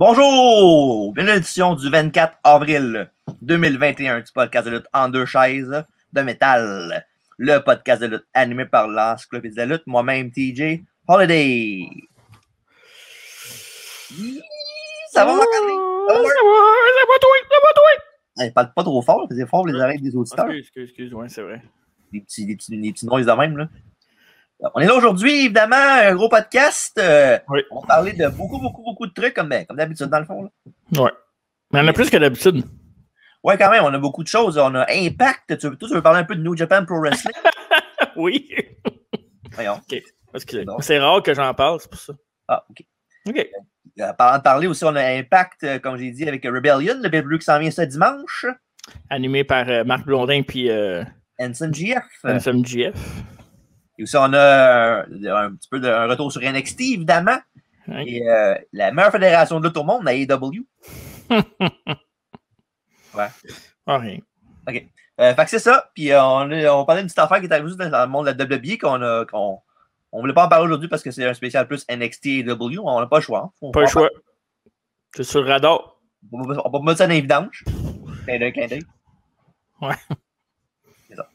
Bonjour! Bienvenue à l'édition du 24 avril 2021 du podcast de lutte en deux chaises de métal. Le podcast de lutte animé par l'Encyclopédie de la lutte, moi-même TJ Holiday. Ça va, Marc-André? Ça va, toi? Parle pas trop fort, c'est fort les oreilles des auditeurs. Excuse, ouais, c'est vrai. Des petits noises de même, là. On est là aujourd'hui, évidemment, un gros podcast. Oui. On va parler de beaucoup de trucs, comme d'habitude, dans le fond. Là. Ouais. Mais il y en a plus que d'habitude. Ouais, quand même, on a beaucoup de choses. On a Impact. Tu veux parler un peu de New Japan Pro Wrestling? Oui. Voyons. OK. C'est rare que j'en parle, c'est pour ça. Ah, OK. OK. Parlant de parler aussi, on a Impact, comme j'ai dit, avec Rebellion, le pay-per-view qui s'en vient ce dimanche. Animé par Marc Blondin puis NSMGF. NSMGF. Et aussi, on a un petit peu un retour sur NXT, évidemment. Oui. Et la meilleure fédération de lutte au monde, la AEW. Ouais. Ah, rien. OK. Fait que c'est ça. Puis on parlait d'une petite affaire qui est arrivée juste dans le monde de la WWE qu'on voulait pas en parler aujourd'hui parce que c'est un spécial plus NXT et AEW. On n'a pas le choix. Hein. Pas le choix. C'est sur le radar. On va pas mettre ça dans les vidanges. Clin d'œil. Ouais. C'est ça.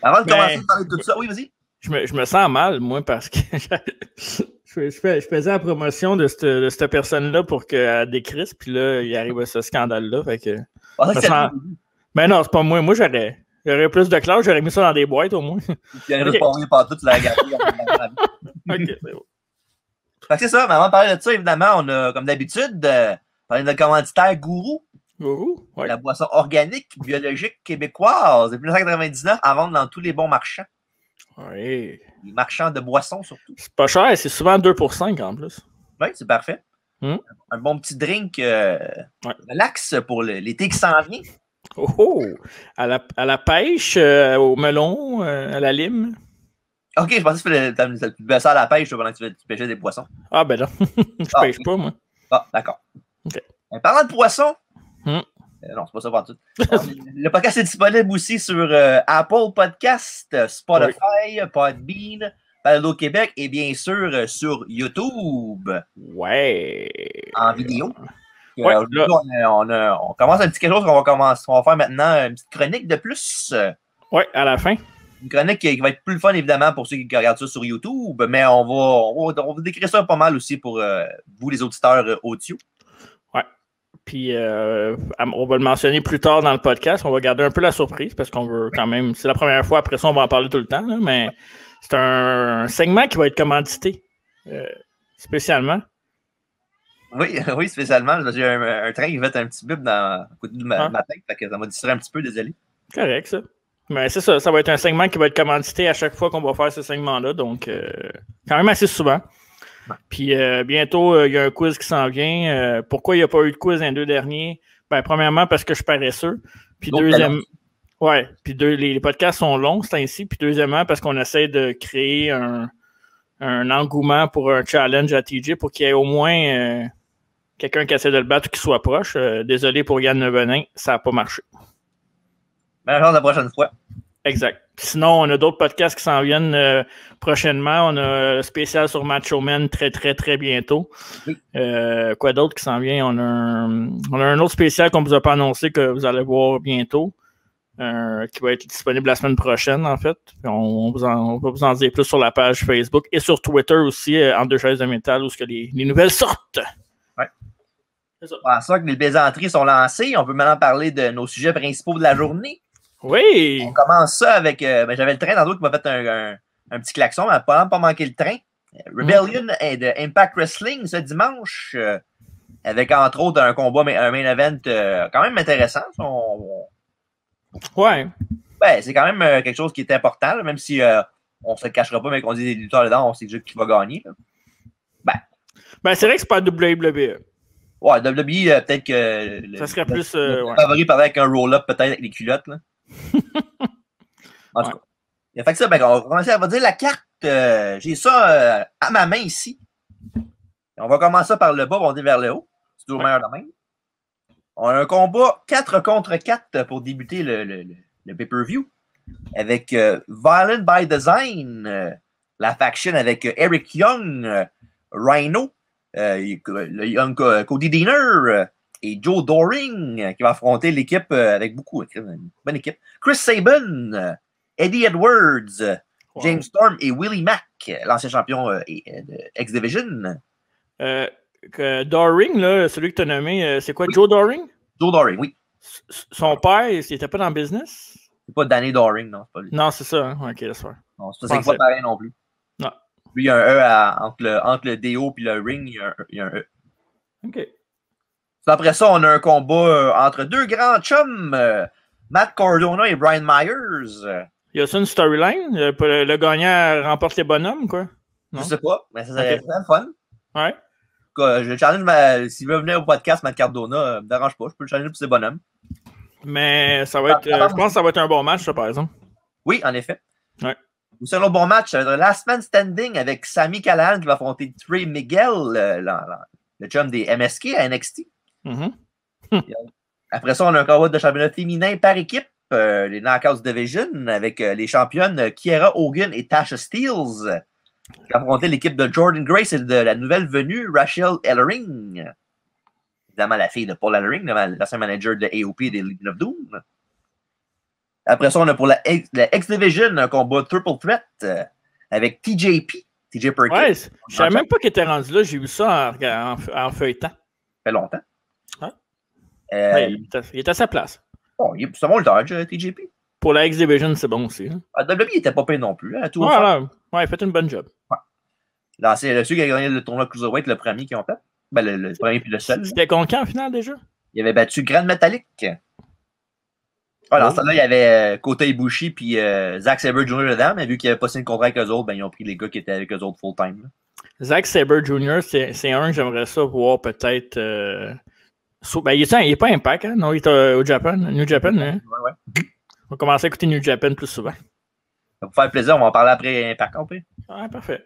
Avant de commencer à parler de tout ça, oui, vas-y. Je me sens mal, moi, parce que je faisais la promotion de cette personne-là pour qu'elle décrisse, puis là, il arrive à ce scandale-là. Fait que. Ben non, c'est pas moi. Moi, j'aurais plus de classe, j'aurais mis ça dans des boîtes au moins. Il y en a pas tout, tu l'as regardé. OK, c'est bon. Fait que c'est ça, mais avant de parler de ça, évidemment, on a, comme d'habitude, parlé de notre commanditaire Gourou. Gourou, ouais. La boisson organique, biologique, québécoise, depuis 1999, à vendre dans tous les bons marchands. Oui. Les marchands de boissons, surtout. C'est pas cher, c'est souvent 2 pour 5 en plus. Oui, c'est parfait. Un bon petit drink relax pour l'été qui s'en vient. Oh! À la pêche, au melon, à la lime. OK, je pensais que tu buvais ça à la pêche pendant que tu pêchais des poissons. Ah, ben non. Je pêche pas, moi. Ah, d'accord. OK. Parlant de poissons, non, c'est pas ça partout. Le podcast est disponible aussi sur Apple Podcast, Spotify, Podbean, Balado Québec et bien sûr sur YouTube. Ouais. En vidéo. Ouais, on commence un petit quelque chose qu'on va faire maintenant, une petite chronique de plus. Ouais, à la fin. Une chronique qui va être plus le fun, évidemment, pour ceux qui regardent ça sur YouTube, mais on va décrire ça pas mal aussi pour vous, les auditeurs audio. Ouais. Puis, on va le mentionner plus tard dans le podcast. On va garder un peu la surprise parce qu'on veut quand même. C'est la première fois. Après ça, on va en parler tout le temps. Là, mais c'est un segment qui va être commandité spécialement. Oui, spécialement. J'ai un train qui va être un petit bip à côté de ma tête. Fait que ça m'a distrait un petit peu, désolé. Correct, ça. Mais c'est ça. Ça va être un segment qui va être commandité à chaque fois qu'on va faire ce segment-là. Donc, quand même assez souvent. Puis bientôt, il y a un quiz qui s'en vient. Pourquoi il n'y a pas eu de quiz dans les deux derniers? Ben, premièrement, parce que je suis paresseux. Puis deuxièmement, puis les podcasts sont longs, c'est ainsi. Puis deuxièmement, parce qu'on essaie de créer un engouement pour un challenge à TJ pour qu'il y ait au moins quelqu'un qui essaie de le battre ou qui soit proche. Désolé pour Yann Nevenin, ça n'a pas marché. Ben, genre la prochaine fois. Exact. Sinon, on a d'autres podcasts qui s'en viennent prochainement. On a un spécial sur Macho Man très bientôt. Oui. Quoi d'autre qui s'en vient? On a un autre spécial qu'on ne vous a pas annoncé que vous allez voir bientôt, qui va être disponible la semaine prochaine, en fait. On va vous en dire plus sur la page Facebook et sur Twitter aussi, en deux chaises de métal, où les nouvelles sortent. Ouais. C'est ça. Pour ça que les plaisanteries sont lancées. On peut maintenant parler de nos sujets principaux de la journée. Oui! On commence ça avec... j'avais le train dans l'autre qui m'a fait un petit klaxon, mais pas manqué le train. Rebellion de Impact Wrestling ce dimanche, avec entre autres un combat, un main event quand même intéressant. Ouais. Ben, c'est quand même quelque chose qui est important, là, même si on se le cachera pas, mais qu'on dit des lutteurs dedans, on sait déjà qui va gagner. Là. Ben, c'est vrai que c'est pas WWE. Ouais, WWE, peut-être que... Ça serait plus... le favori paraît avec un roll-up, peut-être, avec les culottes. Là. En tout cas. Il fait que ça, ben, on va commencer à dire la carte. J'ai ça à ma main ici. On va commencer par le bas, on va dire vers le haut. C'est toujours meilleur de même. On a un combat 4 contre 4 pour débuter le pay-per-view. Avec Violent by Design, la faction avec Eric Young, Rhino, Le Young Cody Deaner et Joe Doring qui va affronter l'équipe avec beaucoup. Une bonne équipe. Chris Sabin, Eddie Edwards, James Storm et Willie Mack, l'ancien champion de X-Division. Doring, là, celui que tu as nommé, c'est quoi, Joe Doring? Joe Doring, oui. Son père, il n'était pas dans le business? C'est pas Danny Doring, non. Pas lui. Non, c'est ça. Hein? Ok, c'est vrai. Non, c'est pas pareil non plus. Non. Lui, il y a un E entre le DO et le ring, il y a un E. OK. Après ça, on a un combat entre deux grands chums, Matt Cardona et Brian Myers. Y a ça une storyline? Le gagnant remporte les bonhommes, quoi? Non? Je sais pas, mais ça serait vraiment fun. Ouais. Je challenge, s'il veut venir au podcast, Matt Cardona, me dérange pas, je peux le challenger pour ses bonhommes. Mais ça va être, je pense que ça va être un bon match, ça, par exemple. Oui, en effet. Ouais. C'est un autre bon match, le Last Man Standing avec Sami Callihan qui va affronter Trey Miguel, le chum des MSK à NXT. Après ça, on a un combat de championnat féminin par équipe, les Knockouts Division, avec les championnes Kiera Hogan et Tasha Steelz, qui affrontaient l'équipe de Jordan Grace et de la nouvelle venue Rachel Ellering. Évidemment, la fille de Paul Ellering, l'ancien manager de AOP et des Legion of Doom. Après ça, on a pour la X-Division un combat Triple Threat avec TJP, TJ Perkins. Ouais, je savais même pas qu'il était rendu là. J'ai vu ça en feuilletant. Ça fait longtemps. Hein? Il est à sa place. Bon, c'est bon le dodge, TJP. Pour la X-Division, c'est bon aussi. Hein? WWE, il était pas payé non plus. Hein, tout ouais, il fait une bonne job. Ouais. Là, c'est celui qui a gagné le tournoi Cruiserweight, le premier qu'ils ont fait. Ben, le premier puis le seul. C'était contre en finale déjà? Il avait battu Grand Metallic. Voilà, dans ce temps-là, il y avait Kota Ibushi puis Zack Sabre Jr. dedans, mais vu qu'il n'avait pas signé de contrat avec eux autres, ben, ils ont pris les gars qui étaient avec eux autres full-time. Zack Sabre Jr., c'est un que j'aimerais ça voir peut-être. Ben, il n'est pas Impact, hein? Non, il est au Japan, New Japan. Hein? Ouais. On va commencer à écouter New Japan plus souvent. Ça va vous faire plaisir, on va en parler après Impact. Ouais, parfait.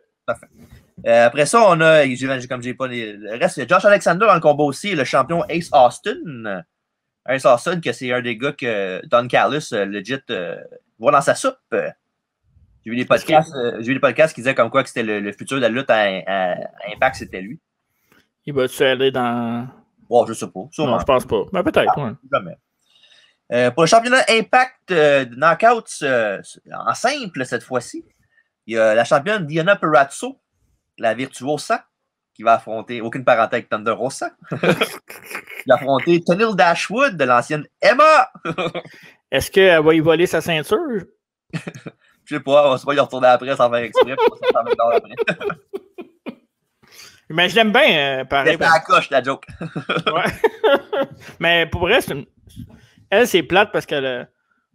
Après ça, on a, comme j'ai pas le reste, il y a Josh Alexander dans le combat aussi, le champion Ace Austin. Ace Austin, que c'est un des gars que Don Callis, legit, voit dans sa soupe. J'ai vu des podcasts qui disaient comme quoi que c'était le futur de la lutte à Impact, c'était lui. Il va-tu aller dans... Bon, je sais pas. Sûrement. Non, je pense pas. Mais peut-être, ouais. Jamais. Pour le championnat Impact de Knockouts en simple cette fois-ci, il y a la championne Diana Perazzo, la virtuosa, qui va affronter, aucune parenté avec Thunder Rosa, qui va affronter Tenille Dashwood de l'ancienne Emma. Est-ce qu'elle va y voler sa ceinture? Je sais pas, on va se y retourner après sans faire exprès. Mais je l'aime bien, pareil. C'est à la coche, la joke. Ouais. Mais pour vrai, elle, c'est plate parce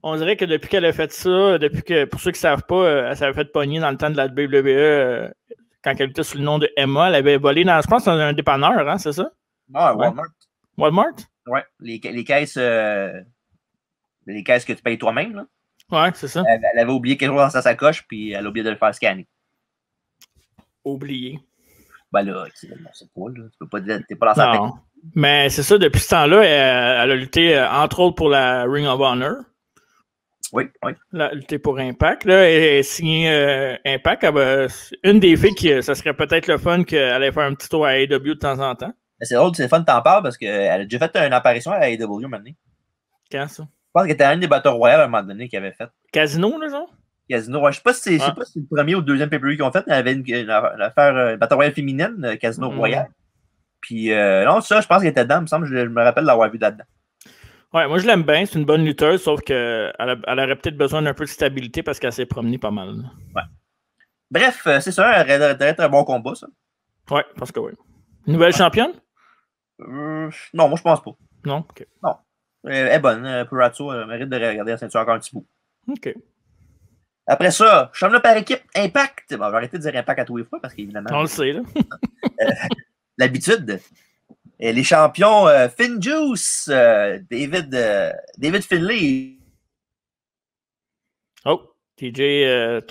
on dirait que depuis qu'elle a fait ça, pour ceux qui ne savent pas, elle s'avait fait pogner dans le temps de la WWE. Quand elle était sous le nom de Emma, elle avait volé je pense, dans un dépanneur, hein, c'est ça? Non, Walmart. Walmart? Ouais, les caisses que tu payes toi-même, là. Ouais, c'est ça. Elle avait oublié quelque chose dans sa sacoche, puis elle a oublié de le faire scanner. Oublié. Ben là, c'est pas, là. Tu peux pas dire, t'es pas dans sa tête. Mais c'est ça, depuis ce temps-là, elle a lutté, entre autres, pour la Ring of Honor. Oui. Elle a lutté pour Impact. Là, elle a signé Impact. Une des filles qui, ça serait peut-être le fun qu'elle allait faire un petit tour à AEW de temps en temps. C'est drôle, c'est le fun de t'en parler parce qu'elle a déjà fait une apparition à AEW maintenant. Quand ça? Je pense qu'elle était une des Battle Royale à un moment donné qu'elle avait fait. Casino, là, genre? Casino, ouais. Je sais pas si c'est le premier ou le deuxième pay-per-view qu'ils ont fait, mais elle avait une affaire Battle Royale féminine, Casino Royale. Puis non, ça, je pense qu'elle était dedans, il me semble, je me rappelle l'avoir vu là-dedans. Ouais, moi je l'aime bien, c'est une bonne lutteuse, sauf qu'elle aurait peut-être besoin d'un peu de stabilité parce qu'elle s'est promenée pas mal. Là. Ouais. Bref, c'est ça, elle aurait être un bon combat, ça. Ouais, parce que oui. Nouvelle championne? Non, moi je pense pas. Non? Ok. Non. Elle est bonne, Perazzo, elle mérite de regarder la ceinture encore un petit bout. Ok. Après ça, championnat par équipe, Impact. Bon, on va arrêter de dire Impact à tous les fois parce qu'évidemment. On le sait, là. L'habitude. Et les champions Finn Juice, David Finlay. Oh, TJ,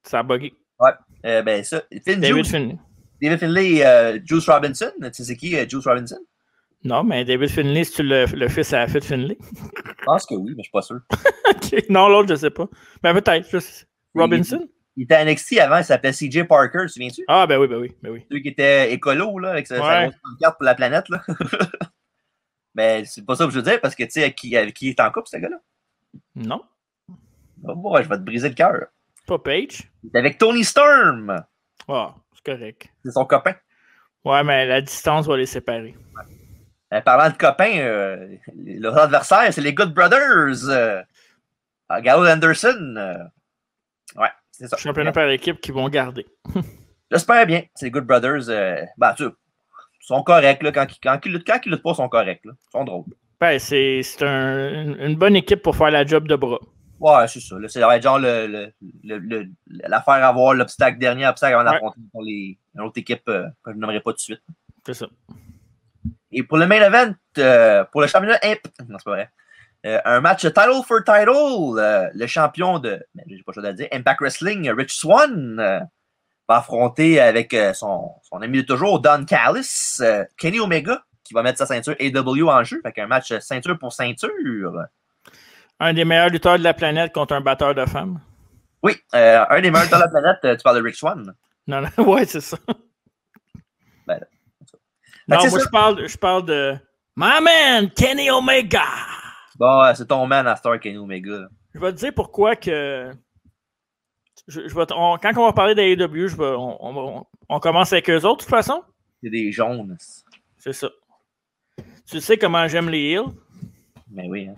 ça a bugué. Ouais, ben ça, David Finlay. David Finlay, Juice Robinson. Tu sais c'est qui, Juice Robinson? Non, mais David Finlay, c'est-tu le fils à Fit Finlay? Je pense que oui, mais je suis pas sûr. Okay. Non, l'autre, je sais pas. Mais peut-être. Robinson? Il était à NXT avant, il s'appelait CJ Parker, tu te souviens-tu? Ah, ben oui. Celui qui était écolo, là, avec sa grosse carte pour la planète, là. Mais c'est pas ça que je veux dire, parce que, tu sais, qui est en couple, ce gars-là? Non. Oh, boy, je vais te briser le cœur. Pas Paige. Il est avec Tony Storm. Ah, c'est correct. C'est son copain. Ouais, mais la distance va les séparer. Parlant de copains, leur adversaire, c'est les Good Brothers. Gallows Anderson. Ouais, c'est ça. Championnat par équipe qu'ils vont garder. J'espère bien. C'est les Good Brothers. Ils sont corrects. Là, quand ils luttent pas, ils sont corrects. Là. Ils sont drôles. Ben, c'est une bonne équipe pour faire la job de bras. Ouais, c'est ça. Là, ça va être genre l'affaire à voir dernier obstacle avant d'affronter une autre équipe que je ne nommerai pas tout de suite. C'est ça. Et pour le main event, pour le championnat non, c'est pas vrai. Un match title for title. Le champion de, j'ai pas chose à dire, Impact Wrestling, Rich Swann, va affronter avec son ami de toujours, Don Callis, Kenny Omega, qui va mettre sa ceinture AEW en jeu. Fait un match ceinture pour ceinture. Un des meilleurs lutteurs de la planète contre un batteur de femmes. Oui, un des meilleurs lutteurs de la planète, tu parles de Rich Swann. Non, ouais, c'est ça. Ben, non, moi, je parle de My man, Kenny Omega. Bon, c'est ton man à Star, Kenny Omega. Là. Je vais te dire pourquoi que. Quand on va parler d'AEW, on commence avec eux autres, de toute façon. C'est des jaunes. C'est ça. Tu sais comment j'aime les heels? Ben oui. Hein.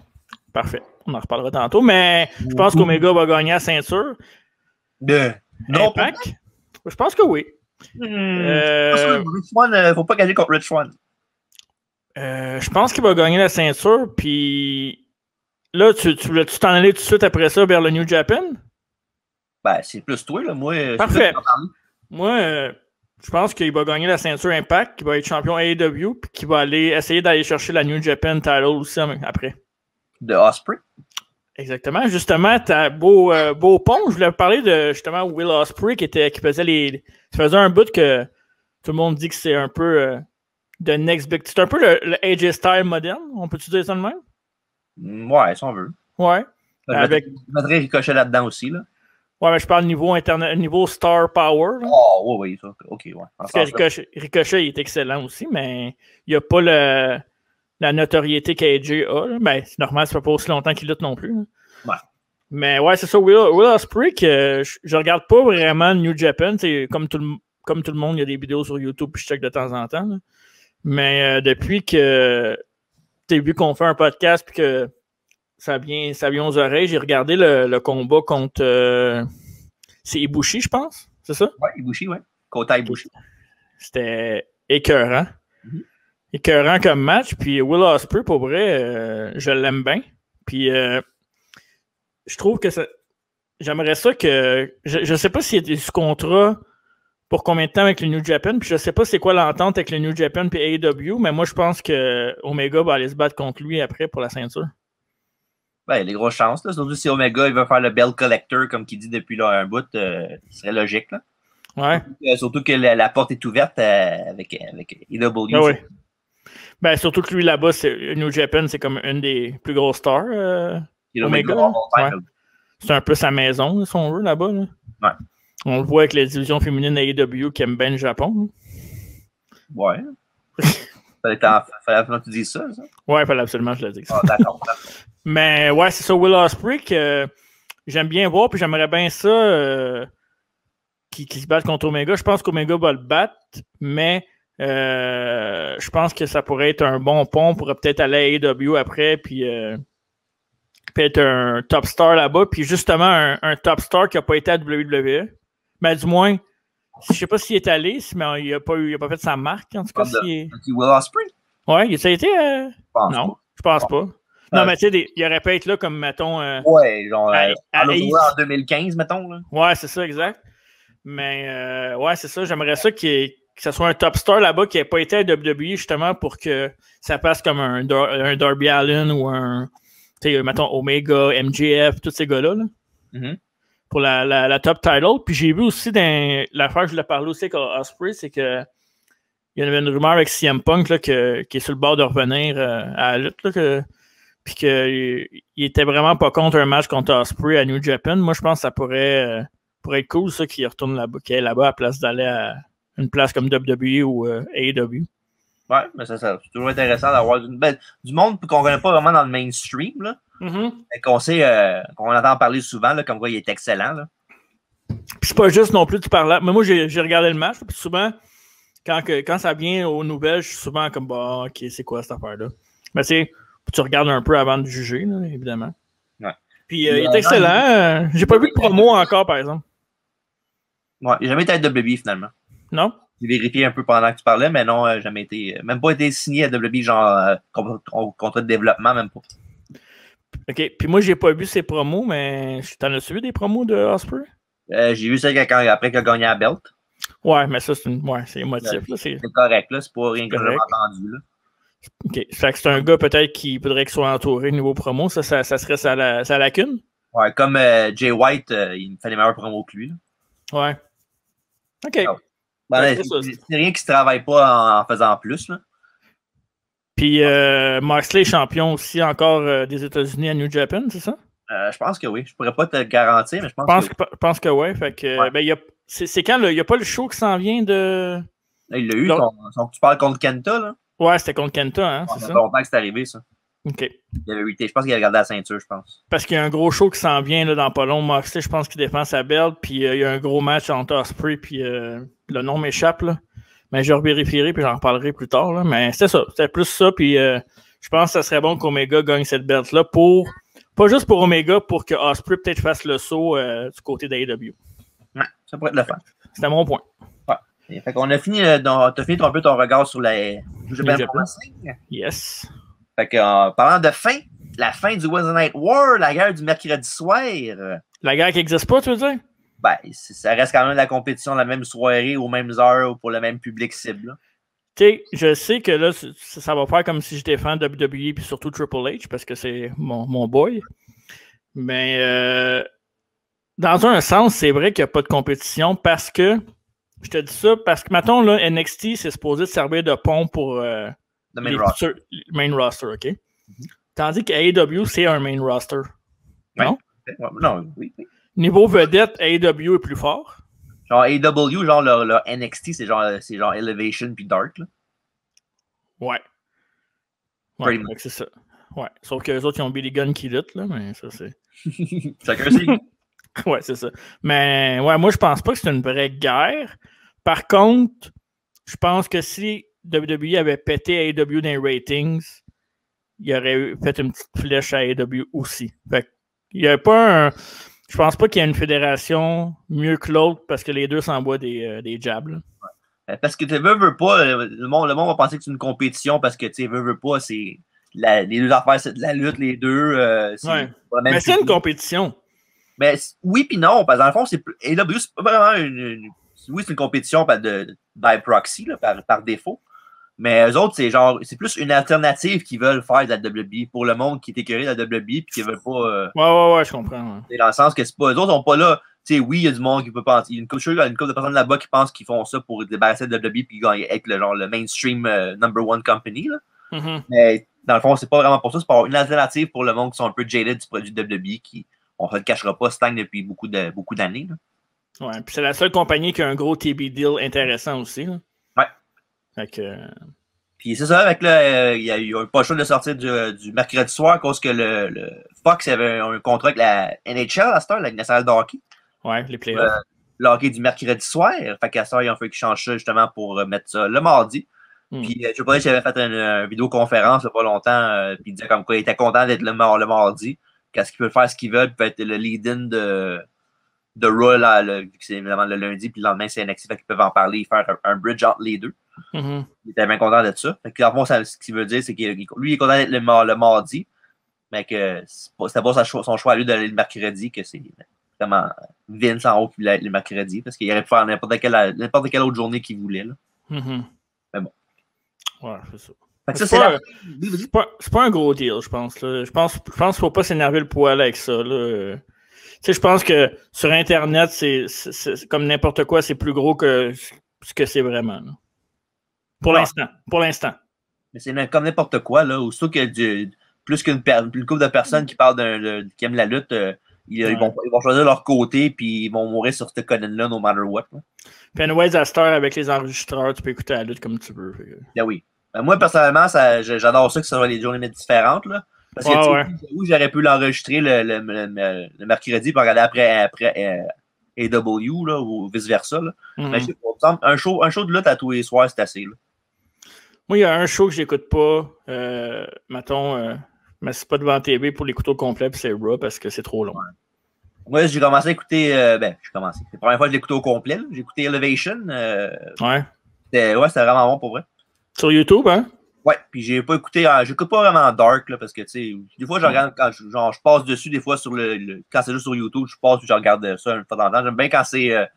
Parfait. On en reparlera tantôt, mais je pense qu'Omega va gagner la ceinture. Non, Impact? Je pense que oui. Rich Swann, faut pas gagner contre Rich Swann. Je pense qu'il va gagner la ceinture, puis là, tu voulais-tu t'en aller tout de suite après ça vers le New Japan? Ben, c'est plus toi, là. Moi, parfait. Moi, je pense qu'il va gagner la ceinture Impact, qu'il va être champion AEW, puis qu'il va essayer d'aller chercher la New Japan title aussi après. De Ospreay? Exactement. Justement, t'as beau pont. Je voulais parler de justement Will Ospreay qui faisait un bout que tout le monde dit que c'est un peu de next big. C'est un peu le AJ Styles moderne. On peut-tu dire ça de même? Ouais, si on veut. Ouais. Je mettrais Ricochet là-dedans aussi, là. Ouais, mais je parle niveau Star Power. Là. Oh, oui, ça. OK, ouais. Parce que Ricochet, il est excellent aussi, mais il n'y a pas la notoriété qu'AJ a. Là. Ben, c'est normal, ça fait pas aussi longtemps qu'il lutte non plus. Là. Ouais. Mais ouais, c'est ça, Will Ospreay, que je regarde pas vraiment New Japan. Comme tout le monde, il y a des vidéos sur YouTube puis je check de temps en temps. Là. Mais depuis que t'as vu qu'on fait un podcast puis que ça vient aux oreilles, j'ai regardé le combat contre c'est Ibushi, je pense. C'est ça? Ouais, Ibushi, ouais. Kota Ibushi. C'était écœurant. Mm-hmm. Écœurant comme match. Puis Will Ospreay, pour vrai, je l'aime bien. Puis je trouve que j'aimerais ça que. Je sais pas s'il y a du contrat pour combien de temps avec le New Japan. Puis je sais pas c'est quoi l'entente avec le New Japan puis AEW, mais moi je pense que Omega va aller se battre contre lui après pour la ceinture. Ben, il y a des grosses chances, là. Surtout si Omega il veut faire le Bell Collector, comme qu'il dit depuis là, un bout, ce serait logique, là. Ouais. Surtout que la porte est ouverte avec AEW. Ah oui. Ben, surtout que lui, là-bas, New Japan, c'est comme une des plus grosses stars. Omega. Ouais. C'est un peu sa maison, si on veut, là-bas. Là. Ouais. On le voit avec les divisions féminines AEW qui aiment bien le Japon. Ouais. Fallait absolument que tu dises ça. Ouais, fallait absolument que je le dise. Ah, d'accord. Mais ouais, c'est ça, Will Ospreay que j'aime bien voir, puis j'aimerais bien ça qui se batte contre Omega. Je pense qu'Omega va le battre, mais je pense que ça pourrait être un bon pont pour peut-être aller à AEW après, puis être un top star là-bas, puis justement un top star qui n'a pas été à WWE. Mais du moins, je sais pas s'il est allé, mais il n'a pas fait sa marque, en tout cas. Will Ospreay? Ouais, ça a été... non, je pense pas. Non, mais tu sais, il aurait pu être là comme, mettons... ouais, genre en 2015, mettons. Là. Ouais, c'est ça, exact. Mais, ouais, c'est ça. J'aimerais ça que ce soit un top star là-bas qui n'ait pas été à WWE, justement, pour que ça passe comme un Darby Allin ou un, tu sais, mettons, Omega, MJF, tous ces gars-là, là, pour la top title. Puis j'ai vu aussi, l'affaire que je voulais parler aussi avec Ospreay, c'est que il y avait une rumeur avec CM Punk là, qui est sur le bord de revenir à la lutte, là, puis qu'il était vraiment pas contre un match contre Ospreay à New Japan. Moi, je pense que ça pourrait pourrait être cool, ça, qu'il retourne là-bas, qu'il est là-bas à la place d'aller à une place comme WWE ou AEW. Ouais, mais ça c'est toujours intéressant d'avoir du monde qu'on ne connaît pas vraiment dans le mainstream, là. Qu'on sait, qu'on entend parler souvent, là, comme quoi il est excellent, là. Puis c'est pas juste non plus tu parlais. Mais moi, j'ai regardé le match, puis souvent, quand ça vient aux nouvelles, je suis souvent comme, bah, ok, c'est quoi cette affaire-là? Mais tu regardes un peu avant de juger, là, évidemment. Ouais. Puis il est excellent. J'ai pas vu de promo encore, par exemple. Ouais, il n'a jamais été à WWE finalement. Non? J'ai vérifié un peu pendant que tu parlais, mais non, jamais été. Même pas été signé à WWE, genre contrat de développement, même pas. OK. Puis moi, j'ai pas vu ses promos, mais t'en as suivi des promos de Ospreay? J'ai vu ça après qu'il a gagné la belt. Ouais, mais ça, c'est émotif. C'est correct, là. C'est pas rien que j'ai entendu, là. OK. Fait que c'est un gars peut-être qui voudrait qu'il soit entouré niveau promo. Ça serait sa lacune? Ouais, comme Jay White, il fait les meilleurs promos que lui, là. Ouais. OK. C'est rien qui se travaille pas en faisant plus, là. Puis Moxley est champion aussi encore des États-Unis à New Japan, c'est ça? Je pense que oui. Je pourrais pas te le garantir, mais je pense que oui. Fait que, ouais. Ben, c'est quand, il n'y a pas le show qui s'en vient de... Là, il l'a eu, tu parles contre Kenta, là? Ouais, c'était contre Kenta, hein, c'est ça? Ça fait longtemps que c'est arrivé, ça. OK. Je pense qu'il a regardé la ceinture, je pense. Parce qu'il y a un gros show qui s'en vient là, dans pas long. Moxley, je pense qu'il défend sa belt, puis il y a un gros match entre Ospreay, puis le nom m'échappe, là. Mais je revérifierai, puis j'en reparlerai plus tard, là. Mais c'était ça, c'était plus ça, puis je pense que ça serait bon qu'Omega gagne cette belt-là pas juste pour Omega, pour que Ospreay peut-être fasse le saut du côté d'AEW. Ouais, ça pourrait être le fun. C'était mon point. Ouais. Fait qu'on a fini, t'as fini un peu ton regard sur la Japan Wrestling. Yes. Fait que, parlant de fin, la fin du Wednesday Night War, la guerre du mercredi soir. La guerre qui n'existe pas, tu veux dire? Ben, ça reste quand même la compétition la même soirée, aux mêmes heures, pour le même public cible. Tu sais, je sais que là, ça va faire comme si je défends WWE puis surtout Triple H parce que c'est mon boy. Mais dans un sens, c'est vrai qu'il n'y a pas de compétition parce que, je te dis ça, parce que, mettons, là, NXT, c'est supposé de servir de pont pour le main roster, OK? Tandis qu'AEW, c'est un main roster. Ouais. Non? Non, oui. Niveau vedette, AEW est plus fort. Genre AEW, genre leur NXT, c'est genre Elevation puis Dark, là. Ouais, c'est ça. Ouais. Sauf que les autres, ils ont Billy Gunn qui lutte, là, mais ça, c'est... Chacun sait. Ouais, c'est ça. Mais ouais, moi, je pense pas que c'est une vraie guerre. Par contre, je pense que si WWE avait pété AEW dans les ratings, il aurait fait une petite flèche à AEW aussi. Fait il y a pas un... Je pense pas qu'il y ait une fédération mieux que l'autre parce que les deux s'envoient des jabs. Là. Ouais. Parce que tu veux pas, le monde va penser que c'est une compétition parce que tu veux pas, c'est les deux affaires, c'est de la lutte, les deux. Ouais. Mais c'est une compétition. Mais oui puis non, parce que dans le fond, AEW, c'est pas vraiment oui, c'est une compétition by proxy, là, par défaut. Mais eux autres, c'est plus une alternative qu'ils veulent faire de la WWE pour le monde qui est écœuré de la WWE puis qui veulent pas. Ouais, je comprends. Ouais. Dans le sens que c'est pas. Eux autres sont pas là. Tu sais, oui, il y a du monde qui peut penser. Il y a une couple de personnes là-bas qui pensent qu'ils font ça pour débarrasser de la WWE puis être le mainstream number one company. Là. Mais dans le fond, c'est pas vraiment pour ça. C'est pour une alternative pour le monde qui sont un peu jaded du produit de WWE qui, on se le cachera pas, stagne depuis beaucoup d'années. Là. Ouais, puis c'est la seule compagnie qui a un gros TB deal intéressant aussi. Là. Ouais. Fait que... Puis c'est ça, avec là, il y a eu pas le choix de sortir du mercredi soir à cause que le Fox avait un contrat avec la NHL à cette heure, la nationale de hockey. Ouais, les playoffs. Le hockey du mercredi soir. Fait qu'à cette heure, ils ont fait qu'ils changent ça justement pour mettre ça le mardi. Puis Triple H avait fait une vidéoconférence il n'y a pas longtemps, puis il disait comme quoi il était content d'être le mardi. Qu'est-ce qu'ils peuvent faire ce qu'ils veulent, peut être le lead-in de Raw, vu que c'est évidemment le lundi, puis le lendemain c'est NXT, fait qu'ils peuvent en parler, faire un bridge entre les deux. Il était bien content de ça. Fait que, en fond, ce qu'il veut dire, c'est que lui, il est content d'être le mardi, mais que c'était pas son choix à lui d'aller le mercredi, que c'est vraiment Vince en haut puis le mercredi, parce qu'il aurait pu faire n'importe quelle autre journée qu'il voulait. Là. Mais bon. Ouais, c'est ça. C'est pas un gros deal, je pense. Là. Je pense qu'il ne faut pas s'énerver le poil avec ça. Là. Je pense que sur Internet, c'est comme n'importe quoi, c'est plus gros que ce que c'est vraiment. Là. Pour l'instant. Mais c'est comme n'importe quoi, là. Surtout que plus qu'une couple de personnes qui parlent qui aiment la lutte, Ils vont choisir leur côté, puis ils vont mourir sur cette colline-là, no matter what. Là. Puis anyways, à cette heure, avec les enregistreurs, tu peux écouter la lutte comme tu veux. Ben oui. Moi, personnellement, j'adore ça que ce soit les journées différentes. Là, parce que j'aurais pu l'enregistrer le mercredi pour regarder après AW là, ou vice-versa. Mais je sais pas, un show de lutte à tous les soirs, c'est assez. Là. Moi, il y a un show que j'écoute pas, mettons, mais c'est pas devant TV pour l'écouter au complet, puis c'est Raw parce que c'est trop long. Ouais. Moi, j'ai commencé à écouter. C'est la première fois que je l'écoutais au complet. Là. J'ai écouté Elevation. Ouais. C'était vraiment bon pour vrai. Sur YouTube, hein? Ouais, puis j'ai pas écouté. J'écoute pas vraiment Dark, là, parce que, tu sais, des fois, je regarde quand je passe dessus, des fois, quand c'est juste sur YouTube, je passe et je regarde ça une fois dans le temps. J'aime bien quand c'est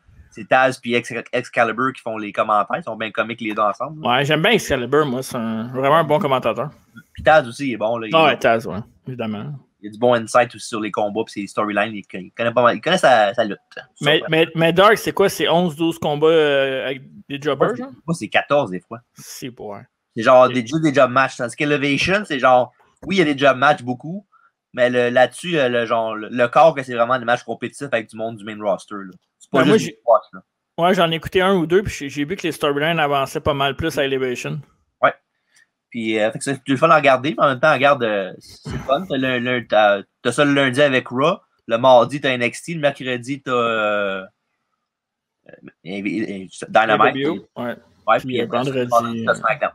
Taz et Excalibur qui font les commentaires. Ils sont bien comiques les deux ensemble. Ouais, j'aime bien Excalibur, moi. C'est vraiment un bon commentateur. Puis Taz aussi, il est bon. Là, ouais, Taz, ouais, évidemment. Il y a du bon insight aussi sur les combats et ses storylines. Il connaît pas mal. Il connaît sa lutte. Mais Dark, c'est quoi? C'est 11-12 combats avec des jobbers, genre? Moi, c'est 14 des fois. C'est pour un. C'est genre juste des job matchs. Tandis qu'Elevation, c'est genre, oui, il y a des job matchs beaucoup, mais là-dessus, le corps, c'est vraiment des matchs compétitifs avec du monde du main roster. Là. C'est pas juste des spots, là. Ouais, j'en ai écouté un ou deux, puis j'ai vu que les storylines avançaient pas mal plus à Elevation. Ouais. Puis, c'est le fun à regarder, mais en même temps, regarde, c'est fun. T'as ça le lundi avec Raw, le mardi, t'as NXT, le mercredi, t'as Dynamite. Ouais, puis vendredi. T'as SmackDown.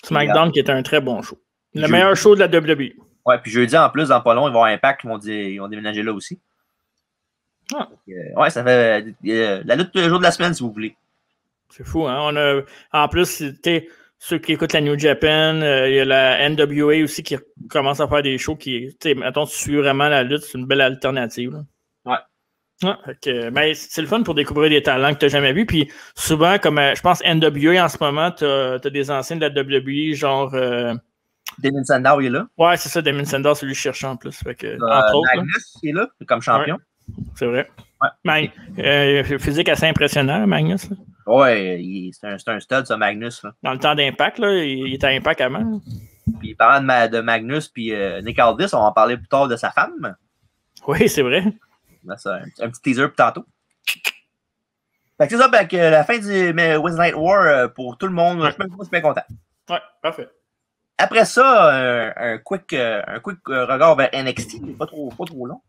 SmackDown qui est un très bon show. Le meilleur show de la WWE. Ouais, puis jeudi en plus, dans pas long, ils vont avoir Impact, ils vont déménager là aussi. Ah. Ouais, ça fait la lutte tous les jours de la semaine, si vous voulez. C'est fou, hein? On a, en plus, ceux qui écoutent la New Japan, il y a la NWA aussi qui commence à faire des shows qui, mettons, tu suis vraiment la lutte, c'est une belle alternative. Là. Ouais. Ah, ben, c'est le fun pour découvrir des talents que tu n'as jamais vus. Puis souvent, comme je pense NWA en ce moment, tu as des anciens de la WWE, genre. Damien Sandow, il est là. Ouais, c'est ça, Damien Sandow, celui que je cherche en plus. Fait que, Magnus, il est là, comme champion. Ouais, c'est vrai. Ouais. Physique assez impressionnant, Magnus. Là. Ouais, c'est un stud, ça, Magnus. Là. Dans le temps d'Impact, là, il était à Impact avant. Puis parlant de Magnus, puis Nick Aldis, on va en parler plus tard de sa femme. Oui, c'est vrai. C'est un petit teaser pour tantôt. Fait que c'est ça, avec la fin du Wednesday Night War pour tout le monde. Ouais. Je suis bien content. Ouais, parfait. Après ça, un quick regard vers NXT, pas trop long.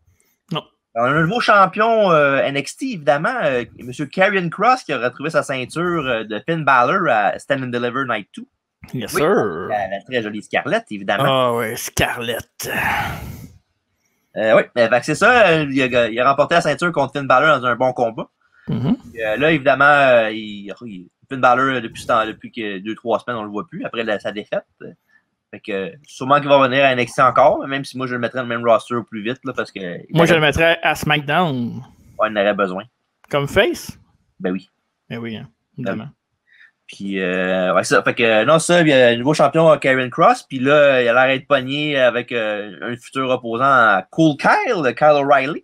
Non. On a un nouveau champion NXT, évidemment, M. Karrion Kross qui a retrouvé sa ceinture de Finn Balor à Stand and Deliver Night 2. Yes, sir. La très jolie Scarlett, évidemment. Ah ouais, Scarlett. Oui, c'est ça. Il a remporté la ceinture contre Finn Balor dans un bon combat. Mm-hmm. Là, évidemment, Finn Balor, depuis 2-3 semaines, on ne le voit plus après sa défaite. Fait que sûrement qu'il va revenir à NXT encore, même si moi je le mettrais dans le même roster au plus vite. Là, parce que moi, je le mettrais à SmackDown. Ouais, il en aurait besoin. Comme face? Ben oui. Ben oui, hein, évidemment. Puis, ça. Fait que, non, ça, il y a un nouveau champion, Karrion Kross. Puis là, il a l'air d'être pogné avec un futur opposant à Cool Kyle O'Reilly.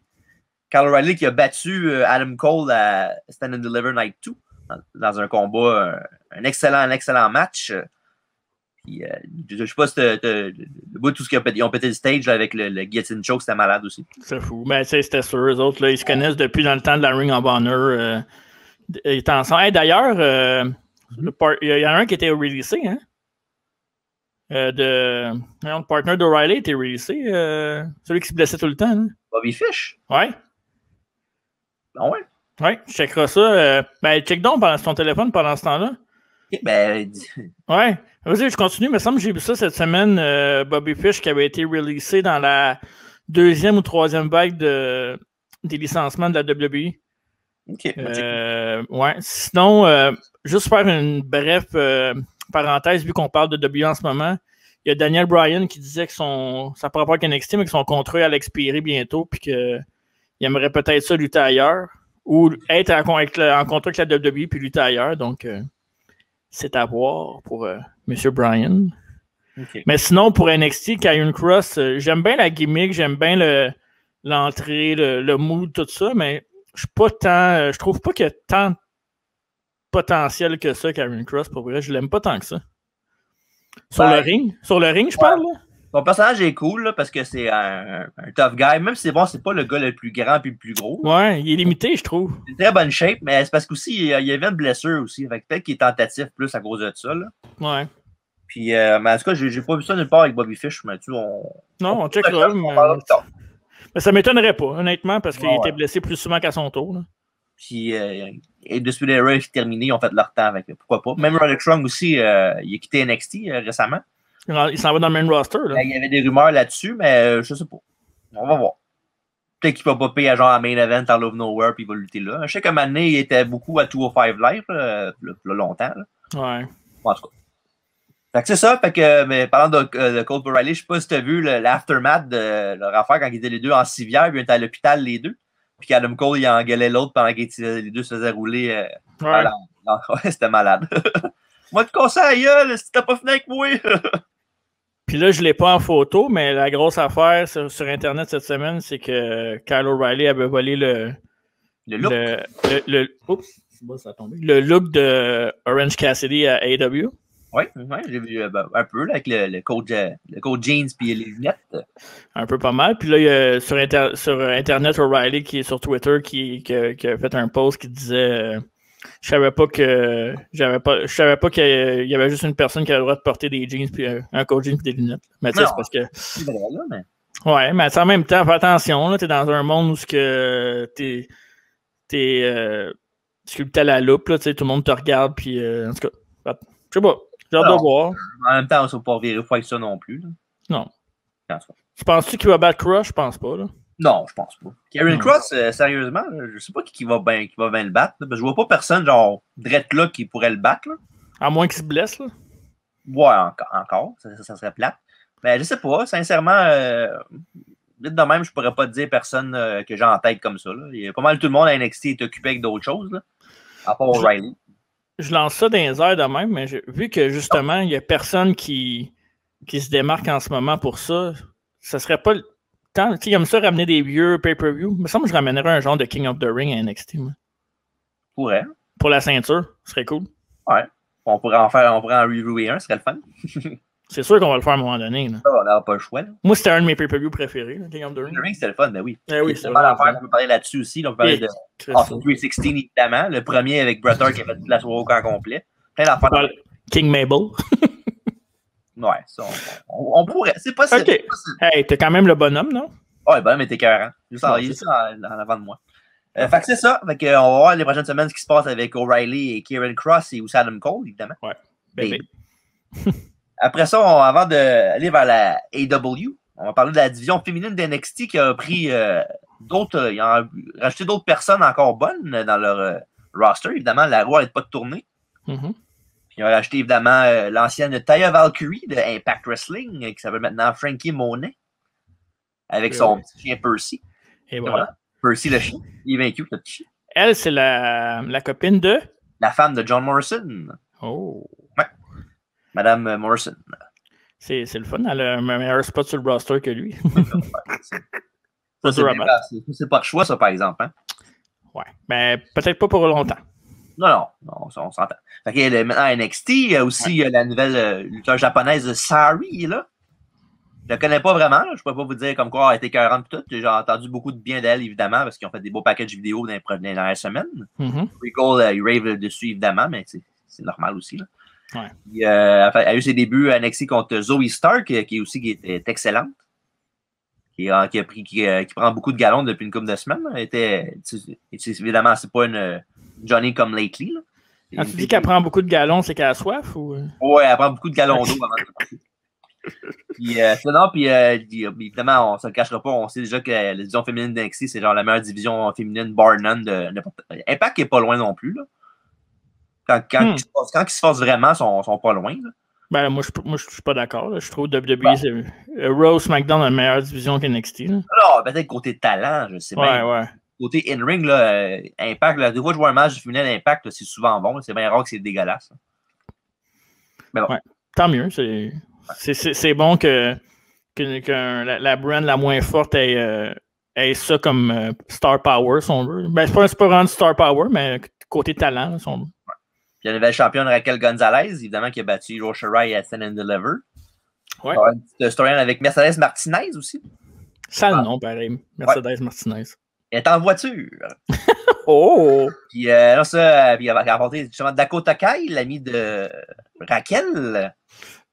Kyle O'Reilly qui a battu Adam Cole à Stand and Deliver Night 2 dans un combat, un excellent match. Puis, je sais pas si le bout de tout ce qu'ils ont pété le stage là, avec le Guillotine Choke, c'était malade aussi. C'est fou. Ben, c'était sûr, eux autres, là, ils se connaissent depuis dans le temps de la Ring of Honor. Ils étaient ensemble. Hey, d'ailleurs, il y en a un qui était releasé, hein? Le partner d'O'Reilly était releasé. Celui qui se blessait tout le temps. Hein? Bobby Fish? Ouais. Ah ouais? Ouais, je checkerai ça. Ben, check donc sur ton téléphone pendant ce temps-là. Okay, ben... Ouais. Vas-y, je continue. Il me semble que j'ai vu ça cette semaine. Bobby Fish qui avait été releasé dans la 2e ou 3e vague des licenciements de la WWE. OK. Ouais. Sinon, juste faire une brève parenthèse, vu qu'on parle de WWE en ce moment, il y a Daniel Bryan qui disait que ça par rapport à NXT, mais que son contrat allait expirer bientôt, puis qu'il aimerait peut-être ça lutter ailleurs, ou être en contrat avec la WWE, puis lutter ailleurs. Donc, c'est à voir pour M. Bryan. Okay. Mais sinon, pour NXT, Karrion Kross, j'aime bien la gimmick, j'aime bien l'entrée, le mood, tout ça, mais je trouve pas qu'il y a tant de potentiel que ça, Karrion Kross, pour vrai. Je l'aime pas tant que ça. Sur le ring, je parle, là? Son personnage est cool là, parce que c'est un tough guy. Même si c'est pas le gars le plus grand et le plus gros. Ouais, il est limité, je trouve. C'est une très bonne shape, mais c'est parce qu'aussi, il y avait une blessure aussi. Fait que peut-être qu'il est tentatif plus à cause de ça. Là. Ouais. Puis, mais en tout cas, j'ai pas vu ça nulle part avec Bobby Fish. Mais tu on checkera. Mais ça m'étonnerait pas, honnêtement, parce qu'il était blessé plus souvent qu'à son tour. Là. Puis, Undisputed Era est terminé, ils ont fait leur temps avec. Pourquoi pas. Même Roderick Strong aussi, il a quitté NXT récemment. Il s'en va dans le main roster. Là. Il y avait des rumeurs là-dessus, mais je sais pas. On va voir. Peut-être qu'il va popper à genre à Main Event, Out of Nowhere, puis il va lutter là. Je sais qu'à un moment donné, il était beaucoup à 205 Live, là, longtemps. Là. Ouais. En tout cas. Fait que c'est ça. Fait que, mais parlant de Cole O'Reilly, je sais pas si tu as vu l'aftermath de leur affaire quand ils étaient les deux en civière, puis ils étaient à l'hôpital les deux. Puis qu'Adam Cole, il engueulait l'autre pendant que les deux se faisaient rouler. Ouais. C'était malade. Moi, te conseille, si t'as pas fini avec moi. Puis là, je l'ai pas en photo, mais la grosse affaire sur Internet cette semaine, c'est que Kyle O'Reilly avait volé le look. Le look de Orange Cassidy à AEW. Oui, j'ai vu un peu là, avec le code jeans puis les lunettes. Un peu pas mal. Puis là, sur Internet, O'Reilly qui est sur Twitter qui a fait un post qui disait je savais pas qu'il y avait juste une personne qui avait le droit de porter des jeans puis un code jeans puis des lunettes. Mais tu sais, c'est parce que. C'est vrai, là, mais. Ouais, mais en même temps, fais attention, là, t'es dans un monde où t'es sculpté à la loupe, là, tout le monde te regarde, puis en tout cas, je sais pas. J'ai hâte de voir. En même temps, on ne va pas vérifier avec ça non plus. Là. Non. Tu penses-tu qu'il va battre Crush? Je pense pas. Là. Non, je pense pas. Karen Cross, sérieusement, je sais pas qui va bien le battre. Là, parce que je vois pas personne, genre, drette là, qui pourrait le battre. Là. À moins qu'il se blesse. Là. Ouais, encore. Ça serait plate. Mais je sais pas, sincèrement, vite de même, je pourrais pas te dire personne que j'ai en tête comme ça. Là. Il y a pas mal tout le monde à NXT est occupé avec d'autres choses. Là, à part O'Reilly. Je lance ça dans les airs de même, mais vu que justement, il n'y a personne qui se démarque en ce moment pour ça, ça serait pas le temps. Tu sais, comme ça, ramener des vieux pay-per-view. Il me semble que je ramènerais un genre de King of the Ring à NXT. Moi. Pourrait. Pour la ceinture, ce serait cool. Ouais. On pourrait en reviewer un, ce serait le fun. C'est sûr qu'on va le faire à un moment donné. Là. On n'aura pas le choix. Là. Moi, c'était un de mes pay-per-view préférés, là, King of the Ring. The Ring, c'était le fun, ben oui. Oui, c'est pas l'affaire, on peut parler là-dessus aussi. Là, on peut parler de Austin 316, évidemment. Le premier avec Bret Hart qui a fait toute la soirée au camp complet. Plein d'affaires. King Mabel. Ouais, ça, on pourrait. C'est possible. OK. Hey, t'es quand même le bonhomme, non? Ouais, ben, mais t'es carré. Juste en avant de moi. Fait que c'est ça. Fait qu'on va voir les prochaines semaines ce qui se passe avec O'Reilly et Kieran Cross et aussi Adam Cole, évidemment. Ouais. Bébé. Après ça, avant d'aller vers la AEW, on va parler de la division féminine d'NXT qui a pris d'autres. Ils ont rajouté d'autres personnes encore bonnes dans leur roster. Évidemment, la roue n'arrête pas de tourner. Mm-hmm. Puis ils ont rajouté évidemment l'ancienne Taya Valkyrie de Impact Wrestling qui s'appelle maintenant Frankie Monet avec son petit chien Percy. Et voilà. Percy le chien. Il est vaincu, le petit chien. Elle, c'est la copine de? La femme de John Morrison. Oh. Ouais. Madame Morrison. C'est le fun. Elle a un meilleur spot sur le roster que lui. Ça, c'est pas le choix, ça, par exemple. Hein? Ouais. Mais peut-être pas pour longtemps. Non, on s'entend. Fait qu'il y a maintenant NXT, il y a aussi la nouvelle lutteur japonaise Sari, là. Je la connais pas vraiment, là. Je peux pas vous dire comme quoi elle a été 40 et tout. J'ai entendu beaucoup de bien d'elle, évidemment, parce qu'ils ont fait des beaux packages vidéo dans les dernières semaines. Regal, il rave dessus, évidemment, mais c'est normal aussi, là. Ouais. Elle a eu ses débuts à NXT contre Zoe Stark, qui est excellente. Qui prend beaucoup de galons depuis une couple de semaines. Évidemment, c'est pas une Johnny comme Lately. Là. Quand tu dis qu'elle prend beaucoup de galons, c'est qu'elle a soif ou? Ouais, elle prend beaucoup de galons d'eau avant de passer. Puis évidemment, on ne se le cachera pas, on sait déjà que la division féminine d'NXT, c'est genre la meilleure division féminine bar none de n'importe. Impact qui est pas loin non plus. Là. Quand ils se forcent vraiment, ils sont pas loin. Là. Ben, moi, je suis pas d'accord. Là. Je trouve WWE, c'est Raw, SmackDown la meilleure division qu'NXT. Non, peut-être côté talent, je sais pas. Ouais. Côté in-ring, là, Impact, là, des fois, je vois un match de féminin d'Impact, là, c'est souvent bon. Là, c'est bien rare que c'est dégueulasse. Là. Mais bon. Ouais, tant mieux. C'est bon que la brand la moins forte ait ça comme Star Power, si on veut. Ben, c'est pas vraiment Star Power, mais côté talent, si on veut. Puis la nouvelle championne Raquel Gonzalez, évidemment, qui a battu Io Shirai à Stand and Deliver. Ouais. Alors, une petite storyline avec Mercedes Martinez aussi. Sale nom, pareil. Mercedes Martinez. Elle est en voiture. Oh! Puis là, ça, puis elle va rencontrer justement Dakota Kai, l'ami de Raquel.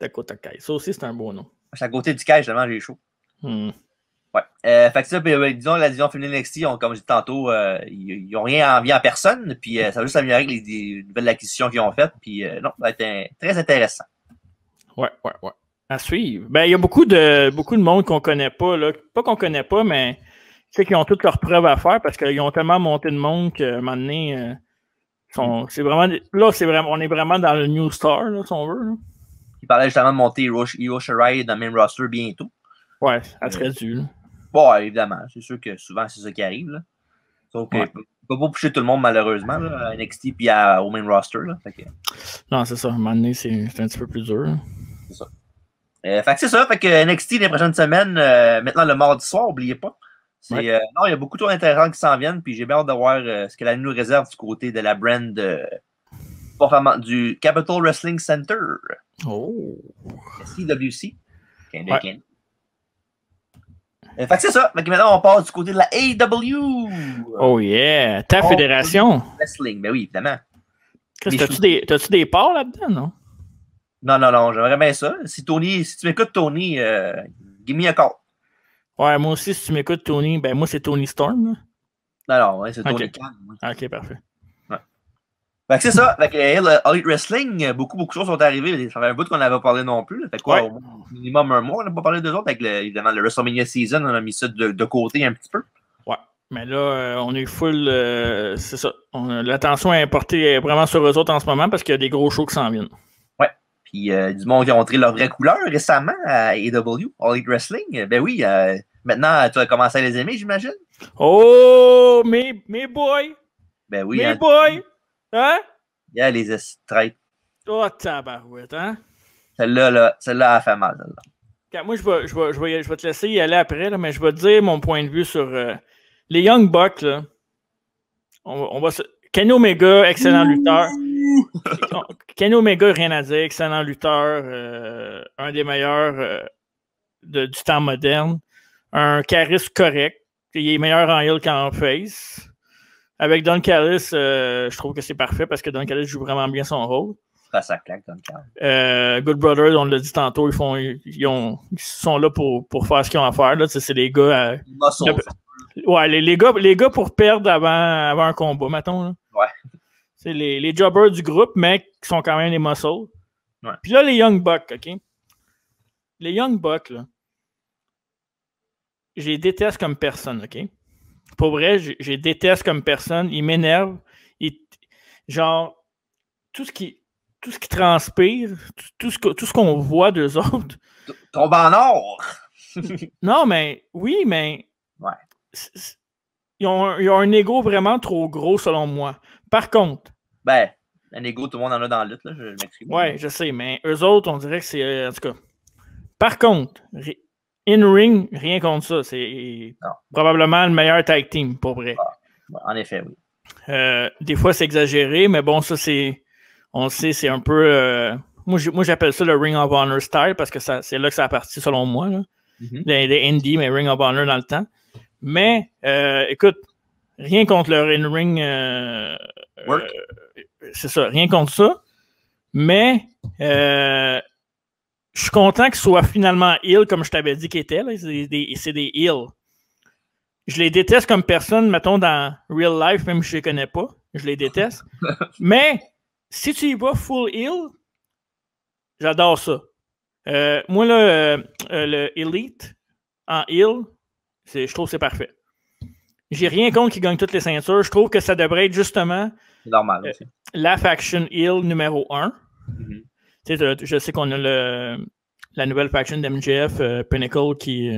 Dakota Kai. Ça aussi, c'est un beau nom. C'est à côté du Kai, justement, j'ai chaud. Ouais. Fait que ça, puis, disons, la division féminine NXT, comme je disais tantôt, ils n'ont rien envie en personne, puis ça va juste améliorer avec les nouvelles acquisitions qu'ils ont faites, puis non, ça va être très intéressant. Ouais. À suivre. Ben, il y a beaucoup de monde qu'on connaît pas, là. Pas qu'on connaît pas, mais tu sais qu'ils ont toutes leurs preuves à faire parce qu'ils ont tellement monté de monde qu'à un moment donné, c'est vraiment. Là, on est vraiment dans le New Star, là, si on veut. Là. Il parlait justement de monter Io Shirai dans le même roster bientôt. Ouais, ça serait dû. Bon, évidemment, c'est sûr que souvent c'est ça qui arrive. Là. Sauf qu'il ne peut pas pousser tout le monde, malheureusement, là, à NXT et au main roster. Là. Fait que... Non, c'est ça. À un moment donné, c'est un petit peu plus dur. Là. C'est ça. Fait que c'est ça. Fait que NXT les prochaines semaines, maintenant le mardi soir, n'oubliez pas. Non, il y a beaucoup de choses intéressantes qui s'en viennent, puis j'ai bien hâte de voir ce que la nous réserve du côté de la brand du Capital Wrestling Center. Oh! CWC. Fait que c'est ça. Fait que maintenant, on passe du côté de la AEW. Oh yeah! Ta fédération. Wrestling, ben oui, évidemment. T'as-tu des parts là-dedans, non? Non, j'aimerais bien ça. Si tu m'écoutes, Tony, give me a call. Ouais, moi aussi, si tu m'écoutes, Tony, ben moi, c'est Tony Storm. Là. Non, ouais, c'est Tony Khan. Ok, parfait. Ouais. Fait que c'est ça. Fait que Elite Wrestling, beaucoup de choses sont arrivées. Ça fait un bout qu'on n'avait pas parlé non plus. Fait quoi, au minimum un mois, on n'a pas parlé d'eux autres. Avec évidemment, le WrestleMania Season, on a mis ça de côté un petit peu. Ouais. Mais là, on est full. C'est ça. L'attention est portée vraiment sur eux autres en ce moment parce qu'il y a des gros shows qui s'en viennent. Ouais. Puis du monde qui a montré leur vraie couleur récemment à AEW, Elite Wrestling. Ben oui, maintenant, tu as commencé à les aimer, j'imagine. Oh, mes boys! Ben oui. Mes boys! Hein? Il y a les straight. Oh, tabarouette, hein? Celle-là, elle a fait mal. Là. Moi, je vais te laisser y aller après, là, mais je vais te dire mon point de vue sur les Young Bucks. Là. Kenny Omega, excellent lutteur. Kenny Omega, rien à dire, excellent lutteur, un des meilleurs du temps moderne. Un charisme correct. Il est meilleur en heel qu'en face. Avec Don Callis, je trouve que c'est parfait parce que Don Callis joue vraiment bien son rôle. Ça claque, Don Callis. Good Brothers, on l'a dit tantôt, ils sont là pour faire ce qu'ils ont à faire. Là. C'est les gars. Ouais, les gars pour perdre avant un combat, mettons. Là. Ouais. C'est les jobbers du groupe, mais qui sont quand même les muscles. Ouais. Puis là, les Young Bucks, OK? Les Young Bucks, là, je les déteste comme personne, OK? Pour vrai, je les déteste comme personne. Ils m'énervent. Genre, tout ce qui transpire, tout ce qu'on voit d'eux autres. Tombe en or! Non, mais oui, mais. Ouais. Ils ont un ego vraiment trop gros, selon moi. Par contre. Ben, un ego, tout le monde en a dans la lutte, là, je m'excuse. Ouais, je sais, mais eux autres, on dirait que c'est. En tout cas. Par contre, in-ring, rien contre ça. C'est probablement le meilleur tag team, pour vrai. En effet, oui. Des fois, c'est exagéré, mais bon, ça, c'est. On le sait, c'est un peu. Moi, j'appelle ça le Ring of Honor style parce que c'est là que ça a parti, selon moi. Là. Des Indies, mais Ring of Honor dans le temps. Mais, écoute, rien contre le in-ring. C'est ça, rien contre ça. Mais, je suis content qu'il soit finalement heel, comme je t'avais dit qu'il était. Là. C'est des heels. Je les déteste comme personne, mettons, dans real life, même si je les connais pas. Je les déteste. Mais, si tu y vas full heel, j'adore ça. Moi, là, le Elite en heel, je trouve que c'est parfait. J'ai rien contre qu'ils gagnent toutes les ceintures. Je trouve que ça devrait être justement normal, la faction heel numéro 1. Je sais qu'on a la nouvelle faction d'MJF, Pinnacle, qui...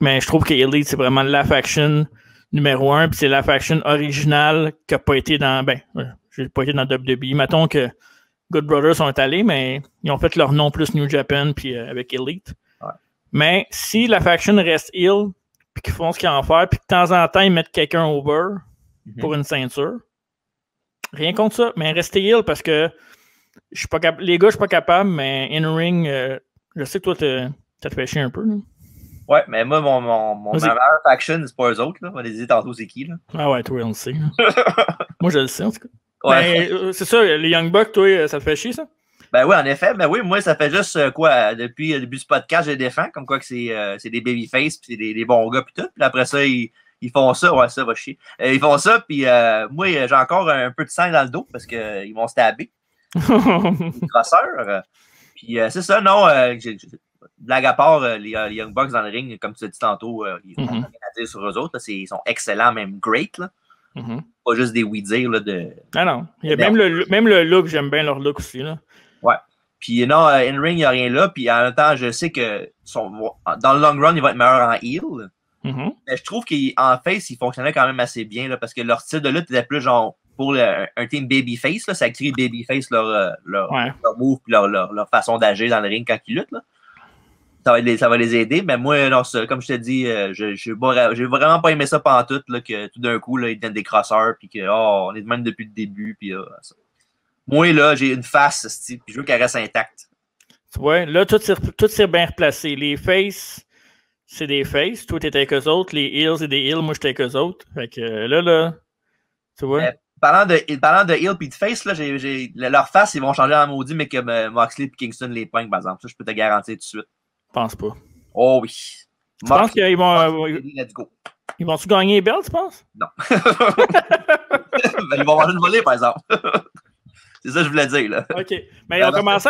mais je trouve que Elite, c'est vraiment la faction numéro 1, puis c'est la faction originale qui n'a pas été dans... j'ai pas été dans WWE. Mettons que Good Brothers sont allés, mais ils ont fait leur nom plus New Japan, puis avec Elite. Ouais. Mais si la faction reste heel, puis qu'ils font ce qu'ils ont à faire, puis que de temps en temps, ils mettent quelqu'un over pour une ceinture, rien contre ça, mais restez heel parce que les gars, je suis pas capable, mais in-ring, Je sais que toi, ça te fait chier un peu. Là. Ouais, mais moi, ma meilleure faction, c'est pas eux autres. Là. On va les dire tantôt, c'est qui. Là. Ah ouais, toi, on le sait. Moi, je le sais, en tout cas. Ouais. Mais c'est ça, les Young Bucks, toi, ça te fait chier, ça? Ben oui, en effet. Ben oui, moi, ça fait juste quoi, depuis le début du podcast, je les défends, comme quoi que c'est des babyface, puis c'est des bons gars, puis tout. Puis après ça, ils font ça, ouais, ça va chier. Ils font ça, puis moi, j'ai encore un peu de sang dans le dos, parce qu'ils m'ont stabé. Grosseur. Puis c'est ça, non, blague à part, les Young Bucks dans le ring, comme tu as dit tantôt, ils n'ont rien à dire sur eux autres. Là, ils sont excellents, même great. Là. Pas juste des oui-dire. Ah non. Il y a même le look, j'aime bien leur look aussi. Là. Ouais. Puis non, in-ring, il n'y a rien là. Puis en même temps, je sais que dans le long run, ils vont être meilleurs en heel. Mais je trouve qu'en face, ils fonctionnaient quand même assez bien là, parce que leur style de lutte était plus genre pour un team babyface. Là, ça crée babyface leur move et leur façon d'agir dans le ring quand ils luttent. Là. Ça va les aider. Mais moi, non, comme je te dis, j'ai vraiment pas aimé ça pantoute, là, que tout d'un coup, là, ils deviennent des crosseurs, puis que on est de même depuis le début. Puis, moi, là, j'ai une face, puis je veux qu'elle reste intacte. Tu vois, là, tout s'est bien replacé. Les faces, c'est des faces. Toi, t'étais avec eux autres. Les heels, c'est des heels. Moi, j'étais avec eux autres. Fait que là, tu vois. Parlant de heel et de face, là, leur face, ils vont changer en maudit, mais que Moxley et Kingston les poignent, par exemple. Ça, je peux te garantir tout de suite. Je pense pas. Oh oui. Tu penses qu'ils vont. Let's go. Ils vont-tu gagner les belts, tu penses? Non. Ben, ils vont manger une volée, par exemple. C'est ça que je voulais dire, là. OK. Mais ils ont commencé.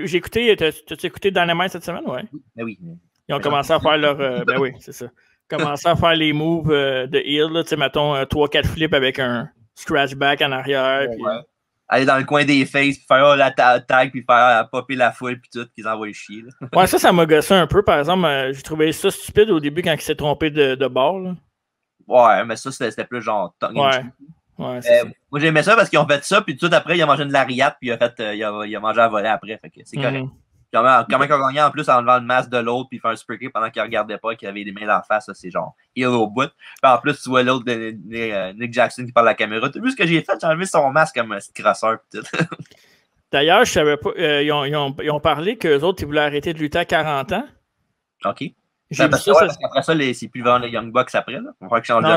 J'ai écouté. T'as-tu écouté Dynamite cette semaine, ouais? Oui. Ils ont commencé à faire leur. Ben oui, c'est ça. Commencé à faire les moves de heel, là. Tu sais, mettons, 3-4 flips avec un scratchback en arrière. Puis... aller dans le coin des faces, puis faire la tag, puis faire popper la foule, puis tout, qu'ils envoient chier. Là. Ouais, ça m'a gossé un peu. Par exemple, j'ai trouvé ça stupide au début quand il s'est trompé de bord. Là. Ouais, mais ça, c'était plus genre... Ouais, moi, j'aimais ça parce qu'ils ont fait ça, puis tout après, il a mangé une lariat, puis il a mangé à voler après. Fait que c'est correct. Comment ils ont gagné en plus en enlevant le masque de l'autre, puis faire un spray pendant qu'il regardait pas, qu'il avait des mains dans la face, c'est genre heel au bout. Puis en plus, tu vois l'autre de Nick Jackson qui parle à la caméra. T'as vu ce que j'ai fait? J'ai enlevé son masque comme un crosseur. D'ailleurs, je savais pas. Ils ont parlé qu'eux autres, ils voulaient arrêter de lutter à 40 ans. OK. Parce qu'après ça, c'est plus vendre les Young Bucks après. Là. On va changer.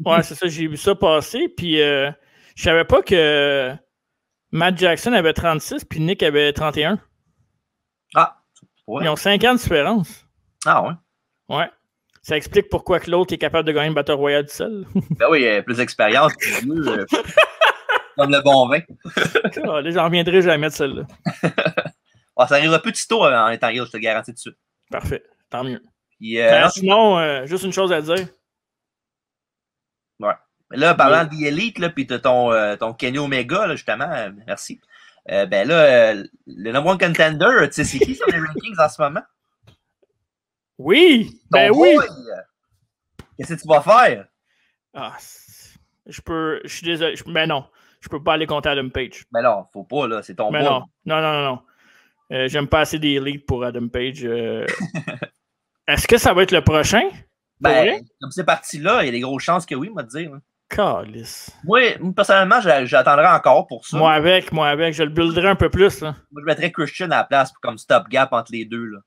Ouais, c'est ça. J'ai vu ça passer. Puis je savais pas que Matt Jackson avait 36 puis Nick avait 31. Ah, ouais. Ils ont 5 ans de différence. Ah ouais? Ouais. Ça explique pourquoi que l'autre est capable de gagner une Battle Royale du seul. Ben oui, il a plus d'expérience, plus vieux. Comme le bon vin. Là, j'en reviendrai jamais de celle-là. Ça arrivera petit tôt en étant heel, je te garantis tout de suite. Parfait, tant mieux. Puis, sinon, juste une chose à dire. Ouais. Là, parlant de The Elite, là, puis de ton Kenny Omega, là, justement, merci. Ben là, le number one contender, tu sais, c'est qui sur les rankings en ce moment? Oui! Ben oui! Qu'est-ce que tu vas faire? Ah, je suis désolé. Mais non, je peux pas aller contre Adam Page. Mais non, faut pas, là, c'est ton boy. Non. J'aime pas assez des Elite pour Adam Page. Est-ce que ça va être le prochain? Ben, comme c'est parti là, il y a des grosses chances que oui, moi te dire. Hein. Calice. Moi, personnellement, j'attendrai encore pour ça. Moi avec, je le builderai un peu plus. Là. Moi, je mettrais Christian à la place comme stopgap entre les deux. Là.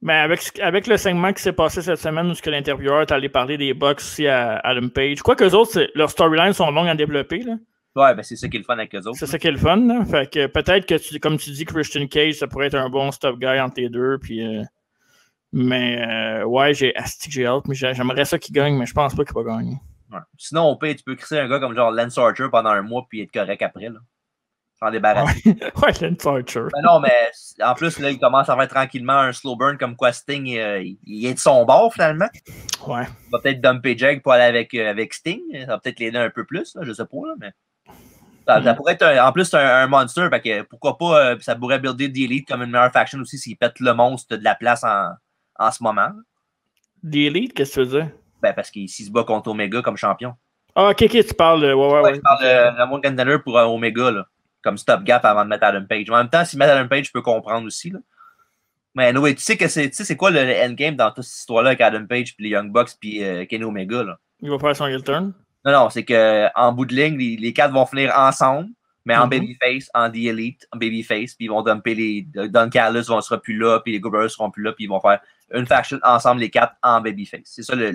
Mais avec le segment qui s'est passé cette semaine où l'intervieweur est allé parler des Bucks aussi à Adam Page. Quoi qu'eux autres, leurs storylines sont longues à développer. Là. Ouais, ben c'est ça qui est le fun avec eux autres. C'est ça qui est le fun. Là. Fait que peut-être que, comme tu dis, Christian Cage, ça pourrait être un bon stop guy entre les deux. Puis, mais ouais, j'ai hâte, mais j'aimerais ça qu'il gagne, mais je pense pas qu'il va gagner. Ouais. Sinon, au pire, tu peux créer un gars comme genre Lance Archer pendant un mois puis être correct après. Là. S'en débarrasser. Ouais, Lance Archer. Ben non, mais en plus, là, il commence à faire tranquillement un slow burn comme quoi Sting, il est de son bord finalement. Ouais. Il va peut-être dumper Jag pour aller avec Sting. Ça va peut-être l'aider un peu plus, là, je sais pas, là, mais. Ça pourrait être en plus un monster, fait que pourquoi pas, ça pourrait builder The Elite comme une meilleure faction aussi s'il pète le monstre de la place en ce moment. The Elite, qu'est-ce que tu veux dire? Ben, parce qu'il se bat contre Omega comme champion. Ah, ok, tu parles de. Ouais. Je parle de One Contender pour Omega, là, comme stopgap avant de mettre Adam Page. En même temps, si mettre Adam Page, je peux comprendre aussi. Là. Mais anyway, tu sais c'est quoi le endgame dans toute cette histoire-là avec Adam Page, puis les Young Bucks, puis Kenny Omega? Là? Il va faire son heel turn? Non, c'est qu'en bout de ligne, les quatre vont finir ensemble, Mais en babyface, en The Elite, en babyface, puis ils vont dumper les. Don Callis ne sera plus là, puis les Goobers ne seront plus là, puis ils vont faire une faction ensemble, les 4 en babyface. C'est ça le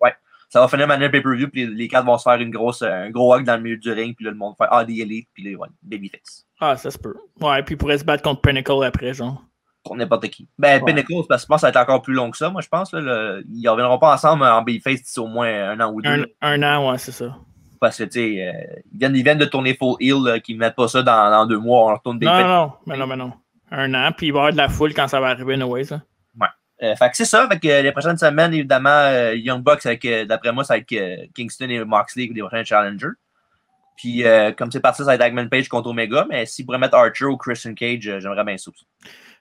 ouais. Ça va finir manière pay-per-view, puis les 4 vont se faire un gros hug dans le milieu du ring, puis là, le monde va faire The Elite, puis les babyface. Ah, ça se peut. Ouais, puis ils pourraient se battre contre Pinnacle après, genre. Pour n'importe qui. Ben, ouais. Pinnacle, parce que je pense que ça va être encore plus long que ça, moi, je pense. Là, ils ne reviendront pas ensemble en babyface d'ici au moins un an ou deux. Un an, ouais, c'est ça. Parce que, tu sais, ils viennent de tourner Full Heel, qu'ils ne mettent pas ça dans 2 mois, on retourne des non. Un an, puis il va y avoir de la foule quand ça va arriver, anyway, ça. Ouais. Fait que c'est ça, fait que les prochaines semaines, évidemment, Young Bucks, d'après moi, ça va être Kingston et Moxley, les prochains challengers. Puis, comme c'est parti, ça va être Hangman Page contre Omega, mais s'ils pourraient mettre Archer ou Christian Cage, j'aimerais bien ça.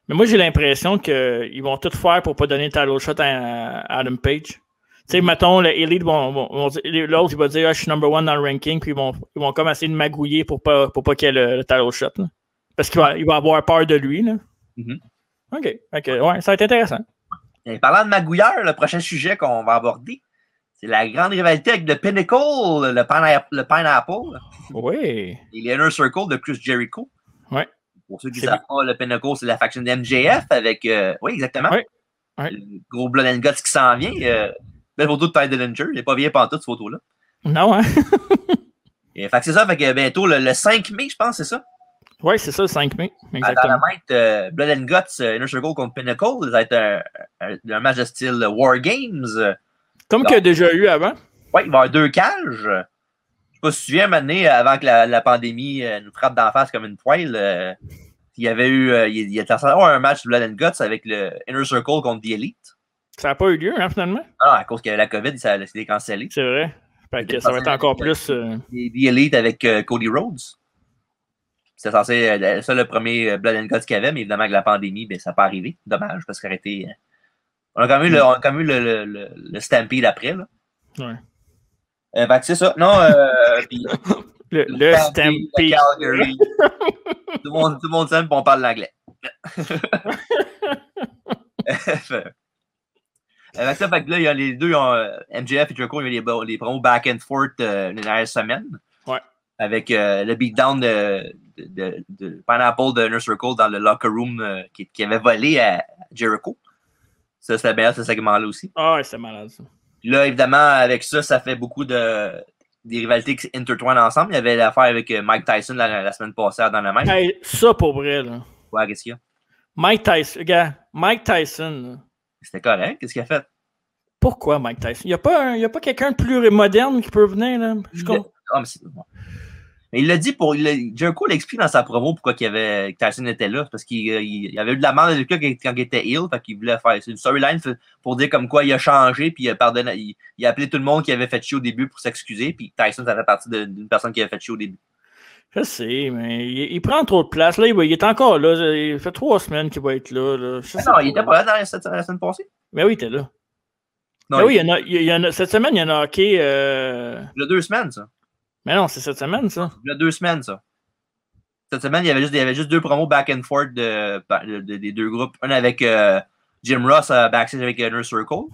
Mais moi, j'ai l'impression qu'ils vont tout faire pour ne pas donner le title shot à Adam Page. Tu sais, mettons, le Elite l'autre, il va dire, je suis number 1 dans le ranking, puis ils vont comme essayer de magouiller pour pas qu'il y ait le title shot. Là. Parce qu'il va avoir peur de lui. Là. Mm-hmm. OK, ouais, ça va être intéressant. Et parlant de magouilleur, le prochain sujet qu'on va aborder, c'est la grande rivalité avec le Pinnacle, le Pineapple. Oui. Et l'Inner Circle de Chris Jericho. Oui. Pour ceux qui ne savent pas, le Pinnacle, c'est la faction de MJF avec... oui, exactement. Oui. Le gros Blood and Guts qui s'en vient. Belle photo de Ty Dillinger. Il n'est pas vieille pantoute, cette photo-là. Non, hein? Et, fait que c'est ça. Fait que bientôt, le 5 mai, je pense, c'est ça? Oui, c'est ça, le 5 mai. Exactement. Dans la Blood and Guts, Inner Circle contre Pinnacle, ça va être un match de style War Games. Comme qu'il y a déjà eu avant. Oui, il va y avoir 2 cages. Je ne sais pas si tu te souviens, maintenant, avant que la pandémie nous frappe d'en face comme une poêle, il y avait eu il y a un match de Blood and Guts avec le Inner Circle contre The Elite. Ça n'a pas eu lieu, hein, finalement? Ah, à cause qu'il y avait la COVID, ça a été cancellé. C'est vrai. Fait que ça va être encore plus... The Elite avec Cody Rhodes. C'était censé ça le premier Blood and Guts qu'il y avait, mais évidemment avec la pandémie, ben, ça n'a pas arrivé. Dommage, parce qu'il aurait été... On a quand même eu le Stampede après, là. Ouais. Fait que c'est ça. Non, puis... le Stampede. Calgary. tout le monde s'aime, puis on parle l'anglais. Ça, fait que là, il y a les deux, MJF et Jericho, il y a les promos back and forth les dernières semaines. Ouais. Avec le beatdown de Pineapple de Inner Circle dans le locker room qui avait volé à Jericho. Ça, c'était bien, ce segment-là aussi. Ah, ouais, c'est malade, ça. Puis là, évidemment, avec ça, ça fait beaucoup des rivalités qui s'intertwinent ensemble. Il y avait l'affaire avec Mike Tyson la semaine passée dans le même. Hey, ça, pour vrai, là. Ouais, qu'est-ce qu'il y a? Mike Tyson, là. C'était correct. Qu'est-ce qu'il a fait? Pourquoi Mike Tyson? Il n'y a pas quelqu'un de plus moderne qui peut venir, là? Mais il l'a dit Jericho l'explique dans sa promo pourquoi Tyson était là. Parce qu'il avait eu de la merde avec lui quand il était heel. Fait qu'il voulait faire. C'est une storyline pour dire comme quoi il a changé. Puis il a appelé tout le monde qui avait fait chier au début pour s'excuser. Puis Tyson, ça fait partie d'une personne qui avait fait chier au début. Je sais, mais il prend trop de place. Là, il est encore là. Il fait 3 semaines qu'il va être là. Non, il était pas là la semaine passée. Mais oui, il était là. Non, mais oui, cette semaine, il y en a hockey. Il y a 2 semaines, ça. Mais non, c'est cette semaine, ça. Il y a 2 semaines, ça. Cette semaine, il y avait juste 2 promos back and forth des 2 groupes. Un avec Jim Ross backstage avec Inner Circle.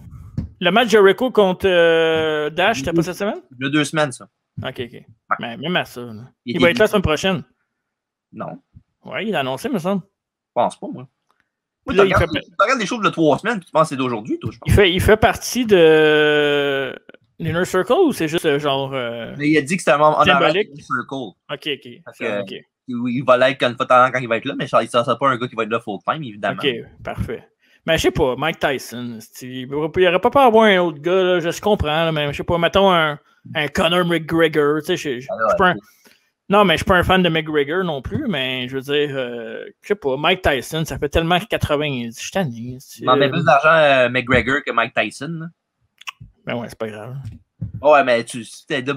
Le match Jericho contre Dash, c'était pas cette semaine? Il y a 2 semaines, ça. OK. Ouais. Mais même à ça. Là. Il va être là la semaine prochaine. Non. Ouais, il a annoncé, me semble. Je pense pas, moi. Tu regardes des choses de 3 semaines puis tu penses que c'est d'aujourd'hui, toi, je pense. Il fait partie de l'Inner Circle ou c'est juste genre. Mais il a dit que c'était un membre symbolique. Inner Circle. OK. Il va l'être une fois de temps quand il va être là, mais ça ne sera pas un gars qui va être là full-time, évidemment. OK, parfait. Mais je sais pas, Mike Tyson, il n'aurait pas pu avoir un autre gars, là, je comprends, là, mais je sais pas, mettons un Conor McGregor, tu sais, non, mais je suis pas un fan de McGregor non plus, mais je veux dire, je sais pas, Mike Tyson, ça fait tellement 80, je suis tanné. Il m'en met plus d'argent McGregor que Mike Tyson. Là. Ben ouais, c'est pas grave. Ouais, mais AW,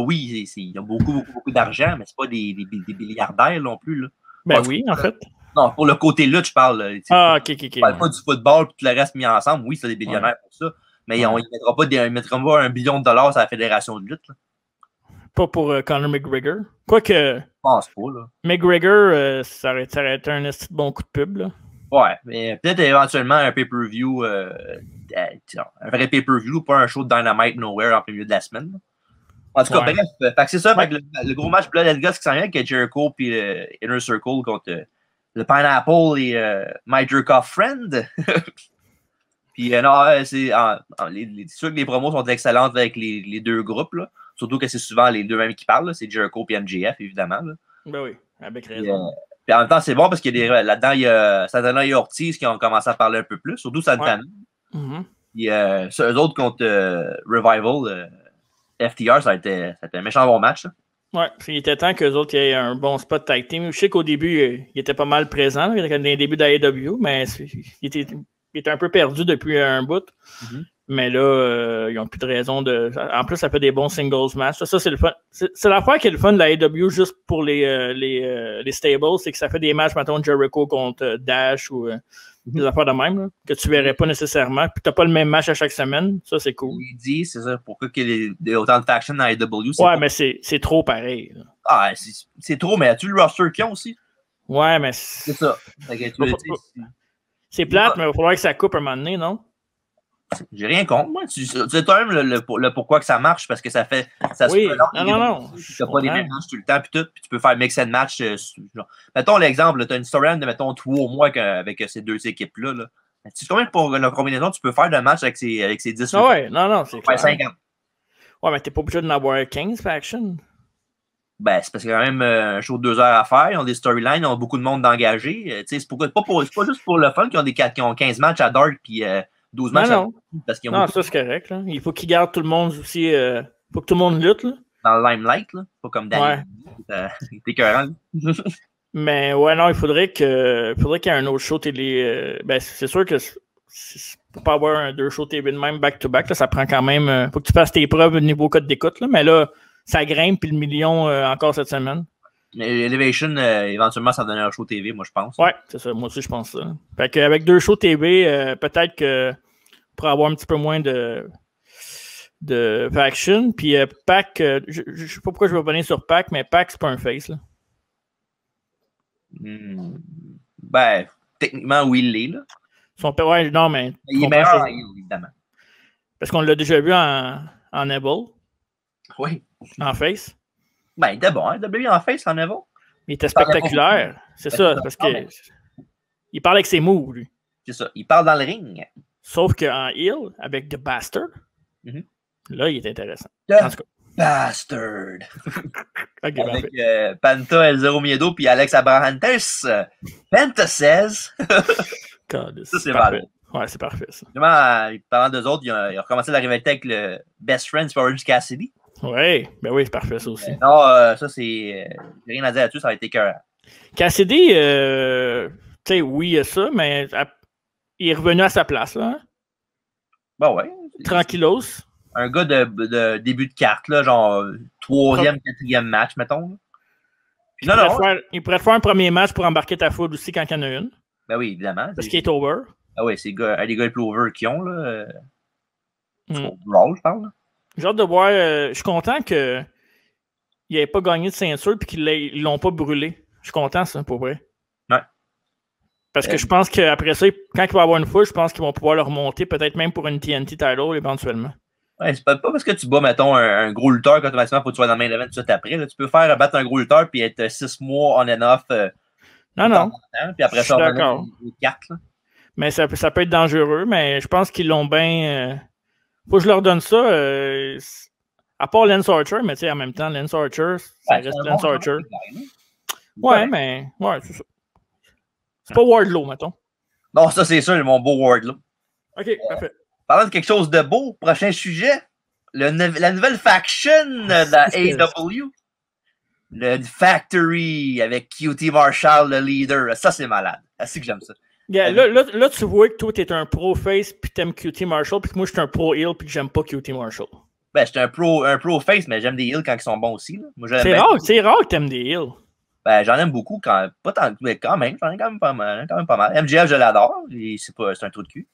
oui, il y a beaucoup d'argent, mais c'est pas des milliardaires non plus. Là. Ben oui, en fait. Non, pour le côté lutte, je parle. OK. Je parle pas du football et tout le reste mis ensemble. Oui, c'est des millionnaires pour ça. Mais ils ne mettront pas $1 billion à la fédération de lutte. Là. Pas pour Conor McGregor. Quoique. Je pense pas, là. McGregor, ça aurait été un bon coup de pub, là. Ouais, mais peut-être éventuellement un pay-per-view, un vrai pay-per-view, pas un show de Dynamite Nowhere en plein milieu de la semaine. En tout cas, bref, fait que c'est ça. Fait que le gros match Blood and Guts qui s'en vient avec Jericho puis Inner Circle contre le Pineapple et My Jerk-Off Friend. Puis non, c'est sûr que les promos sont excellentes avec les deux groupes. Là. Surtout que c'est souvent les deux mêmes qui parlent. C'est Jericho et MJF, évidemment. Là. Ben oui, avec raison. Puis en même temps, c'est bon parce qu'il y a là-dedans, il y a Santana et Ortiz qui ont commencé à parler un peu plus. Surtout Santana. Ouais. Mm-hmm. Puis eux autres contre Revival, FTR, ça a été un méchant bon match. Là. Ouais, puis il était temps qu'eux autres aient un bon spot tag team. Je sais qu'au début, il était pas mal présent, dans les débuts d'AEW, mais il était un peu perdu depuis un bout. Mm-hmm. Mais là, ils n'ont plus de raison de. En plus, ça fait des bons singles matchs. Ça, c'est le fun. C'est l'affaire qui est le fun de l'AEW juste pour les stables, c'est que ça fait des matchs, mettons, Jericho contre Dash ou des affaires de même, là, que tu verrais pas nécessairement. Puis tu n'as pas le même match à chaque semaine. Ça, c'est cool. Il dit, c'est ça. Pourquoi qu'il y ait autant de factions dans l'AEW? Ouais, mais c'est trop pareil. Là. Ah, c'est trop, mais as-tu le roster qu'ils ont aussi? Ouais, mais. C'est ça. C'est plate, mais il va falloir que ça coupe un moment donné, non? J'ai rien contre. Moi, tu sais toi même le pourquoi que ça marche, parce que ça fait. Ça oui, non. Tu n'as pas des mêmes matchs tout le temps, puis tu peux faire mix and match. Mettons l'exemple, tu as une storyline de, mettons, 3 mois avec ces deux équipes-là. Là. Tu sais combien pour la combinaison tu peux faire de matchs avec ces 10 Ah ouais, non, c'est clair. 50. Ouais, mais t'es pas obligé d'en avoir 15 factions. Ben, c'est parce qu'il y a quand même un show de 2 heures à faire. Ils ont des storylines, ils ont beaucoup de monde d'engagé. C'est pas juste pour le fun qu'ils ont 15 matchs à Dark puis 12 matchs non. Parce qu'ils ont non, ça c'est correct. Là. Il faut qu'ils gardent tout le monde aussi. Il faut que tout le monde lutte. Là. Dans le limelight, là. Pas comme Daniel. Ouais. Il était écœurant. Mais ouais, non, il faudrait qu'il y ait un autre show télé. Ben, c'est sûr que pour pas avoir 2 shows télé de même back-to-back, là, ça prend quand même. Faut que tu fasses tes preuves au niveau code d'écoute. Là, mais là, ça grimpe puis le million encore cette semaine. Elevation, éventuellement, ça va donner un show TV, moi, je pense. Ouais, c'est ça. Moi aussi, je pense ça. Fait qu'avec 2 shows TV, peut-être que pour avoir un petit peu moins de faction. Puis Pac, je sais pas pourquoi je vais revenir sur Pac, mais Pac, c'est pas un face. Là. Ben, techniquement, oui, il l'est. Là. Ouais, non, mais. Il est meilleur en heel, évidemment. Parce qu'on l'a déjà vu en Neville. Oui. En face. Ben, il était bon, hein, WWE en face, en Neville. Il était spectaculaire. C'est ça, parce que. Il parle avec ses moves, lui. C'est ça. Il parle dans le ring. Sauf qu'en heel, avec The Bastard, là, il est intéressant. En tout cas. Bastard. Okay, avec Panta, El Zero Miedo puis Alex Abrahantes. Penta says. Ça, c'est parfait. Ouais, c'est parfait, ça. Justement, parlant d'eux autres, ils ont recommencé la rivalité avec le Best Friends pour Orange Cassidy. Oui, ben oui, c'est parfait, ça aussi. Non, ça, c'est. J'ai rien à dire là-dessus, ça a été cœur. Cassidy, tu sais, oui, il y a ça, mais il est revenu à sa place, là. Hein? Ben ouais. Tranquillos. Un gars de début de carte, là, genre 3e, 4e match, mettons. Puis il pourrait te faire un premier match pour embarquer ta foule aussi quand il y en a une. Ben oui, évidemment. Parce qu'il est over. Ah oui, c'est un des gars les plus over qu'ils ont, là. Raw, je parle. J'ai hâte de voir. Je suis content qu'il n'ait pas gagné de ceinture et qu'ils ne l'ont pas brûlé. Je suis content, ça, pour vrai. Ouais. Parce que je pense qu'après ça, quand il va avoir une foule, je pense qu'ils vont pouvoir le remonter, peut-être même pour une TNT title éventuellement. Ouais, c'est pas parce que tu bats, mettons, un gros lutteur qu'automatiquement, il faut que tu sois dans le main event tout de suite après. Là. Tu peux faire battre un gros lutteur puis être 6 mois on and off. Non. Puis après ça, d'accord. 4. Là. Mais ça peut être dangereux, mais je pense qu'ils l'ont bien. Faut que je leur donne ça. À part Lance Archer, mais tu sais, en même temps, Lance Archer, ça reste Lance Archer. Ouais, mais. Ouais, c'est ça. C'est pas Wardlow, mettons. Non, ça, c'est sûr, mon beau Wardlow. OK, parfait. Parlant de quelque chose de beau, prochain sujet. La nouvelle faction de la AEW. Le Factory avec QT Marshall, le leader. Ça, c'est malade. C'est que j'aime ça. Yeah, là, tu vois que toi, t'es un pro-face puis t'aimes QT Marshall, puis que moi, je suis un pro-heel puis que j'aime pas QT Marshall. Ben, je suis un pro-face, mais j'aime des heels quand ils sont bons aussi. Là. C'est rare que t'aimes des heels. Ben, j'en aime beaucoup, pas tant, mais quand même, j'en ai quand même pas mal. MJF, je l'adore. C'est un trou de cul.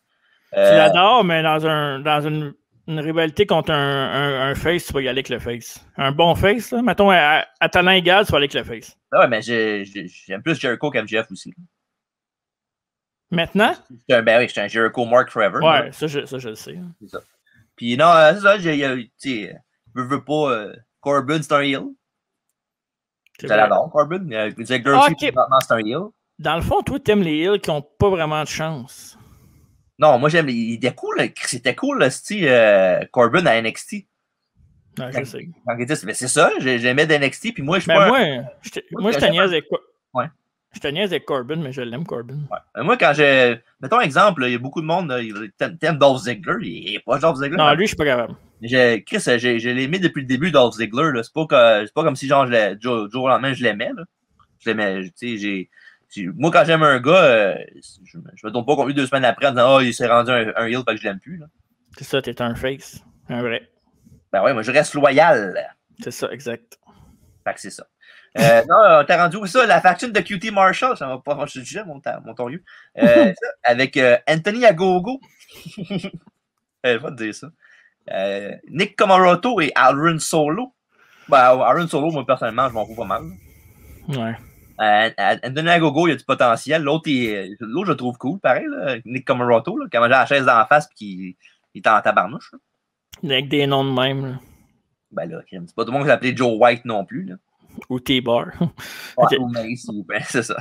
Tu l'adores, mais dans une rivalité contre un face, tu vas y aller avec le face. Un bon face, là, mettons, à talent égal, tu vas aller avec le face. Ah ouais, mais j'aime plus Jericho qu'MJF aussi. Maintenant? Ben oui, je suis un Jericho Mark Forever. Ouais, ça, je le sais. C'est ça. Puis non, c'est ça, veux pas. Corbin, c'est un heel. Je vrai. l'adore, Corbin. Ziggler aussi, c'est un heel. Dans le fond, toi, t'aimes les heels qui n'ont pas vraiment de chance. Non, moi, j'aime. Il était cool. C'était cool, Corbin à NXT. Ouais, je sais. Mais c'est ça, j'aimais d'NXT, puis moi, je suis pas... Moi, je te niaise avec quoi? Ouais. Je te niaise avec Corbin, mais je l'aime, Corbin. Ouais. Moi, quand j'ai... Mettons exemple, il y a beaucoup de monde, t'aimes Dolph Ziggler, il n'est pas Dolph Ziggler. Non, lui, je suis pas capable. Chris, je l'ai aimé depuis le début, Dolph Ziggler. C'est pas comme si, genre, jour au lendemain, je l'aimais. Je l'aimais, tu sais, moi, quand j'aime un gars, je me tourne pas contre lui 2 semaines après en disant « Ah, il s'est rendu un heel, fait que je l'aime plus. » C'est ça, t'es un face. Un vrai. Ben ouais, moi, je reste loyal. C'est ça, exact. Fait que c'est ça. Non, t'as rendu où ça? La faction de QT Marshall, ça va pas marcher le sujet, mon torieux. Avec Anthony Agogo. Je vais te dire ça. Nick Comoroto et Aaron Solo. Ben, Aaron Solo, moi, personnellement, je m'en fous pas mal. Ouais. Anthony Agogo, il y a du potentiel. L'autre, je le trouve cool, pareil. Là. Nick Comoroto, là, quand j'ai la chaise d'en face et qu'il est en tabarnouche. Là. Avec des noms de même. Là. Ben là, c'est pas tout le monde qui s'appelait Joe White non plus. Là. Ou T-Bar. Ouais, ou Mace, c'est ça.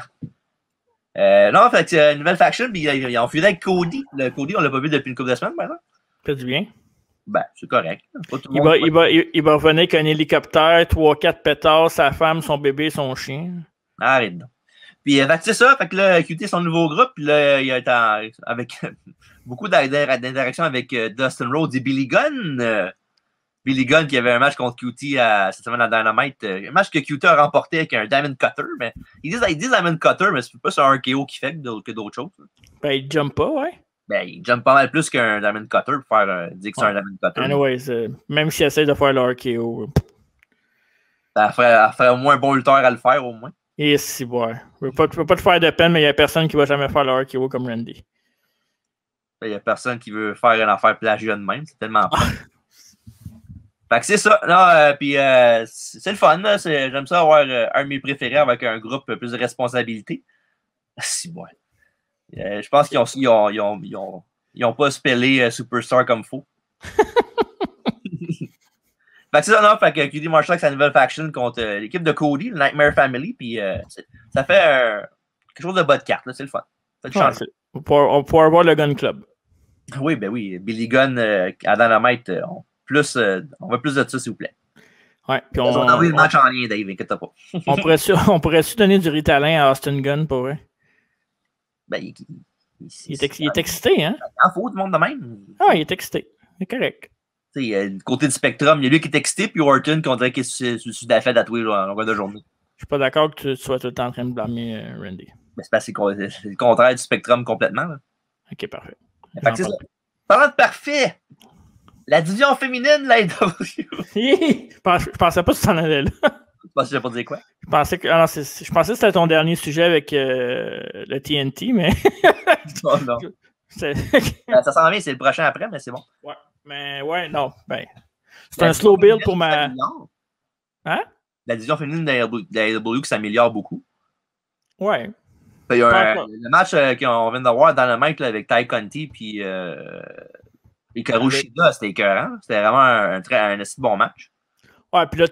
Non, fait que une nouvelle faction, puis ils ont fui avec Cody. Le Cody, on l'a pas vu depuis une couple de semaines, maintenant. Fait du bien. Ben, c'est correct. Pas tout le il va revenir avec un hélicoptère, 3-4 pétards, sa femme, son bébé, son chien. Arrête donc. Puis, c'est ça. Fait que là, QT, son nouveau groupe, puis là, il a été avec beaucoup d'interactions avec Dustin Rhodes et Billy Gunn. Billy Gunn qui avait un match contre QT cette semaine à Dynamite. Un match que QT a remporté avec un Diamond Cutter. Mais ils disent Diamond Cutter, mais c'est pas sur un RKO qui fait que d'autres choses. Ben, il jump pas, ouais. Ben, il jump pas mal plus qu'un Diamond Cutter pour dire que c'est un Diamond Cutter. Anyways, même s'il essaie de faire le RKO. Ça ferait au moins un bon lutteur à le faire, au moins. Et si, ouais. Je veux pas te faire de peine, mais il n'y a personne qui va jamais faire le RKO comme Randy. Il n'y a personne qui veut faire une affaire plagiat de même. C'est tellement pas. Fait que c'est ça. Puis c'est le fun. J'aime ça avoir un de mes préférés avec un groupe plus de responsabilité. Si, ouais. Je pense qu'ils ont pas spellé Superstar comme faux. Fait que c'est ça, non? Fait que QT Marshall avec sa nouvelle faction contre l'équipe de Cody, le Nightmare Family. Puis ça fait quelque chose de bas de carte. C'est le fun. On va pouvoir voir le Gun Club. Oui, ben oui. Billy Gunn à Dynamite, on veut plus de ça, s'il vous plaît. Ouais, puis on a envoyé le match en lien, Dave, inquiète pas. on pourrait-tu donner du Ritalin à Austin Gunn pour vrai? Ben, il est excité, hein? Il faut, tout le monde de même. Ah, il est excité. C'est correct. Du côté du spectrum, il y a lui qui est excité, puis Orton qu'on dirait qu'il est sur la fête à tous les jours, en longueur de journée. Je suis pas d'accord que tu sois tout le temps en train de blâmer Randy. Ben, c'est parce que c'est le contraire du spectrum complètement. Là. Ok, parfait. C'est ça. Parlant de parfait, la division féminine, la AEW. Je pensais pas que tu t'en allais là. Tu pensais que je pas dire quoi? Je pensais que c'était ton dernier sujet avec le TNT, mais. Oh, non. Ça s'en vient, c'est le prochain après, mais c'est bon. Ouais, mais ouais, non. Ben, c'est un slow build pour ma. Hein? La division féminine de la AEW qui s'améliore beaucoup. Ouais. Il y a le match qu'on vient d'avoir dans le match avec Ty Conti puis Hikaru Shida, c'était écœurant. C'était vraiment un assez bon match. Ouais, puis là,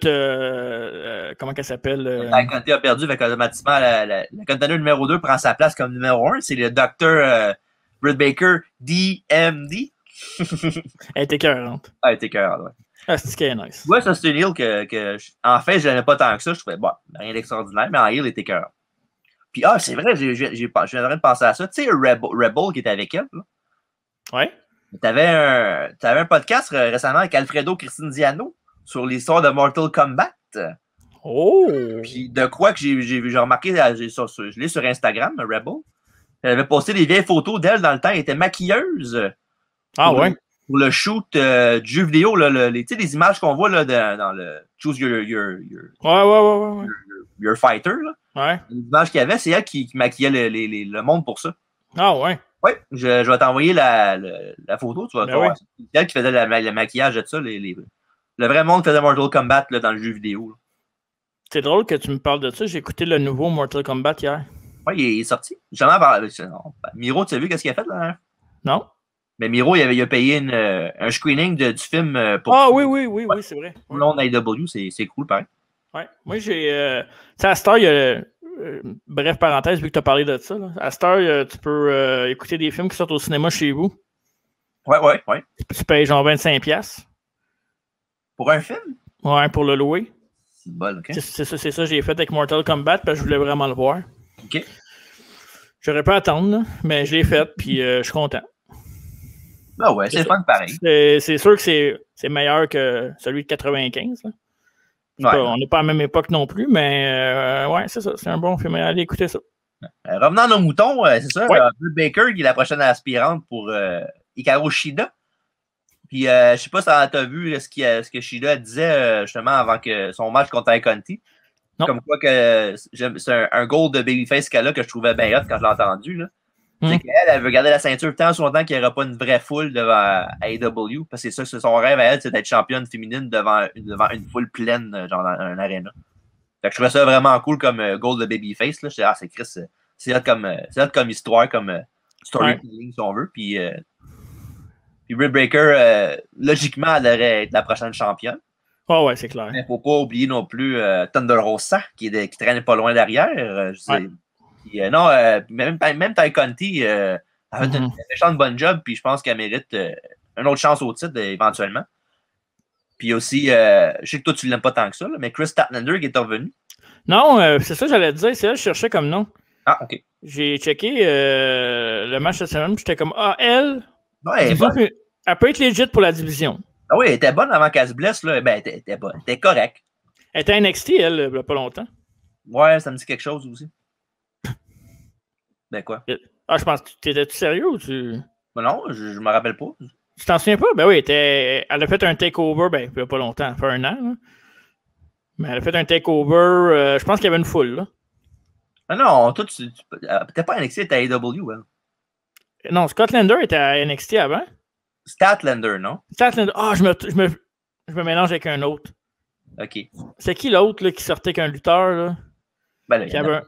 comment qu'elle s'appelle? Ty Conti a perdu, fait qu'automatiquement, le contender numéro 2 prend sa place comme numéro 1. C'est le Dr. Britt Baker, DMD. Elle était écœurante. Elle était écœurante, ouais. Ah, c'est ce qui est nice. Ouais, ça, c'est une heal que en fait, je n'aimais pas tant que ça. Je trouvais, bon, rien d'extraordinaire, mais en heal, elle était écœurante. Puis, c'est vrai, je viendrais de penser à ça. Tu sais, Rebel qui était avec elle, là. Ouais. T'avais un podcast récemment avec Alfredo Cristinziano sur l'histoire de Mortal Kombat. Oh! Puis de quoi que j'ai remarqué, je l'ai sur Instagram, Rebel. Elle avait posté des vieilles photos d'elle dans le temps. Elle était maquilleuse. Ah ouais? Pour le shoot du jeu vidéo, là, tu sais, les images qu'on voit là, dans le Choose Your Fighter. Là. Ouais. L'image qu'il y avait, c'est elle qui maquillait le monde pour ça. Ah ouais? Oui, je vais t'envoyer la photo, tu vas voir. Ouais. C'est elle qui faisait le maquillage de ça. Le vrai monde faisait Mortal Kombat là, dans le jeu vidéo. Là. C'est drôle que tu me parles de ça. J'ai écouté le nouveau Mortal Kombat hier. Oui, il est sorti. Jamais par... Miro, tu as vu qu'est-ce qu'il a fait là? Non. Mais Miro, il a payé un screening du film pour. Ah oui, c'est vrai. Pour l'onde AEW, c'est cool, pareil. Ouais. Moi, j'ai. Tu sais, à Star, il y a. Bref, parenthèse, vu que tu as parlé de ça. Là. À Star, tu peux écouter des films qui sortent au cinéma chez vous. Ouais. Tu payes genre 25$. Pour un film? Ouais, pour le louer. C'est bon, ok. C'est ça que j'ai fait avec Mortal Kombat, parce que je voulais vraiment le voir. Ok. J'aurais pas à attendre, là, mais je l'ai fait, puis je suis content. Ah ouais, c'est fun pareil. C'est sûr que c'est meilleur que celui de 95. Là. On n'est pas à la même époque non plus, mais ouais, c'est ça. C'est un bon film. Allez écouter ça. Revenons à nos moutons, c'est ça. Ouais. Britt Baker qui est la prochaine aspirante pour Hikaru Shida. Puis je sais pas si tu as vu ce que Shida disait justement avant que son match contre Iconti. Comme quoi que c'est un goal de babyface qu'elle a que je trouvais bien hot quand je l'ai entendu. Là. C'est qu'elle, elle veut garder la ceinture tant sur longtemps qu'il n'y aura pas une vraie foule devant AEW. Parce que c'est ça, c'est son rêve à elle, c'est d'être championne féminine devant une foule pleine, genre dans un arena. Fait que je trouvais ça vraiment cool comme goal de babyface. Là. Je disais, c'est Chris, c'est hot comme histoire, comme storytelling, si on veut. Puis Britt Baker, logiquement, elle devrait être la prochaine championne. Oh ouais, c'est clair. Mais il ne faut pas oublier non plus Thunder Rosa, qui traîne pas loin derrière. Puis, non, même Ty Conti a fait une méchante bonne job, puis je pense qu'elle mérite une autre chance au titre éventuellement. Puis aussi, je sais que toi, tu ne l'aimes pas tant que ça, là, mais Chris Statlander qui est revenu. Non, c'est ça que j'allais te dire. C'est elle que je cherchais comme nom. Ah, OK. J'ai checké le match de semaine, puis j'étais comme, elle, ouais, elle peut être legit pour la division. Ah oui, elle était bonne avant qu'elle se blesse. Là. Ben, elle était bonne. Elle était correcte. Elle était à NXT, elle, il n'y a pas longtemps. Ouais, ça me dit quelque chose aussi. Ben quoi? Ah, je pense que t'étais-tu sérieux ou tu... Ben non, je me rappelle pas. Tu t'en souviens pas? Ben oui, elle a fait un takeover, ben, il n'y a pas longtemps, ça fait un an. Là. Mais elle a fait un takeover, je pense qu'il y avait une foule. Là. Ah non, toi, t'es pas à NXT, t'es à AEW. Hein. Non, Scott Lander était à NXT avant. Statlander, non? Statlander, je me mélange avec un autre. OK. C'est qui l'autre là, qui sortait qu'un lutteur, là? Ben là, qui avait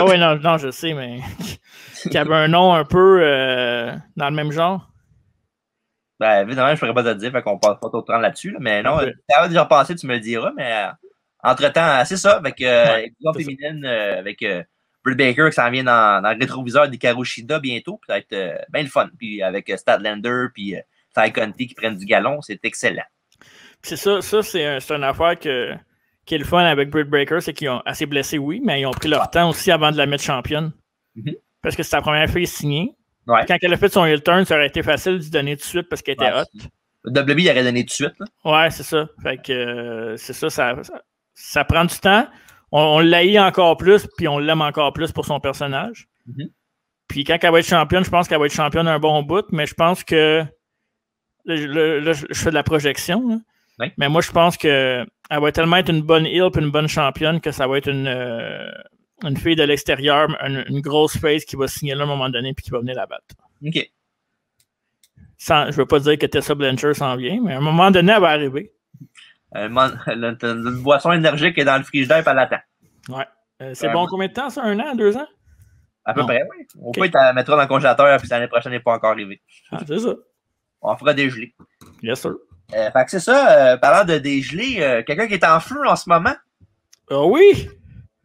ouais, non, je sais, mais qui avait un nom un peu dans le même genre. Ben, évidemment, je ne pourrais pas te le dire, fait qu'on passe pas trop de temps là-dessus. Là, mais non, tu as déjà pensé, tu me le diras, mais entre-temps, c'est ça, avec l'équipe féminine, avec Britt Baker qui s'en vient dans le rétroviseur d'Hikaru Shida bientôt, puis ça va être bien le fun. Puis avec Statlander, puis Ty Conti qui prennent du galon, c'est excellent. C'est ça c'est une affaire qui est le fun avec Britt Baker, c'est qu'ils ont assez blessé, oui, mais ils ont pris leur temps aussi avant de la mettre championne. Parce que c'est sa première fille signée. Ouais. Quand elle a fait son heel turn, ça aurait été facile d'y donner tout de suite parce qu'elle était hot. WWE, il aurait donné tout de suite. Là. Ouais, c'est ça. Fait que c'est ça prend du temps. On l'haït encore plus, puis on l'aime encore plus pour son personnage. Puis quand elle va être championne, je pense qu'elle va être championne un bon bout, mais je pense que là, je fais de la projection. Là. Oui. Mais moi, je pense qu'elle va tellement être une bonne heel et une bonne championne que ça va être une fille de l'extérieur, une grosse face qui va signer là à un moment donné et qui va venir la battre. OK. Je ne veux pas dire que Tessa Blanchard s'en vient, mais à un moment donné, elle va arriver. Une boisson énergique est dans le frigidaire et elle attend. Ouais. C'est bon combien de temps, ça? 1 an, 2 ans? À peu près, oui. Au pire, tu la mettras dans le congélateur puis l'année prochaine n'est pas encore arrivée. Ah, c'est ça. On fera dégeler. Yes, sir. Fait que c'est ça, parlant de dégeler, quelqu'un qui est en feu en ce moment. Oui!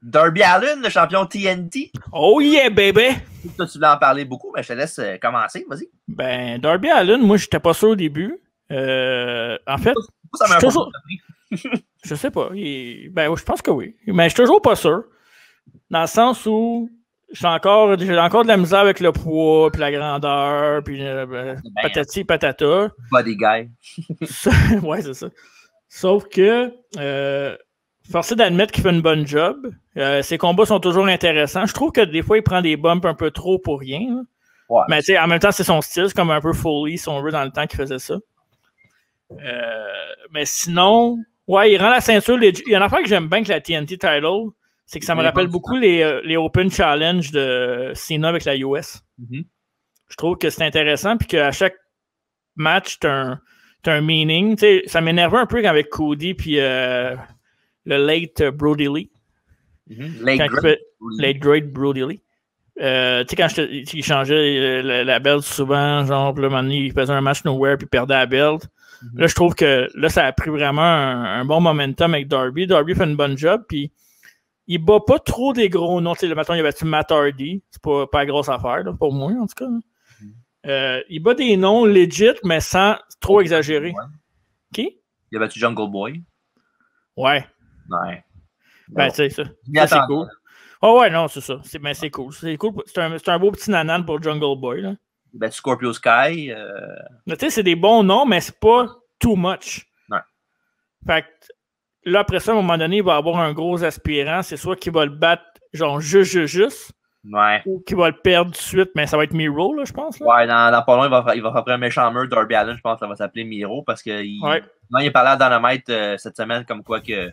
Darby Allin, le champion TNT. Oh yeah, baby! Toi, tu voulais en parler beaucoup, mais je te laisse commencer, vas-y. Ben, Darby Allin, moi, j'étais pas sûr au début. En fait, je toujours... je sais pas. Ben, je pense que oui. Mais je suis toujours pas sûr. Dans le sens où j'ai encore de la misère avec le poids, puis la grandeur, puis patati patata. Body guy. Ouais, c'est ça. Sauf que, forcé d'admettre qu'il fait une bonne job. Ses combats sont toujours intéressants. Je trouve que des fois, il prend des bumps un peu trop pour rien. Ouais. Mais tu sais, en même temps, c'est son style. C'est comme un peu Foley, si on veut, dans le temps qu'il faisait ça. Mais sinon, ouais, il rend la ceinture. Il y a une affaire que j'aime bien avec la TNT title, c'est que ça me rappelle beaucoup les Open Challenge de Cena avec la US. Je trouve que c'est intéressant, puis qu'à chaque match, t'as un meaning. T'sais, ça m'énervait un peu avec Cody puis le late Brody Lee. Late great Brody Lee. Tu sais, quand il changeait la belt souvent, genre, puis là, un moment donné, il faisait un match nowhere puis il perdait la belt. Là, je trouve que là, ça a pris vraiment un bon momentum avec Darby. Darby fait une bonne job, puis il bat pas trop des gros noms. Tu sais, le matin, il y avait Matt Hardy. C'est pas la grosse affaire, là, pour moi, en tout cas. Il bat des noms legit, mais sans trop exagérer. Qui? Il a battu Jungle Boy. Ouais. Ouais. Ben, tu sais, ça c'est cool. Oh ouais, non, c'est ça. Mais c'est cool. C'est cool. C'est un beau petit nanan pour Jungle Boy. Là. Il a battu Scorpio Sky. Tu sais, c'est des bons noms, mais c'est pas too much. Ouais. Fait que là, après ça, à un moment donné, il va avoir un gros aspirant. C'est soit qu'il va le battre, genre, juste. Ouais. Ou qu'il va le perdre tout de suite, mais ça va être Miro, là, je pense. Là. Ouais, dans pas loin, il va faire un méchant mur. Darby Allin, je pense que ça va s'appeler Miro parce que il a parlé à Dynamite cette semaine comme quoi que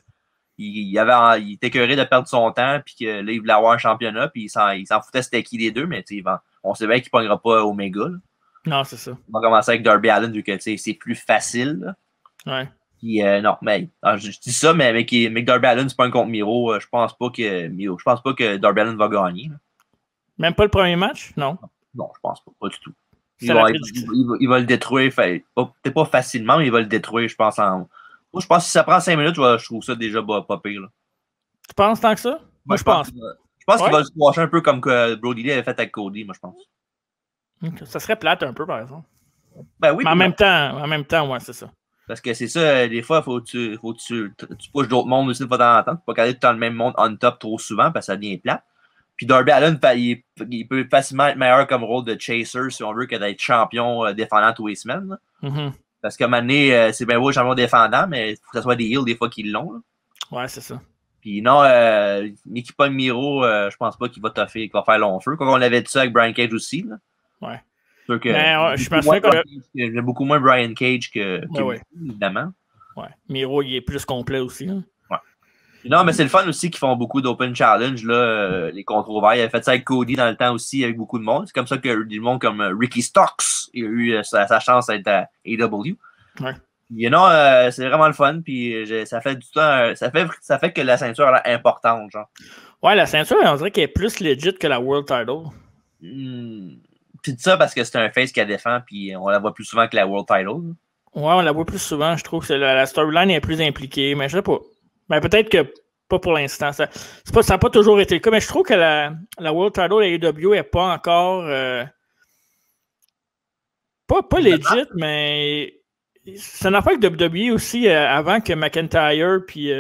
il était écœuré de perdre son temps puis que là, il voulait avoir un championnat puis il s'en foutait c'était qui les deux, mais on sait bien qu'il ne pognera pas Omega. Là. Non, c'est ça. On va commencer avec Darby Allin vu que c'est plus facile. Là. Ouais. Puis non, mais je dis ça, mais avec Darby Allin, c'est pas un contre Miro. Je pense pas que Darby Allin va gagner. Là. Même pas le premier match? Non. Non, je pense pas du tout. Il va le détruire. Peut-être pas facilement, mais il va le détruire, je pense. Moi, je pense que si ça prend 5 minutes, je trouve ça déjà pas pire. Là. Tu penses tant que ça? Moi, je pense. Je pense qu'il va le squasher un peu comme que Brody Lee avait fait avec Cody, moi, je pense. Ça serait plate un peu, par exemple. Ben oui. Mais en même temps, ouais, c'est ça. Parce que c'est ça, des fois, faut que tu pushes d'autres mondes aussi de fois en temps. Tu peux pas garder tout le temps le même monde on top trop souvent parce que ça devient plate. Puis Darby Allin, il peut facilement être meilleur comme rôle de chaser, si on veut, que d'être champion défendant tous les semaines. Parce qu'à un moment donné, c'est bien beau champion défendant, mais il faut que ce soit des heels des fois qu'ils l'ont. Là. Ouais, c'est ça. Puis non, Nikipa Miro, je pense pas qu'il va toffer, qu'il va faire long feu. Comme on l'avait dit ça avec Brian Cage aussi. Là. Ouais. Que, mais je pense que j'aime beaucoup moins Brian Cage que évidemment. Ouais. Miro, il est plus complet aussi. Hein. Non, mais c'est le fun aussi qu'ils font beaucoup d'open challenge, là, les controverses. Il a fait ça avec Cody dans le temps aussi, avec beaucoup de monde. C'est comme ça que du monde comme Ricky Starks a eu sa chance d'être à AEW. Ouais. C'est vraiment le fun, puis ça fait du temps, ça fait que la ceinture est importante, genre. Ouais, la ceinture, on dirait qu'elle est plus legit que la World Title. Tu dis ça parce que c'est un face qu'elle défend, puis on la voit plus souvent que la World Title. Là. Ouais, on la voit plus souvent. Je trouve que la storyline est plus impliquée, mais je sais pas. Ben, peut-être que pas pour l'instant. Ça n'a pas toujours été le cas, mais je trouve que la World Title et AEW n'est pas encore pas legit, mais c'est une affaire que WWE aussi, avant que McIntyre puis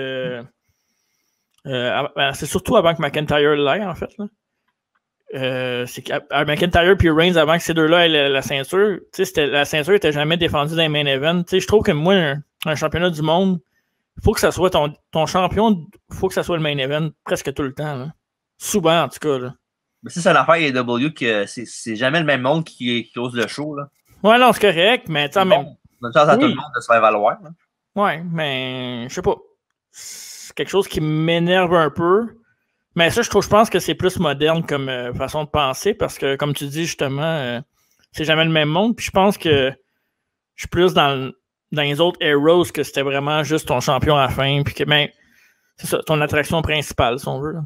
c'est surtout avant que McIntyre l'ait, en fait. Là. C'est McIntyre puis Reigns, avant que ces deux-là aient la ceinture, la ceinture n'était jamais défendue dans les main events. Je trouve que moi, un championnat du monde, il faut que ça soit ton champion, il faut que ça soit le main event presque tout le temps. Là. Souvent, en tout cas. Là. Mais c'est une affaire AEW que c'est jamais le même monde qui ose le show. Là. Ouais, non, c'est correct, mais tu sais, même. Bonne chance à tout le monde de se faire valoir. Là. Ouais, mais je sais pas. C'est quelque chose qui m'énerve un peu. Mais ça, je pense que c'est plus moderne comme façon de penser parce que, comme tu dis, justement, c'est jamais le même monde. Puis je pense que je suis plus dans les autres Heroes que c'était vraiment juste ton champion à la fin. Puis que, ben, c'est ça, ton attraction principale, si on veut. Là.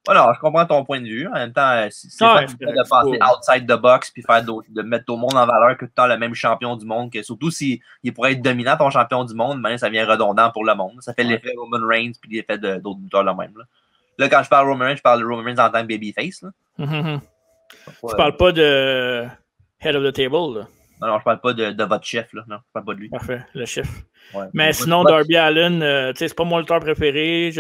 Alors, je comprends ton point de vue. En même temps, c'est pas de passer outside the box puis de mettre tout le monde en valeur que tout le temps le même champion du monde. Que, surtout s'il pourrait être dominant, ton champion du monde, ben, ça vient redondant pour le monde. Ça fait l'effet Roman Reigns puis l'effet d'autres lutteurs le même. Là, quand je parle Roman Reigns, je parle de Roman Reigns en tant que babyface. Là. Tu parles pas de Head of the Table, là. Non, je parle pas de votre chef, là. Non, je parle pas de lui. Parfait, le chef. Ouais. Mais sinon, Darby Allin, c'est pas mon lutteur préféré.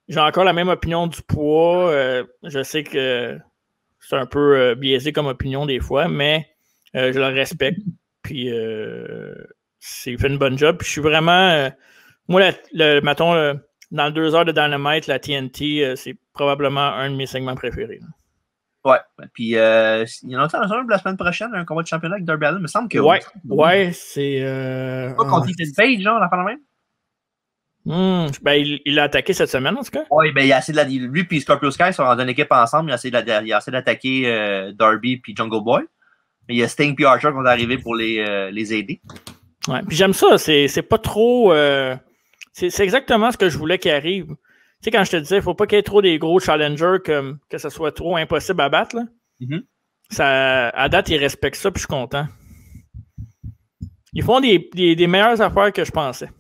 J'ai encore la même opinion du poids. Je sais que c'est un peu biaisé comme opinion des fois, mais je le respecte. Puis, il fait une bonne job. Puis, je suis vraiment... moi, mettons, dans 2 heures de Dynamite, la TNT, c'est probablement un de mes segments préférés. Là. Ouais. Puis, il y en a un la semaine prochaine, un combat de championnat avec Darby Allin. Il me semble que... Ouais, c'est... pas contre Ethan Page, genre, la fin de même? Ben, il l'a attaqué cette semaine, en tout cas. Oui, ben, il a essayé de lui et Scorpio Sky sont dans une équipe ensemble. Il a essayé d'attaquer Darby et Jungle Boy. Mais il y a Sting et Archer qui vont arriver pour les aider. Ouais, puis j'aime ça. C'est pas trop... c'est exactement ce que je voulais qu'il arrive. sais, quand je te disais, il ne faut pas qu'il y ait trop des gros challengers que ce soit trop impossible à battre. Là. Ça, à date, ils respectent ça, puis je suis content. Ils font des meilleures affaires que je pensais.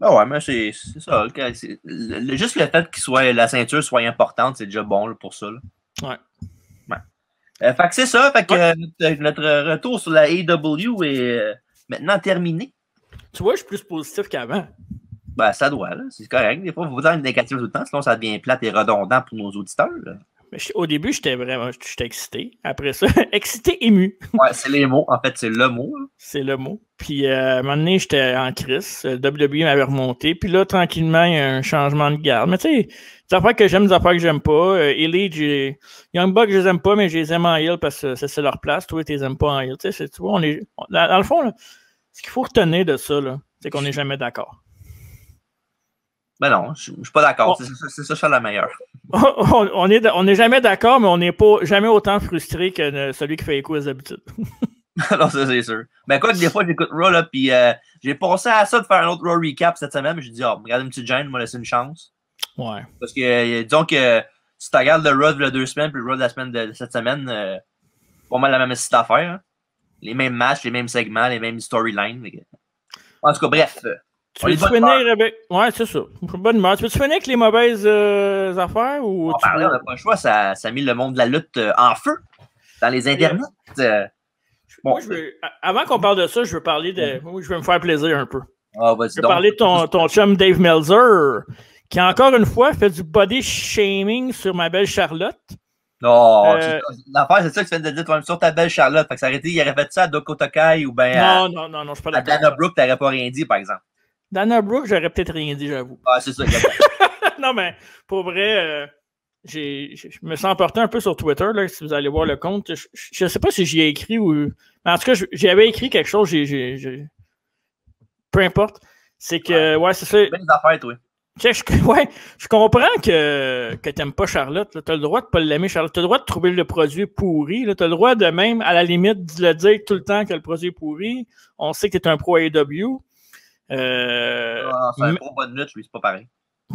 Ah ouais, mais c'est ça. Juste le fait que la ceinture soit importante, c'est déjà bon là, pour ça. Là. Ouais. Fait que c'est ça. Fait que notre retour sur la AEW est maintenant terminé. Tu vois, je suis plus positif qu'avant. Ben, ça doit, là. C'est correct. Des fois, il faut être négatif tout le temps, sinon ça devient plate et redondant pour nos auditeurs. Là. Mais au début, j'étais excité. Après ça, excité, ému. Ouais, c'est les mots. En fait, c'est le mot. Là. C'est le mot. Puis, à un moment donné, j'étais en crise. WWE m'avait remonté. Puis là, tranquillement, il y a un changement de garde. Mais tu sais, des affaires que j'aime, des affaires que j'aime pas. Elite, Young Bucks, je les aime pas, mais je les aime en heel parce que c'est leur place. Toi, tu les aimes pas en heel. Tu vois, dans le fond, là, ce qu'il faut retenir de ça, c'est qu'on n'est jamais d'accord. Ben non, je suis pas d'accord. C'est ça, je suis la meilleure. On est jamais d'accord, mais on n'est pas jamais autant frustré que celui qui fait écho aux habitudes. Non, ça, c'est sûr. Ben quoi, des fois, j'écoute Raw, là, puis j'ai pensé à ça de faire un autre Raw recap cette semaine, mais j'ai dit, regarde une petite gêne, m'a laissé une chance. Ouais. Parce que, disons que si tu regardes le Raw de la 2 semaines, puis le Raw de la semaine de cette semaine, pas mal la même petite affaire. Hein. Les mêmes matchs, les mêmes segments, les mêmes storylines. En tout cas, bref. Tu veux finir avec. Ouais, c'est ça. Bonne humeur. Tu veux finir avec les mauvaises affaires ou. On n'a pas le choix, ça a mis le monde de la lutte en feu dans les internets. Moi, avant qu'on parle de ça, je veux parler de. Je veux me faire plaisir un peu. Ah, vas-y. Je veux parler de ton chum Dave Meltzer, qui encore une fois fait du body shaming sur ma belle Charlotte. Non, l'affaire, c'est ça que tu viens de dire toi-même sur ta belle Charlotte. Fait que ça aurait été, il aurait fait ça à Dakota Kai ou bien non, je suis pas d'accord. À Dana Brooke, t'aurais pas rien dit, par exemple. Dana Brooke, j'aurais peut-être rien dit, j'avoue. Ah, c'est ça. Non, mais pour vrai, je me sens emporté un peu sur Twitter, là, si vous allez voir le compte. Je sais pas si j'y ai écrit ou. Mais en tout cas, j'avais écrit quelque chose. Peu importe. C'est que, ouais, c'est ça. C'est bien des affaires, toi. Je comprends que t'aimes pas Charlotte. Tu as le droit de pas l'aimer, Charlotte. Tu as le droit de trouver le produit pourri. Tu as le droit de même, à la limite, de le dire tout le temps que le produit est pourri. On sait que tu es un pro AEW. C'est un pro bonne lutte, lui, c'est pas pareil.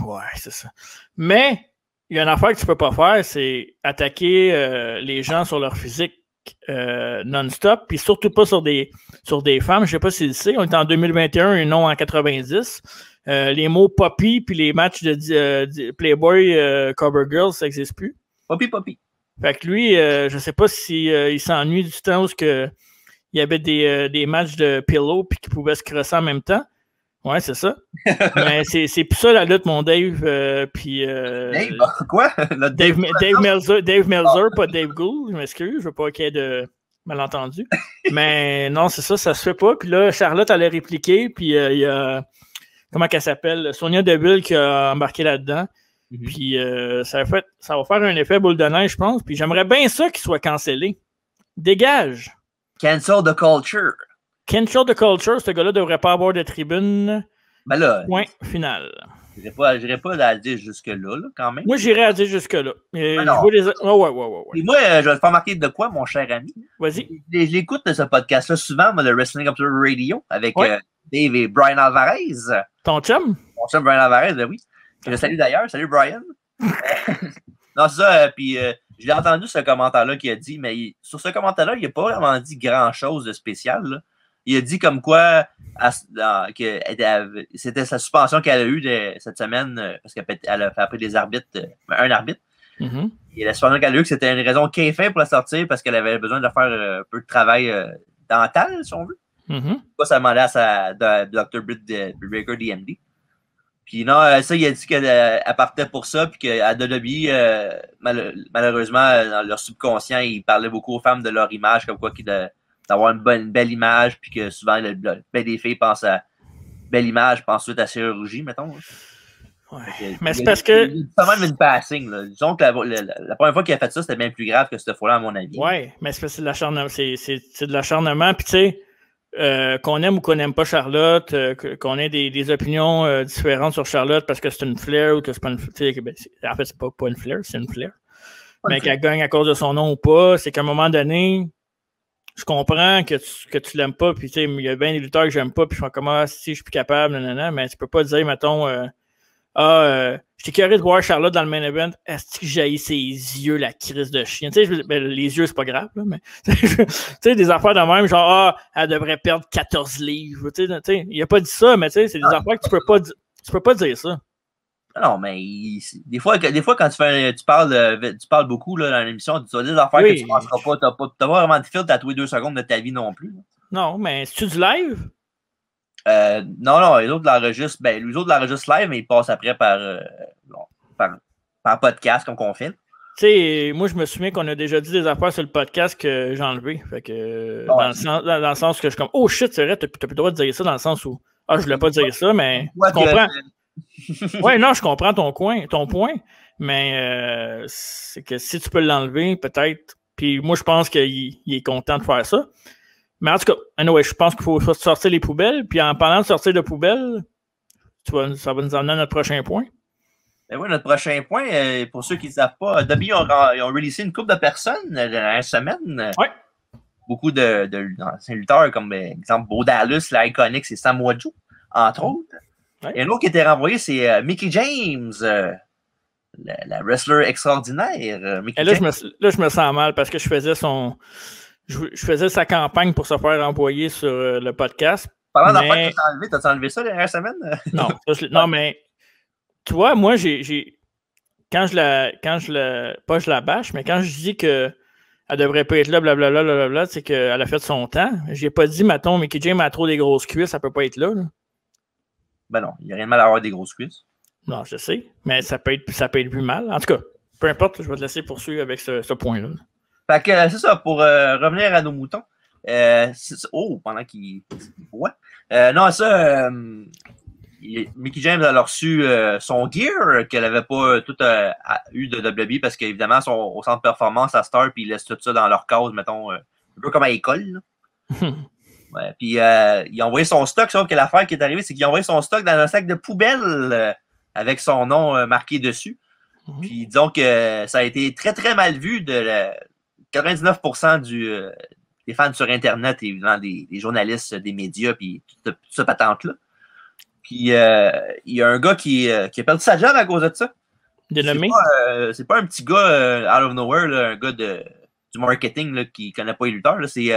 Ouais, c'est ça. Mais, il y a une affaire que tu peux pas faire, c'est attaquer les gens sur leur physique non-stop, puis surtout pas sur des femmes. Je sais pas si tu le sais, on est en 2021 et non en 90. Les mots Poppy puis les matchs de Playboy Cover Girls, ça n'existe plus. Poppy. Fait que lui, je sais pas si il s'ennuie du temps où il y avait des matchs de pillow puis qu'il pouvait se crosser en même temps. Ouais, c'est ça. Mais c'est plus ça la lutte, mon Dave. Puis Dave, quoi? Dave Meltzer, pas Dave Gould, je m'excuse, je veux pas qu'il y ait de malentendu. Mais non, c'est ça se fait pas. Puis là, Charlotte allait répliquer, puis il y a comment qu'elle s'appelle? Sonia Deville qui a embarqué là-dedans. Puis ça va faire un effet boule de neige, je pense. Puis j'aimerais bien ça qu'il soit cancellé. Dégage! Cancel the culture. Cancel the culture, ce gars-là devrait pas avoir de tribune. Ben là, point final. J'irais pas à dire jusque-là, quand même. Moi, j'irais à dire jusque-là. Ouais. Et moi, je vais te faire marquer de quoi, mon cher ami? Vas-y. J'écoute ce podcast-là souvent, le Wrestling Observer Radio, avec Dave et Brian Alvarez. Ton chum? Mon chum Brian Alvarez, ben oui. Je le salue d'ailleurs. Salut, Brian. Non, c'est ça. Puis, j'ai entendu ce commentaire-là qu'il a dit, mais sur ce commentaire-là, il n'a pas vraiment dit grand-chose de spécial, là. Il a dit comme quoi que c'était sa suspension qu'elle a eue cette semaine parce qu'elle a fait après des arbitres, un arbitre. Et la suspension qu'elle a eue, que c'était une raison kayfabe pour la sortir parce qu'elle avait besoin de faire un peu de travail dental, si on veut. Pas ça demandait à Dr. Britt Baker DMD. Puis non, ça, il a dit qu'elle partait pour ça, puis qu'à WWE, malheureusement, dans leur subconscient, ils parlaient beaucoup aux femmes de leur image, comme quoi d'avoir une belle image, puis que souvent, des filles pensent à belle image, pensent suite à chirurgie, mettons. Ouais. Mais c'est parce que. C'est quand même une passing, là. Disons que la première fois qu'il a fait ça, c'était bien plus grave que cette fois-là, à mon avis. Ouais, mais c'est parce que c'est de l'acharnement. C'est de l'acharnement, puis tu sais, qu'on aime ou qu'on n'aime pas Charlotte, qu'on ait des opinions différentes sur Charlotte parce que c'est une Flair ou que c'est pas une Flair. En fait, c'est pas une Flair, c'est une Flair. Mais qu'elle gagne à cause de son nom ou pas, c'est qu'à un moment donné, je comprends que tu l'aimes pas, puis tu sais, il y a bien des lutteurs que j'aime pas, puis je fais comment si je suis plus capable, nanana, mais tu peux pas dire, mettons, je t'ai curé de voir Charlotte dans le main event. Est-ce que j'ai ses yeux, la crise de chien? Tu sais, ben, les yeux, c'est pas grave, là, mais tu sais, des affaires de même, genre, elle devrait perdre 14 livres. Tu sais, il a pas dit ça, mais tu sais, c'est des affaires que tu peux pas dire ça. Non, mais des fois, quand tu parles beaucoup là, dans l'émission, tu vas dire des affaires que tu ne penseras pas. Tu n'as pas vraiment de filtre à tous les 2 secondes de ta vie non plus. Là. Non, mais c'est-tu du live? Non, les autres l'enregistrent. Ben, les autres l'enregistrent live, mais ils passent après par podcast, comme qu'on fait. Tu sais, moi, je me souviens qu'on a déjà dit des affaires sur le podcast que j'ai enlevé. Fait que, dans le sens que je suis comme, oh shit, c'est vrai, t'as plus le droit de dire ça, dans le sens où, je voulais pas dire ça, mais je comprends. Ouais, non, je comprends ton point, mais c'est que si tu peux l'enlever, peut-être. Puis moi, je pense qu'il est content de faire ça. Mais en tout cas, anyway, je pense qu'il faut sortir les poubelles. Puis en parlant de sortir de poubelles, ça va nous emmener à notre prochain point. Ben oui, notre prochain point, pour ceux qui ne savent pas, WWE ils ont releasé une couple de personnes la dernière semaine. Ouais. Beaucoup d'anciens lutteurs, comme exemple Bo Dallas, la Iconics et Samoa Joe, entre autres. Ouais. Et un autre qui était renvoyé, c'est Mickie James, la wrestler extraordinaire. Et là, je me sens mal parce que je faisais sa campagne pour se faire envoyer sur le podcast. Parlant d'affaires que tu as enlevé, t'as-tu enlevé ça la dernière semaine? Non, mais tu vois, moi, quand je la bâche, mais quand je dis que elle devrait pas être là, blablabla, c'est qu'elle a fait son temps. J'ai pas dit, mettons, Mickie James a trop des grosses cuisses, elle peut pas être là. Ben non, il n'y a rien de mal à avoir des grosses cuisses. Non, je sais, mais ça peut être vu mal. En tout cas, peu importe, je vais te laisser poursuivre avec ce point-là. Fait que c'est ça, pour revenir à nos moutons. Pendant qu'il voit. Non, ça, Mickie James a reçu son gear qu'elle n'avait pas tout eu de WWE parce qu'évidemment, au centre de performance à Star, puis ils laissent tout ça dans leur case, mettons, un peu comme à l'école. Ouais, puis il a envoyé son stock, sauf que l'affaire qui est arrivée, c'est qu'il a envoyé son stock dans un sac de poubelle avec son nom marqué dessus. Puis disons que ça a été très, très mal vu de 99% des fans sur Internet, évidemment, des journalistes, des médias, puis toute cette patente-là. Puis il y a un gars qui a perdu sa job à cause de ça. C'est pas un petit gars out of nowhere, là, un gars du marketing là, qui connaît pas les lutteurs. C'est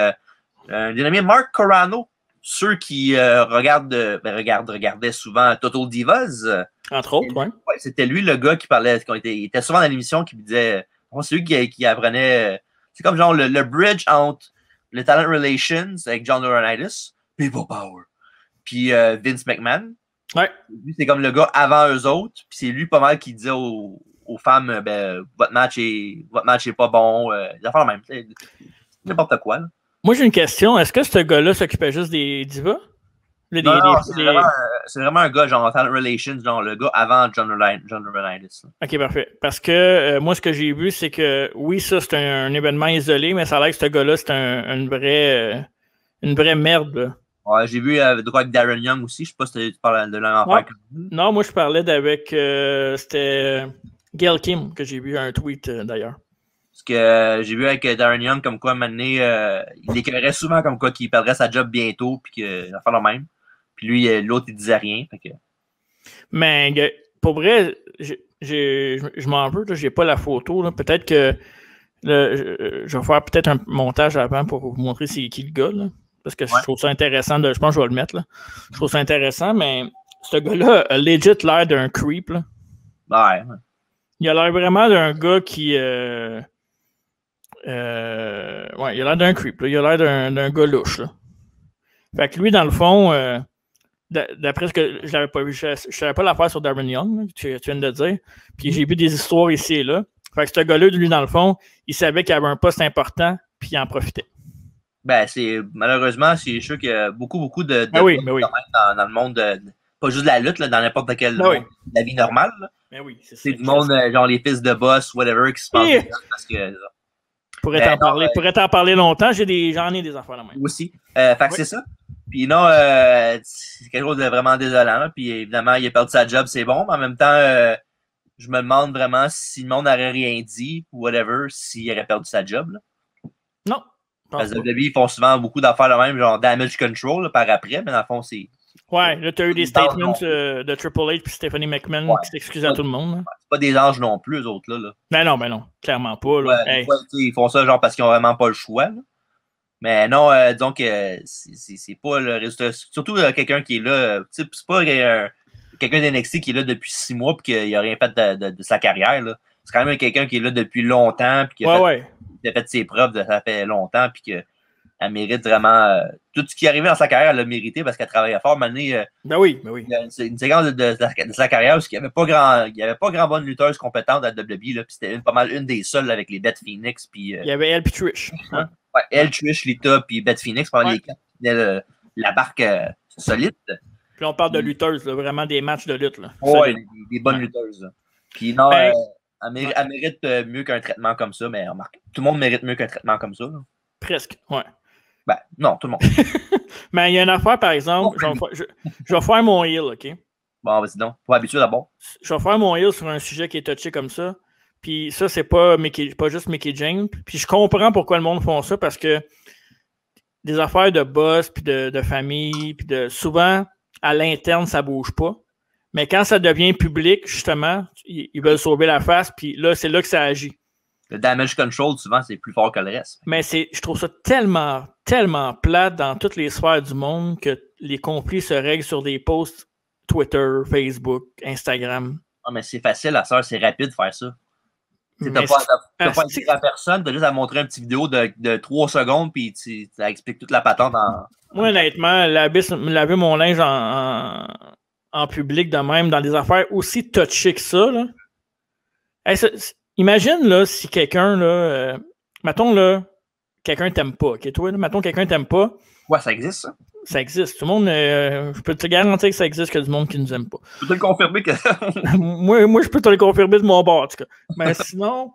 un dénommé Mark Carano. Ceux qui regardaient souvent Total Divas. Entre autres, oui. Ouais, c'était lui le gars qui parlait, il était souvent dans l'émission qui me disait, c'est lui qui apprenait, c'est comme genre le bridge entre le Talent Relations avec John Laurinaitis, People Power, puis Vince McMahon. Ouais. Lui, c'est comme le gars avant eux autres, puis c'est lui pas mal qui disait aux femmes, votre match est pas bon, des affaires même, n'importe quoi. Là. Moi, j'ai une question. Est-ce que ce gars-là s'occupait juste des divas? C'est vraiment un gars genre Talent Relations, genre le gars avant John Laurinaitis. Ok, parfait. Parce que moi, ce que j'ai vu, c'est que oui, ça, c'est un événement isolé, mais ça a l'air que ce gars-là, c'est une vraie merde. Là. Ouais, j'ai vu de quoi avec Darren Young aussi. Je sais pas si tu parles de l'un en Non, moi, je parlais d'avec... c'était Gail Kim, que j'ai vu un tweet d'ailleurs. Parce que j'ai vu avec Darren Young comme quoi, maintenant, il déclarait souvent comme quoi qu'il perdrait sa job bientôt, puis qu'il va faire le même. Puis lui, l'autre, il disait rien. Fait que... Mais pour vrai, je m'en veux, j'ai pas la photo. Là. Peut-être que je vais faire peut-être un montage avant pour vous montrer c'est qui le gars. Là. Parce que je trouve ça intéressant. Je pense que je vais le mettre. Là. Je trouve ça intéressant, mais ce gars-là a legit l'air d'un creep. Là. Ouais. Il a l'air vraiment d'un gars qui... il a l'air d'un creep. Là. Il a l'air d'un gars louche. Là. Fait que lui, dans le fond, d'après ce que je l'avais pas vu, je savais pas l'affaire sur Darren Young, là, tu viens de dire. Puis j'ai vu des histoires ici et là. Fait que ce gars-là, lui, dans le fond, il savait qu'il avait un poste important, puis il en profitait. Ben, malheureusement, c'est sûr qu'il y a beaucoup de dans le monde, pas juste de la lutte, là, dans n'importe quel monde, la vie normale. Là. Ben oui, c'est du monde, genre les fils de boss, whatever, qui se passent parce que... Pourrais t'en parler longtemps, j'en ai des affaires là même. Aussi. Fait que c'est ça. Puis non, c'est quelque chose de vraiment désolant. Là. Puis évidemment, il a perdu sa job, c'est bon, mais en même temps, je me demande vraiment si le monde n'aurait rien dit ou whatever, s'il aurait perdu sa job. Là. Non. Parce que WWE, ils font souvent beaucoup d'affaires là même, genre damage control là, par après, mais dans le fond, c'est Ouais, là, tu as eu des statements de Triple H puis Stephanie McMahon qui s'excusent à tout le monde. Hein. C'est pas des anges non plus, eux autres, là. Ben non, clairement pas. Là. Des fois, ils font ça genre parce qu'ils ont vraiment pas le choix. Là. Mais non, disons que c'est pas le résultat. Surtout quelqu'un qui est là, c'est pas quelqu'un d'NXT qui est là depuis 6 mois et qu'il n'a rien fait de sa carrière. Là. C'est quand même quelqu'un qui est là depuis longtemps puis qui a fait ses preuves ça fait longtemps puis qu'elle mérite vraiment tout ce qui est arrivé dans sa carrière, elle l'a mérité parce qu'elle travaillait fort. Maintenant, ben oui. C'est une séquence de sa carrière parce qu'il n'y avait pas grand bonne lutteuse compétente à WWE. Là, puis c'était pas mal une des seules avec les Beth Phoenix. Puis, il y avait elle puis Trish. Hein? Ouais, elle, Trish, Lita, puis Beth Phoenix, pendant les quatre, la barque solide. Puis on parle de lutteuses, là, vraiment des matchs de lutte. Oui, des bonnes lutteuses. Là. Puis non, elle mérite mieux qu'un traitement comme ça, mais remarque, tout le monde mérite mieux qu'un traitement comme ça. Là. Presque, ouais. Ben, non, tout le monde. Mais il y a une affaire, par exemple, je vais faire mon heel, OK? Bon, vas-y donc. Faut habituer d'abord. Je vais faire mon heel sur un sujet qui est touché comme ça. Puis ça, c'est pas juste Mickie James. Puis je comprends pourquoi le monde font ça, parce que des affaires de boss, puis de famille, puis souvent, à l'interne, ça bouge pas. Mais quand ça devient public, justement, ils veulent sauver la face, puis là, c'est là que ça agit. Le damage control, souvent, c'est plus fort que le reste. Mais je trouve ça tellement, tellement plate dans toutes les sphères du monde que les conflits se règlent sur des posts Twitter, Facebook, Instagram. Ah, mais c'est facile, la sœur, c'est rapide de faire ça. Tu n'as pas à écrire à personne, tu as juste à montrer une petite vidéo de 3 secondes, puis ça explique toute la patente. Moi, honnêtement, laver mon linge en public de même, dans des affaires aussi touchées que ça, là. Imagine, là, si quelqu'un, là, mettons, là, quelqu'un t'aime pas, ok, toi, là, mettons, quelqu'un t'aime pas. Ouais, ça existe, ça. Ça existe. Tout le monde, je peux te garantir que ça existe, qu'il y a du monde qui nous aime pas. Je peux te le confirmer que. moi, je peux te le confirmer de mon bord, en tout cas. Mais sinon,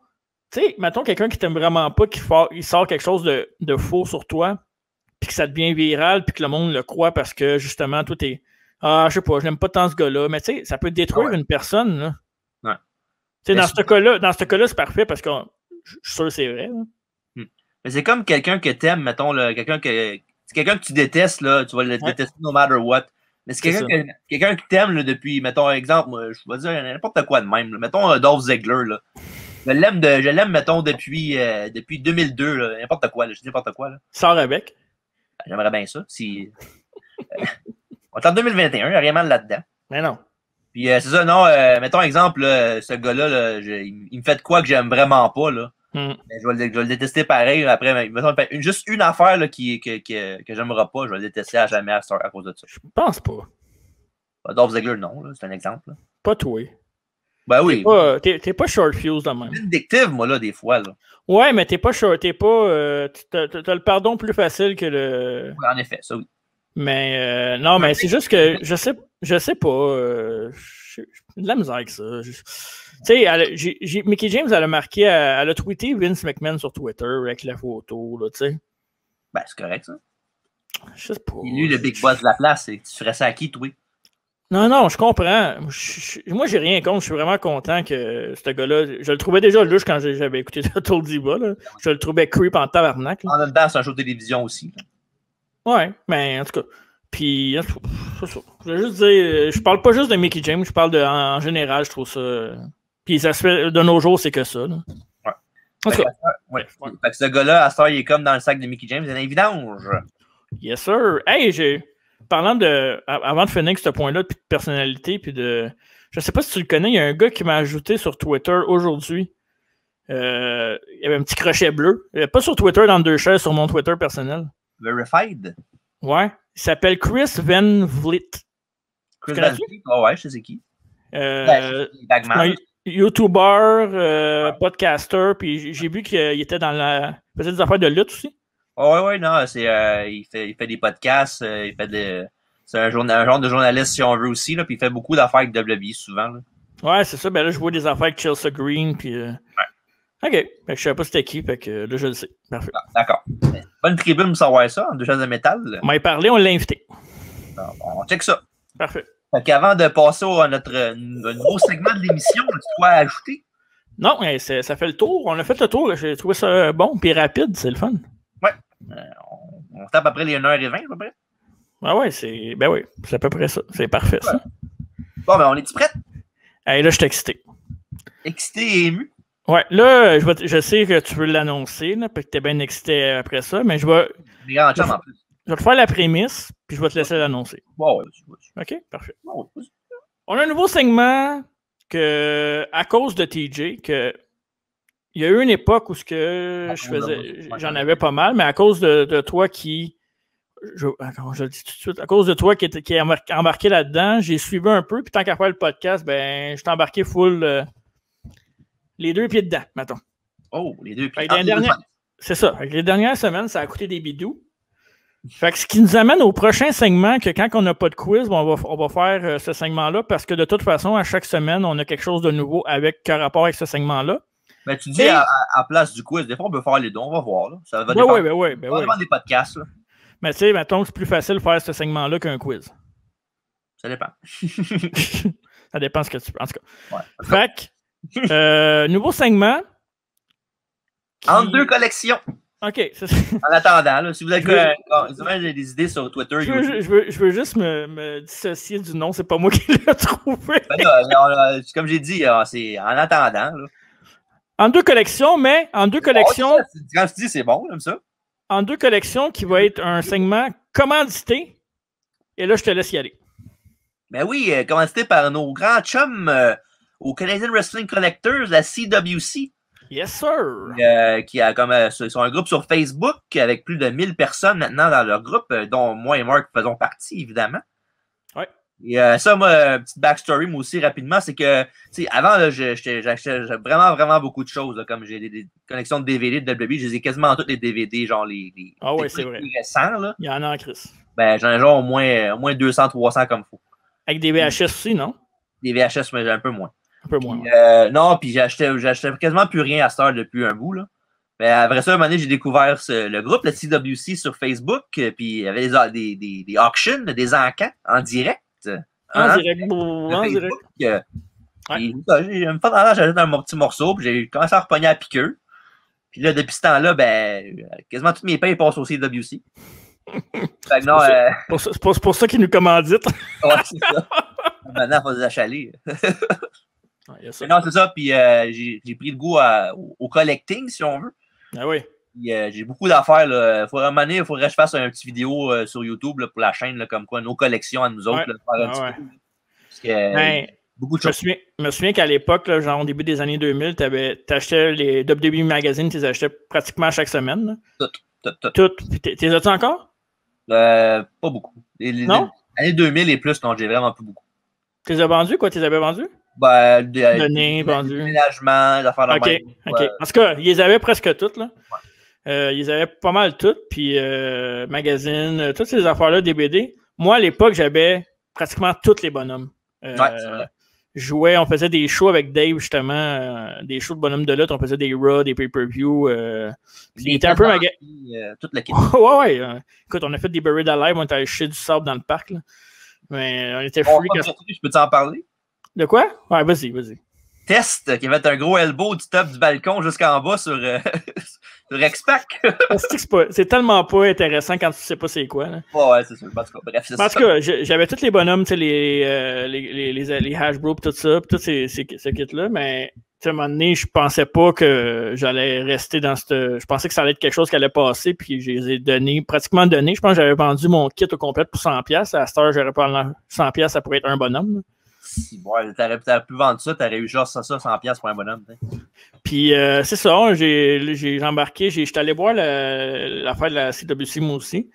tu sais, mettons quelqu'un qui t'aime vraiment pas, il sort quelque chose de faux sur toi, puis que ça devient viral, puis que le monde le croit parce que, justement, toi, t'es. Ah, je sais pas, je n'aime pas tant ce gars-là. Mais tu sais, ça peut détruire une personne, là. Ouais. Tu sais, dans ce cas-là, c'est parfait parce que je suis sûr que c'est vrai. Là. Mais c'est comme quelqu'un que t'aimes, mettons, là, quelqu'un que tu détestes, là, tu vas le détester no matter what. Mais c'est quelqu'un que t'aimes depuis, mettons, exemple, moi, je vais dire n'importe quoi de même. Là. Mettons Dolph Ziggler, là. Je l'aime, mettons, depuis 2002, là, n'importe quoi, là, je dis n'importe quoi. Là. Sors avec. J'aimerais bien ça. On est en 2021, il n'y a rien mal là-dedans. Mais non. Puis c'est ça, non, mettons exemple, là, ce gars-là, là, il me fait de quoi que j'aime vraiment pas, là. Mais je vais le détester pareil. Après, mettons, juste une affaire là, que j'aimerais pas, je vais le détester à jamais à cause de ça. Je pense pas. Dolph Ziggler, non, là, c'est un exemple. Là. Pas toi. Ben oui. T'es pas short fuse de même. C'est vindictive, moi, là, des fois. Là. Ouais, mais t'es pas short. T'as le pardon plus facile que le. Oui, en effet, ça oui. Mais non, mais c'est juste que je sais pas. J'ai de la misère avec ça. Tu sais, Mickie James, elle a tweeté Vince McMahon sur Twitter avec la photo, là, tu sais. Ben, c'est correct, ça. Je sais pas. Et lui, le big boss de la place, tu ferais ça à qui, toi? Non, je comprends. Moi, j'ai rien contre. Je suis vraiment content que ce gars-là. Je le trouvais déjà louche quand j'avais écouté Total Diva. Là. Je le trouvais creep en tabarnak. Là. En même temps, c'est un show de télévision aussi. Là. Ouais, mais en tout cas. Puis, c'est ça. Je veux juste dire, je parle pas juste de Mickie James, je parle en général, je trouve ça. Puis, ça se fait de nos jours, c'est que ça. Là. Ouais. En tout cas. Ouais. Fait que ce gars-là, à ce temps, il est comme dans le sac de Mickie James, c'est un vidange. Yes, sir. Hey, parlant de. Avant de finir ce point-là, puis de personnalité, puis de. Je sais pas si tu le connais, il y a un gars qui m'a ajouté sur Twitter aujourd'hui. Il y avait un petit crochet bleu. Pas sur Twitter, dans deux chaises, sur mon Twitter personnel. Verified? Ouais. Il s'appelle Chris Van Vliet. Chris Van Vliet? Oh ouais, je sais c'est qui. Un YouTuber, podcaster, puis j'ai vu qu'il était dans la. Il faisait des affaires de lutte aussi. Oh, ouais, non, il fait des podcasts, c'est un genre de journaliste si on veut aussi, là, puis il fait beaucoup d'affaires avec WWE souvent. Là. Ouais, c'est ça. Ben là, je vois des affaires avec Chelsea Green, puis. Ouais. OK. Fait que je savais pas c'était qui, fait que là, je le sais. Parfait. Ah, d'accord. Bonne tribune pour savoir ça, en deux choses de métal. On m'a parlé, on l'a invité. On check ça. Parfait. Fait qu'avant de passer à notre nouveau segment de l'émission, tu dois ajouter? Non, ça fait le tour. On a fait le tour. J'ai trouvé ça bon puis rapide. C'est le fun. Ouais. On tape après les 1h20 à peu près. Ah ouais, c'est à peu près ça. C'est parfait, ça. Bon, ben, on est-tu prêts? Hey, là, je suis excité. Excité et ému? Ouais, là, je sais que tu veux l'annoncer, là, puis que tu es bien excité après ça, mais je vais te faire la prémisse, puis je vais te laisser l'annoncer. Ouais. OK, parfait. Ouais. On a un nouveau segment que, à cause de TJ, que il y a eu une époque où j'en avais pas mal, mais à cause de toi je le dis tout de suite, à cause de toi qui est embarqué là-dedans, j'ai suivi un peu, puis tant qu'à faire le podcast, ben, je t'ai embarqué full les 2 pieds dedans, mettons. Oh, les 2 pieds. C'est ça. Avec les dernières semaines, ça a coûté des bidous. Fait que ce qui nous amène au prochain segment, que quand on n'a pas de quiz, on va faire ce segment-là, parce que de toute façon, à chaque semaine, on a quelque chose de nouveau avec rapport avec ce segment-là. Ben, tu dis à place du quiz, des fois, on peut faire les deux, on va voir. Là. Ça va dépendre des podcasts. Là. Mais tu sais, mettons que c'est plus facile de faire ce segment-là qu'un quiz. Ça dépend. Ça dépend ce que tu peux. En tout cas. Ouais. Fait que, nouveau segment. Entre 2 collections. OK. En attendant, là, si vous avez des idées sur Twitter, je veux juste me dissocier du nom. C'est pas moi qui l'ai trouvé. Ben là, comme j'ai dit, c'est en attendant. Là. En 2 collections, mais en 2 collections. Quand tu dis c'est bon, comme ça. En 2 collections qui va être un segment commandité. Et là, je te laisse y aller. Ben oui, commandité par nos grands chums au Canadian Wrestling Collectors, la CWC. Yes, sir. Qui a ils sont un groupe sur Facebook avec plus de 1000 personnes maintenant dans leur groupe, dont moi et Mark faisons partie, évidemment. Ouais. Et ça, moi, petite backstory, moi aussi, rapidement, c'est que, tu sais, avant, là, j'achetais vraiment, vraiment beaucoup de choses, là, comme j'ai des collections de DVD de WWE, je les ai quasiment toutes les DVD, genre les c'est vrai. récents, là. Il y en a en Chris. Ben, j'en ai genre au moins 200, 300 comme il faut. Avec des VHS aussi, non? Des VHS, mais un peu moins. Un peu moins. Non, puis j'achetais quasiment plus rien à cette heure depuis un bout, là. Mais après ça, un moment donné, j'ai découvert le groupe, le CWC, sur Facebook, puis il y avait des auctions, des encans en direct. En direct. J'ai une fois dans l'an, j'achète un petit morceau, puis j'ai commencé à repogner à piqueur. Puis là, depuis ce temps-là, ben, quasiment tous mes payes passent au CWC. Fait que non, c'est pour ça qu'ils nous commanditent. Ouais, c'est ça. Maintenant, il faut les achaler. Non, c'est ça. Puis j'ai pris le goût au collecting, si on veut. Ah oui. Puis, j'ai beaucoup d'affaires. Il faudrait que je fasse une petite vidéo sur YouTube là, pour la chaîne, là, comme quoi nos collections à nous autres. Là, parce que, beaucoup de choses. Je me souviens qu'à l'époque, là, genre au début des années 2000, t'achetais les WWE Magazine, tu les achetais pratiquement chaque semaine. Toutes. Puis t'es as-tu encore? Pas beaucoup. Non? Années 2000 et plus, non, j'ai vraiment pas beaucoup. Tu les as vendus, quoi? Tu les avais vendus? Ben, vendus. Déménagement, des affaires de OK. En tout cas, ils les avaient presque toutes, là. Ouais. Ils les avaient pas mal toutes, puis magazine, toutes ces affaires-là, DVD. Moi, à l'époque, j'avais pratiquement tous les bonhommes. C'est vrai. On faisait des shows avec Dave, justement, des shows de bonhommes de lutte, on faisait des Raw, des pay-per-view. Il était un peu toute l'équipe. ouais. Écoute, on a fait des Buried Alive, on était allé chier du sable dans le parc, là. Mais on était freak. Je peux t'en parler? De quoi? Ouais, vas-y. Test, qui avait un gros elbow du top du balcon jusqu'en bas sur X-Pac. C'est tellement pas intéressant quand tu sais pas c'est quoi. Là. Ouais, c'est sûr. Bref, en tout cas, j'avais tous les bonhommes, tu sais, les hash bros, tout ça, tous ces kits-là, mais à un moment donné, je pensais pas que j'allais rester dans cette. Je pensais que ça allait être quelque chose qui allait passer, puis je les ai pratiquement donné. Je pense que j'avais vendu mon kit au complet pour 100$. À cette heure, j'aurais pas 100$, ça pourrait être un bonhomme. Là. Si, ouais, t'aurais pu vendre ça, t'aurais eu genre ça 100$ pour un bonhomme. T'sais. Puis c'est ça, j'ai embarqué, j'étais allé voir l'affaire de la CWC moi aussi.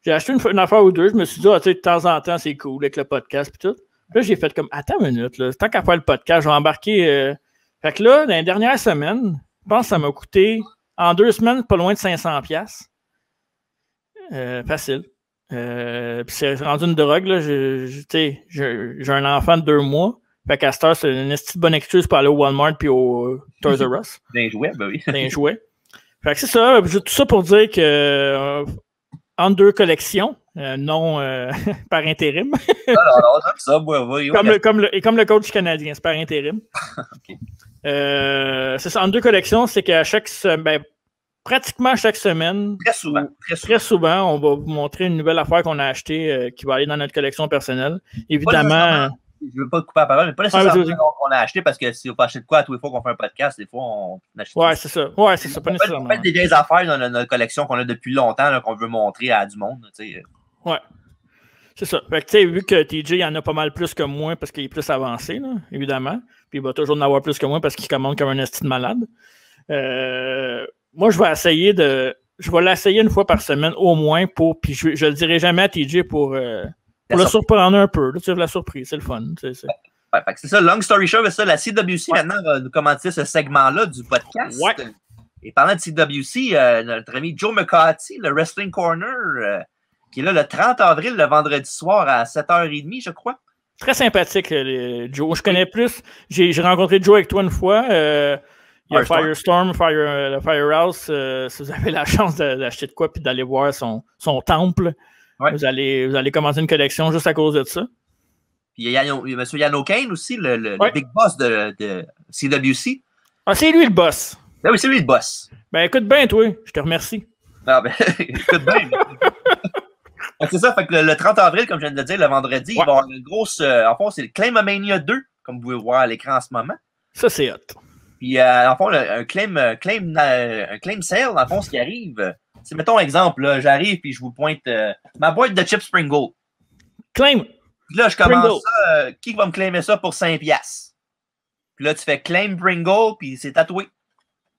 J'ai acheté une affaire ou deux, je me suis dit, de temps en temps, c'est cool avec le podcast et tout. Puis là, j'ai fait comme, attends une minute, là, tant qu'à faire le podcast, je vais embarquer. Fait que là, dans les dernières semaines, je pense que ça m'a coûté, en 2 semaines, pas loin de 500$. Facile. Puis c'est rendu une drogue, là. J'ai un enfant de 2 mois. Fait qu'à cette heure, c'est une bonne excuse pour aller au Walmart puis au Toys R Us. D'un jouet, ben oui. D'un jouet. Fait que c'est ça. Tout ça pour dire que entre 2 collections, non par intérim. non, j'aime ça, oui. Comme le coach canadien, c'est par intérim. OK. C'est ça, entre 2 collections, c'est qu'à chaque semaine, pratiquement chaque semaine. Très souvent. Très souvent, on va vous montrer une nouvelle affaire qu'on a achetée qui va aller dans notre collection personnelle. Évidemment. Je ne veux pas te couper la parole, mais pas nécessairement qu'on a acheté parce que si on peut acheter de quoi à tous les fois qu'on fait un podcast, des fois on achète. Ouais, c'est ça. Ouais, c'est ça. Pas nécessairement. On fait des vieilles affaires dans notre collection qu'on a depuis longtemps, là, qu'on veut montrer à du monde. Ouais. C'est ça. Fait que, tu sais, vu que TJ il en a pas mal plus que moi parce qu'il est plus avancé, là, évidemment. Puis il va toujours en avoir plus que moi parce qu'il commande comme un esti de malade. Moi, je vais essayer je vais l'essayer une fois par semaine au moins puis je le dirai jamais à TJ pour le surprendre un peu. Là, tu sais, la surprise, c'est le fun. Ouais, c'est ça, long story short, ça, la CWC maintenant va nous commenter ce segment-là du podcast. Ouais. Et parlant de CWC, notre ami Joe McCarthy, le Wrestling Corner, qui est là le 30 avril, le vendredi soir à 7h30, je crois. Très sympathique, Joe. Je connais plus. J'ai rencontré Joe avec toi une fois. Il y a Firestorm, le Firehouse. Si vous avez la chance d'acheter de quoi et d'aller voir son temple, vous allez commencer une collection juste à cause de ça. Puis il y a M. Yano Kane aussi, le big boss de CWC. Ah, c'est lui le boss. Ben oui, c'est lui le boss. Ben écoute bien, toi. Je te remercie. Ah ben, écoute bien. C'est ça, fait que le 30 avril, comme je viens de le dire, le vendredi, il va y avoir une grosse. En fond, c'est le Claimomania 2, comme vous pouvez voir à l'écran en ce moment. Ça, c'est hot. Puis, en fond, un claim sale, en fond, ce qui arrive, c'est, mettons, exemple, là, j'arrive puis je vous pointe ma boîte de chips Pringle. Claim. Puis là, je commence ça. Qui va me claimer ça pour 5$? Puis là, tu fais claim Pringle, puis c'est tatoué.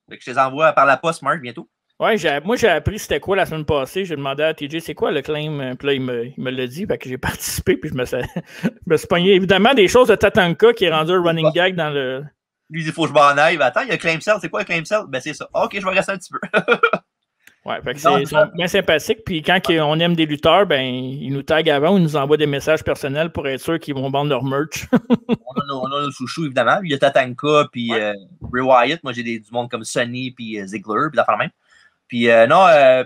Fait que je te les envoie par la poste, Marc, bientôt. Ouais, moi, j'ai appris c'était quoi la semaine passée. J'ai demandé à TJ c'est quoi le claim. Puis là, il me l'a dit. Fait que j'ai participé. Puis je me suis pogné évidemment des choses de Tatanka qui est rendu un running gag dans le. Lui, il faut que je m'en aille. Attends, il y a claim sale. C'est quoi le claim sale? Ben, c'est ça. OK, je vais rester un petit peu. Ouais, fait que c'est bien sympathique. Puis quand on aime des lutteurs, ben, ils nous taguent avant ou ils nous envoient des messages personnels pour être sûr qu'ils vont vendre leur merch. on a nos chouchous, évidemment. Il y a Tatanka, puis Bray Wyatt. Moi, j'ai du monde comme Sonny, puis Ziggler, puis d'affaires même. Puis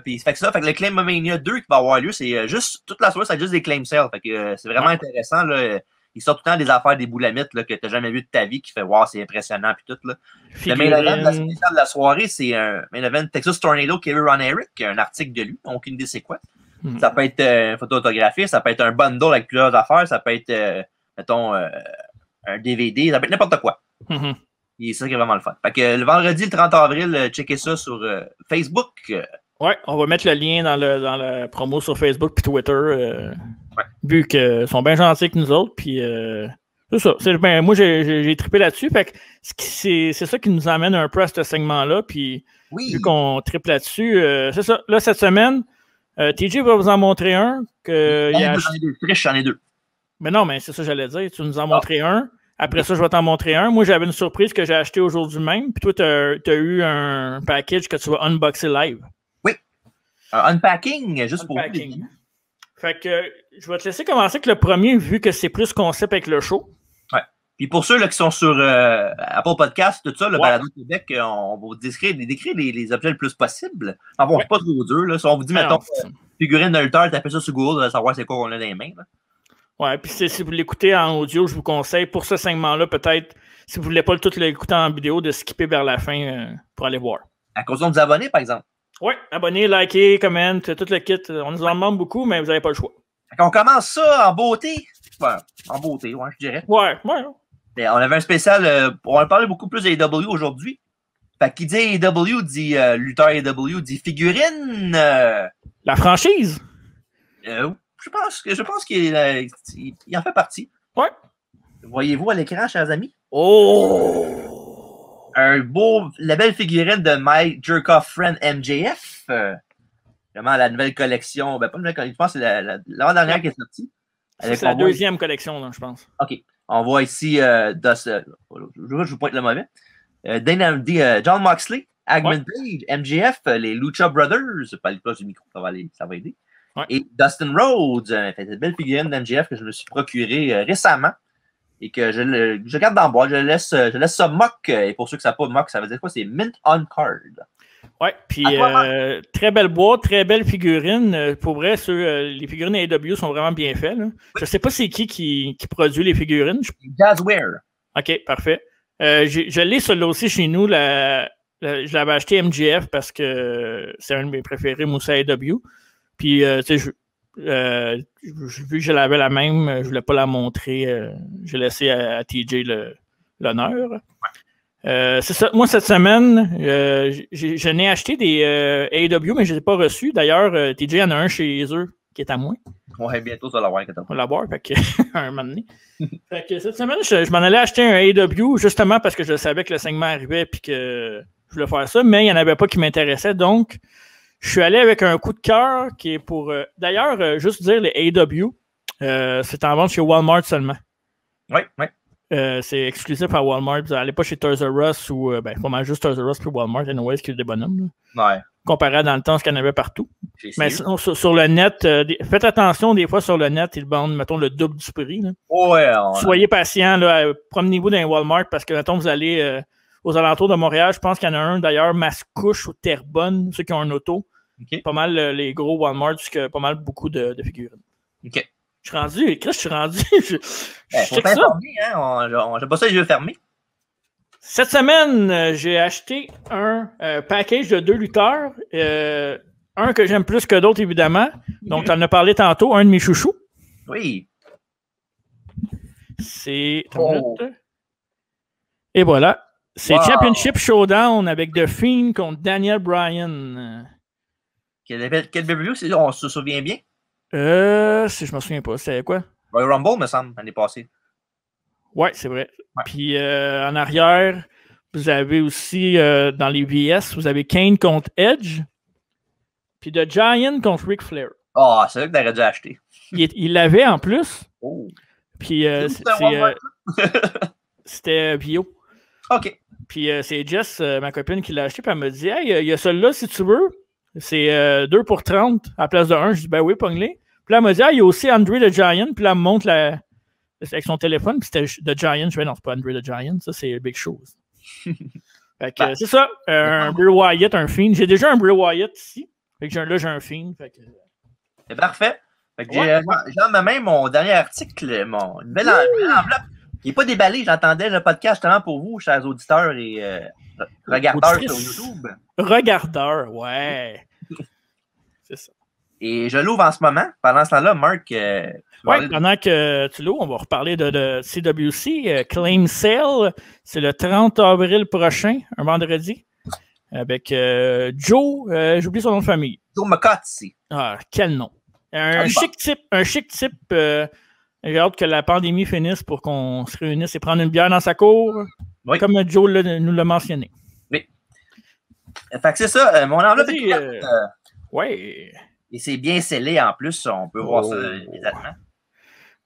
puis fait que ça, fait que le Claimomania 2 qui va avoir lieu, c'est juste toute la soirée, c'est juste des claim sales. Fait que c'est vraiment intéressant. Là. Ils sortent tout le temps des affaires, des boulamites là, que tu n'as jamais vu de ta vie qui fait wow, c'est impressionnant puis tout. Là. Le main event de la soirée, c'est un main event Texas Tornado Kerry Ron Eric, un article de lui, aucune idée c'est quoi. Ça peut être une photo autographiée, ça peut être un bundle avec plusieurs affaires, ça peut être mettons un DVD, ça peut être n'importe quoi. Et c'est ça qui est vraiment le fun. Fait que le vendredi, le 30 avril, checkez ça sur Facebook. Ouais, on va mettre le lien dans la promo sur Facebook puis Twitter. Vu qu'ils sont bien gentils avec nous autres. Puis c'est ça. Moi, j'ai trippé là-dessus. Fait que c'est ça qui nous amène un peu à ce segment-là. Puis vu qu'on trippe là-dessus, c'est ça. Là, cette semaine, TJ va vous en montrer un. J'en ai deux. Mais non, mais c'est ça que j'allais dire. Tu nous en montré un. Après ça, je vais t'en montrer un. Moi, j'avais une surprise que j'ai achetée aujourd'hui même. Puis toi, tu as eu un package que tu vas unboxer live. Oui. Un unpacking, juste pour vous. Fait que je vais te laisser commencer avec le premier, vu que c'est plus concept avec le show. Ouais. Puis pour ceux là, qui sont sur Apple Podcast, tout ça, le Balado Québec, on va vous décrire les objets le plus possible. Enfin, bon, c'est pas trop dur. Là. Si on vous dit, mettons, figurine de lutteur, tapez ça sur Google, de savoir c'est quoi qu'on a dans les mains. Là. Ouais, puis si vous l'écoutez en audio, je vous conseille pour ce segment-là, peut-être, si vous ne voulez pas tout l'écouter en vidéo, de skipper vers la fin pour aller voir. À cause de vous abonner, par exemple. Oui, abonnez, likez, comment, tout le kit. On nous en demande beaucoup, mais vous n'avez pas le choix. On commence ça en beauté. Ouais, en beauté, ouais, je dirais. Ouais. Et on avait un spécial, on va parler beaucoup plus d'AEW aujourd'hui. Fait qu'il dit AEW, dit lutteur AEW, dit figurine. La franchise? Je pense qu'il en fait partie. Ouais. Voyez-vous à l'écran, chers amis? Oh! La belle figurine de My Jerkoff Friend MJF. Vraiment la nouvelle collection. Ben, pas une nouvelle collection, je pense que c'est l'avant-dernière qui est sortie. C'est la deuxième collection, là, je pense. OK. On voit ici, je vous pointe le mauvais. John Moxley, Hangman Page, MJF, les Lucha Brothers. Pas le place du micro, ça va aider. Ouais. Et Dustin Rhodes, cette belle figurine d'MJF que je me suis procurée récemment et que je garde dans le boîte. Je laisse ça mock. Et pour ceux que ça n'a pas mock, ça veut dire quoi? C'est mint on card. Ouais, puis très belle boîte, très belle figurine. Pour vrai, les figurines AEW sont vraiment bien faites. Là. Oui. Je ne sais pas c'est qui produit les figurines. Jazzware. OK, parfait. Je l'ai celui-là aussi chez nous, la je l'avais acheté MGF parce que c'est un de mes préférés, Moussa AEW. Puis, tu sais, vu que je l'avais la même, je voulais pas la montrer. J'ai laissé à TJ l'honneur. C'est ça. Moi, cette semaine, je n'ai acheté des AEW, mais je ne les ai pas reçus. D'ailleurs, TJ en a un chez eux qui est à moi. Ouais, bientôt, ça va l'avoir. On va l'avoir, fait que, un moment donné. Fait que cette semaine, je m'en allais acheter un AEW justement parce que je savais que le segment arrivait et que je voulais faire ça, mais il n'y en avait pas qui m'intéressait. Donc, je suis allé avec un coup de cœur qui est pour. D'ailleurs, juste dire, les AEW, c'est en vente chez Walmart seulement. Oui, oui. C'est exclusif à Walmart. Vous n'allez pas chez Toys R Us ou pas mal juste Toys R Us puis Walmart, anyways, qui est des bonhommes. Là. Ouais. Comparé à dans le temps, ce qu'il y en avait partout. Mais sinon, sur le net, faites attention, des fois sur le net, ils vendent, mettons, le double du prix. Là. Ouais, soyez patient, promenez-vous dans les Walmart parce que, mettons, vous allez aux alentours de Montréal. Je pense qu'il y en a un, d'ailleurs, Mascouche ou Terrebonne, ceux qui ont un auto. Okay. Pas mal les gros Walmart, parce pas mal beaucoup de figurines. OK. Je suis rendu, Chris, je suis rendu. Faut t'informer, hein? J'ai pas ça les yeux fermés. Cette semaine, j'ai acheté un package de 2 lutteurs. Un que j'aime plus que d'autres, évidemment. Donc, tu en as parlé tantôt, un de mes chouchous. Oui. C'est. Et voilà. C'est Championship Showdown avec The Fiend contre Daniel Bryan. Quel BBW, on se souvient bien? Si je me souviens pas. C'est quoi? Royal Rumble, me semble, l'année passée. Ouais, c'est vrai. Ouais. Puis en arrière, vous avez aussi dans les VS, vous avez Kane contre Edge. Puis The Giant contre Ric Flair. Ah, c'est vrai que t'aurais dû acheter. Il l'avait en plus. Oh. Puis c'était bio. OK. Puis c'est Jess, ma copine, qui l'a acheté. Puis elle m'a dit, hey, il y a celui-là si tu veux. C'est 2 pour 30 à la place de 1. Je dis, ben oui, pogne-les. Puis là, elle m'a dit, ah, il y a aussi Andre the Giant. Puis là, elle me montre avec son téléphone. Puis c'était The Giant. Je dis, non, c'est pas Andre the Giant. Ça, c'est Big Show. Fait que c'est ça. Un Bray Wyatt, un Fiend. J'ai déjà un Bray Wyatt ici. Fait que là, j'ai un Fiend. Fait que... C'est parfait. Fait que j'ai en ma main mon dernier article, une belle enveloppe. Il n'est pas déballé. J'entendais le podcast justement pour vous, chers auditeurs et regardeurs sur YouTube. Regardeurs, ouais. C'est ça. Et je l'ouvre en ce moment. Pendant ce temps-là, Marc. Pendant que tu l'ouvres, on va reparler de CWC. Claim Sale, c'est le 30 avril prochain, un vendredi, avec Joe, j'oublie son nom de famille. Joe McCarthy. Ah, quel nom. Un chic type. J'ai hâte que la pandémie finisse pour qu'on se réunisse et prendre une bière dans sa cour, comme Joe nous l'a mentionné. Oui. Fait que c'est ça, mon enveloppe est ouverte. Ouais. Et c'est bien scellé en plus, on peut voir ça immédiatement.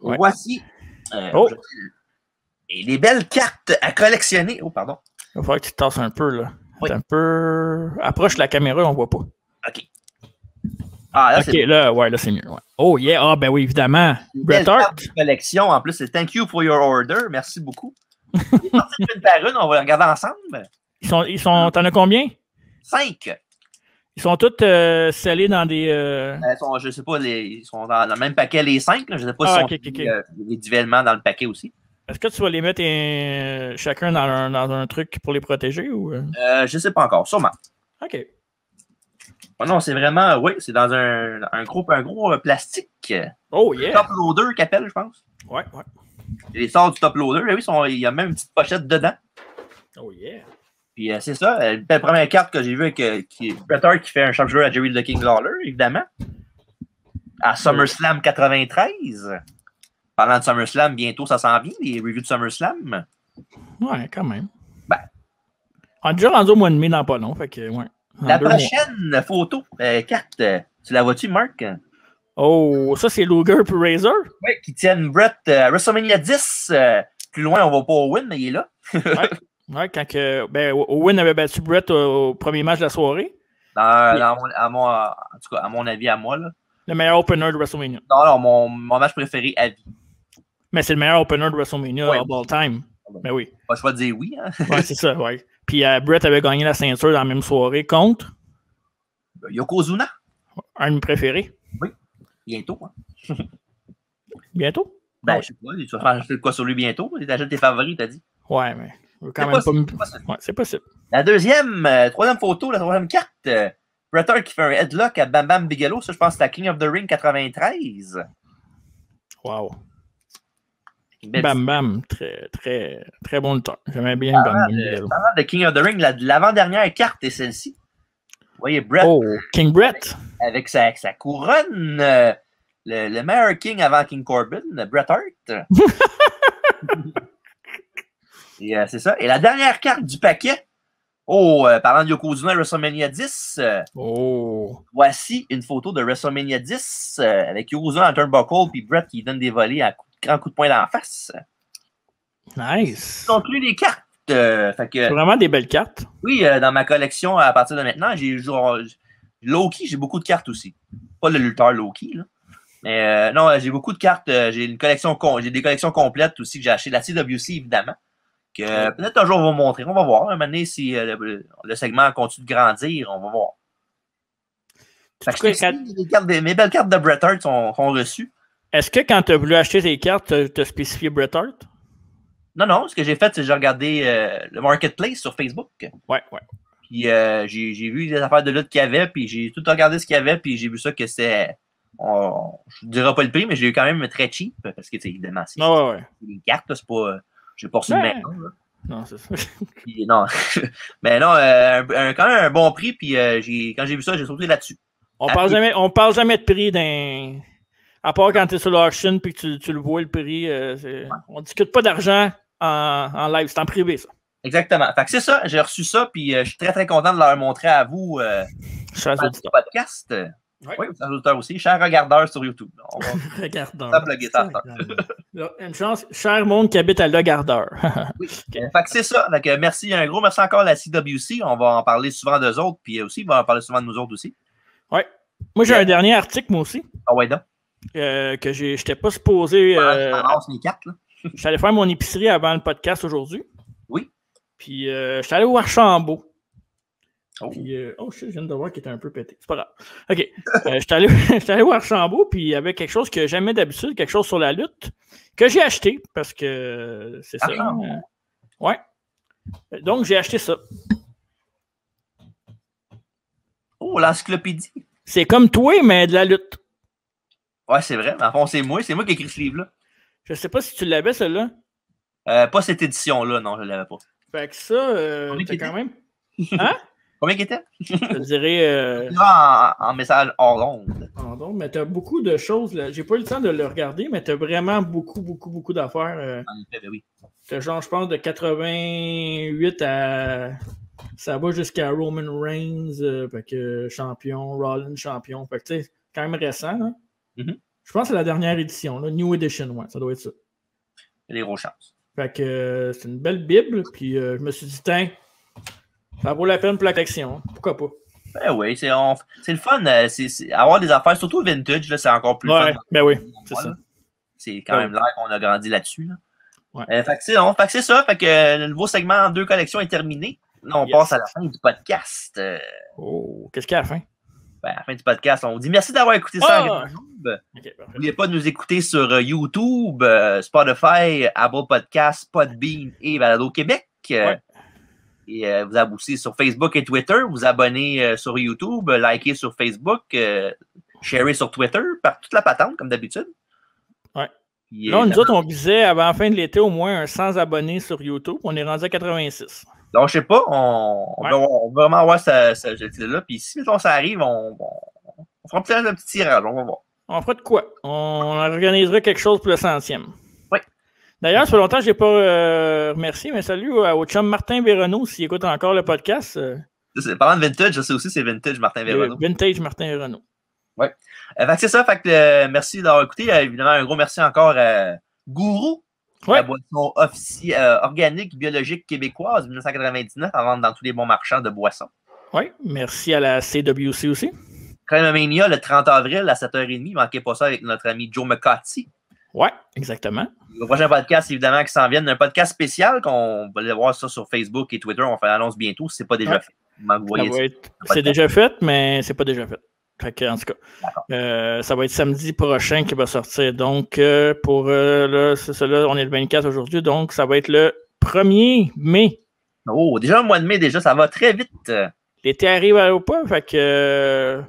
Ouais. Voici et les belles cartes à collectionner. Oh, pardon. Il va falloir que tu te tasses un peu, là. Oui. Un peu... Approche la caméra, on voit pas. OK. Ah, là, OK, là, c'est mieux. Ouais. Oh, yeah. Ah, ben oui, évidemment. Belle carte de collection. En plus, c'est thank you for your order. Merci beaucoup. Il est parti une par une. On va les regarder ensemble. T'en as combien? 5. Ils sont tous scellés dans des... je sais pas, ils sont dans le même paquet, les 5. Là. Je sais pas s'ils sont individuellement dans le paquet aussi. Est-ce que tu vas les mettre chacun dans un truc pour les protéger? Ou... je sais pas encore, sûrement. OK. Oh non, c'est vraiment, oui, c'est dans un gros plastique. Oh, yeah! Top loader qu'appelle, je pense. Ouais. Les sorts du top loader, oui, il y a même une petite pochette dedans. Oh, yeah! Puis c'est ça, la première carte que j'ai vue qui est Bret qui fait un chargeur à Jerry the King Lawler, évidemment. À SummerSlam 93. Parlant de SummerSlam, bientôt ça s'en vient, les reviews de SummerSlam. Ouais, quand même. Ben. On est déjà rendu au mois de mai dans pas long, fait que, ouais. La prochaine photo, carte, tu la vois-tu, Marc? Oh, ça c'est Luger puis Razor? Oui, qui tiennent Bret à WrestleMania 10. Plus loin, on va pas au win, mais il est là. Ouais, quand Owen avait battu Bret au premier match de la soirée. En tout cas, à mon avis, à moi. Là. Le meilleur opener de WrestleMania. Non, mon match préféré à vie. Mais c'est le meilleur opener de WrestleMania of all time. Mais oui. Pas le choix de dire oui. Hein? Ouais, c'est ça, ouais. Puis Bret avait gagné la ceinture dans la même soirée contre Yokozuna. Un de mes préférés. Oui. Bientôt. Hein? Bientôt? Ben, je sais pas. Tu vas faire quoi sur lui bientôt? Tu achètes tes favoris, t'as dit? Ouais, mais. Quand même pas... Ouais, c'est possible. La troisième photo, la troisième carte, Bret Hart qui fait un headlock à Bam Bam Bigelow. Ça, je pense que c'est la King of the Ring 93. Wow. Bam Bam, très, très, très bon lutteur. J'aimais bien Bam Bam Bigelow. Parlant de King of the Ring, l'avant-dernière carte est celle-ci. Vous voyez Bret. Oh, King Bret. Avec sa couronne. Le meilleur King avant King Corbin, Bret Hart. Et c'est ça. Et la dernière carte du paquet. Parlant de Yokozuna WrestleMania 10. Voici une photo de WrestleMania 10 avec Yokozuna en turnbuckle puis Bret qui donne des volets à grand coup de poing dans la face. Nice. Donc, les cartes. C'est vraiment des belles cartes. Oui, dans ma collection, à partir de maintenant, j'ai Low-Key, j'ai beaucoup de cartes aussi. Pas le lutteur Low-Key, là. Mais non, j'ai beaucoup de cartes. J'ai des collections complètes aussi que j'ai achetées. La CWC, évidemment. Que peut-être un jour on va montrer. On va voir. Un moment donné, si le segment continue de grandir, on va voir. Mes belles cartes de Bret Hart sont reçues. Est-ce que quand tu as voulu acheter tes cartes, tu as spécifié Bret Hart? Non. Ce que j'ai fait, c'est que j'ai regardé le Marketplace sur Facebook. Ouais. Puis j'ai vu les affaires de lutte qu'il y avait, puis j'ai tout regardé ce qu'il y avait, puis j'ai vu ça que c'est... je ne dirai pas le prix, mais j'ai eu quand même très cheap, parce que, évidemment, c'est des cartes, c'est pas... j'ai pas reçu de main. Non, c'est ça. Puis, non. Mais non, quand même un bon prix, puis quand j'ai vu ça, j'ai sauté là-dessus. On parle jamais de prix d'un... À part quand tu es sur l'auction puis que tu le vois, le prix. On ne discute pas d'argent en live, c'est en privé, ça. Exactement. Fait que c'est ça, j'ai reçu ça, puis je suis très, très content de leur montrer à vous chers auditeurs. Podcast. Oui, chers auditeurs aussi. Chers regardeurs sur YouTube. Regardeurs. Une chance, cher monde qui habite à Le Gardeur. Oui. Fait que c'est ça. Fait que merci, un gros merci encore à la CWC. On va en parler souvent d'eux autres, puis aussi, on va en parler souvent de nous autres aussi. Oui. Moi, j'ai un dernier article, moi aussi. Ah ouais, donc. Que je n'étais pas supposé. Je suis allé faire mon épicerie avant le podcast aujourd'hui. Oui. Puis je suis allé au Archambault. Puis, je viens de voir qu'il était un peu pété. C'est pas grave. OK. Je suis allé au Archambault, puis il y avait quelque chose que j'aimais d'habitude, quelque chose sur la lutte, que j'ai acheté, parce que c'est ça. Ouais. Donc, j'ai acheté ça. Oh, l'encyclopédie. C'est comme toi, mais de la lutte. Ouais, c'est vrai. En fond, c'est moi qui ai écrit ce livre-là. Je sais pas si tu l'avais, celle-là. Pas cette édition-là, non, je ne l'avais pas. Fait que ça, c'est quand même... Hein? Combien qu'il était? Je dirais... En message hors d'onde. Hors d'onde, mais tu as beaucoup de choses. J'ai pas eu le temps de le regarder, mais tu as vraiment beaucoup d'affaires. En effet, ben oui. Tu as genre, je pense, de 88 à... Ça va jusqu'à Roman Reigns, fait que champion, Rollins champion. Fait que tu sais, quand même récent. Là. Mm-hmm. Je pense que c'est la dernière édition, là, New Edition, ouais, ça doit être ça. Il y a des grosses chances. Fait que c'est une belle Bible, puis je me suis dit, tiens, ça vaut la peine pour la collection. Hein. Pourquoi pas? Ben oui, c'est le fun. Avoir des affaires, surtout vintage, là, c'est encore plus fun. Ben oui, c'est ça. C'est quand même l'air qu'on a grandi là-dessus. Là. Ouais. Fait que c'est ça. Fait que le nouveau segment en 2 collections est terminé. Là, on passe à la fin du podcast. Qu'est-ce qu'il y a à la fin? Ben, à la fin du podcast, on vous dit merci d'avoir écouté ça en YouTube. N'oubliez pas de nous écouter sur YouTube, Spotify, Apple Podcasts, Podbean et Balado Québec. Et vous abonnez sur Facebook et Twitter, vous abonnez sur YouTube, likez sur Facebook, sharez sur Twitter, par toute la patente, comme d'habitude. Ouais. Là, nous autres, on visait avant la fin de l'été au moins 100 abonnés sur YouTube. On est rendu à 86. Donc, je sais pas, on va vraiment avoir ce là. Puis si ça arrive, on fera peut-être un petit tirage, on va voir. On fera de quoi? On organisera quelque chose pour le 100e. Oui. D'ailleurs, ça fait longtemps que je n'ai pas remercié, mais salut au chum Martin Véronneau, s'il écoute encore le podcast. Parlant de vintage, je sais aussi c'est vintage Martin Véronneau. Vintage Martin Véronneau. Oui. Fait que c'est ça, fait que merci d'avoir écouté. Évidemment, un gros merci encore à Gourou. La boisson organique, biologique québécoise, 1999, à vendre dans tous les bons marchands de boissons. Oui, merci à la CWC aussi. Crème-Mania, le 30 avril à 7h30. Manquez pas ça avec notre ami Joe McCarthy. Oui, exactement. Le prochain podcast, évidemment, qui s'en vient, un podcast spécial qu'on va aller voir ça sur Facebook et Twitter. On va faire l'annonce bientôt si ce n'est pas déjà fait. Vous voyez c'est déjà fait, mais c'est pas déjà fait. Fait que, en tout cas, ça va être samedi prochain qui va sortir. Donc, c'est ça là, on est le 24 aujourd'hui, donc ça va être le 1er mai Oh, déjà le mois de mai, déjà, ça va très vite. L'été arrive à pas, fait que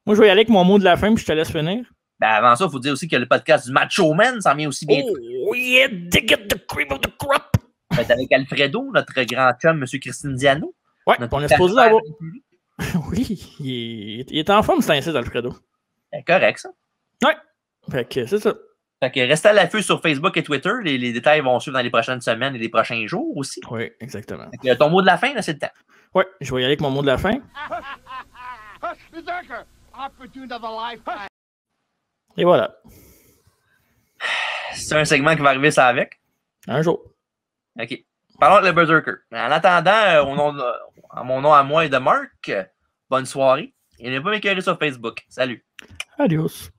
moi, je vais y aller avec mon mot de la fin, puis je te laisse finir. Ben avant ça, il faut dire aussi que le podcast du Macho Man s'en vient aussi bien. Oh yeah, dig it the cream of the crop! Ben, avec Alfredo, notre grand chum, M. Christine Diano. Ouais, on est supposé l'avoir. Oui, il est en forme, c'est ainsi, Alfredo. Ben, correct, ça. Ouais, fait que c'est ça. Fait que restez à l'affût sur Facebook et Twitter. Les détails vont suivre dans les prochaines semaines et les prochains jours aussi. Oui, exactement. Fait que ton mot de la fin, là, c'est le temps. Ouais, je vais y aller avec mon mot de la fin. Et voilà. C'est un segment qui va arriver ça avec? Un jour. OK. Parlons de le Berserker. En attendant, en mon nom à moi et de Marc, bonne soirée. Et ne pas m'écœurer sur Facebook. Salut. Adios.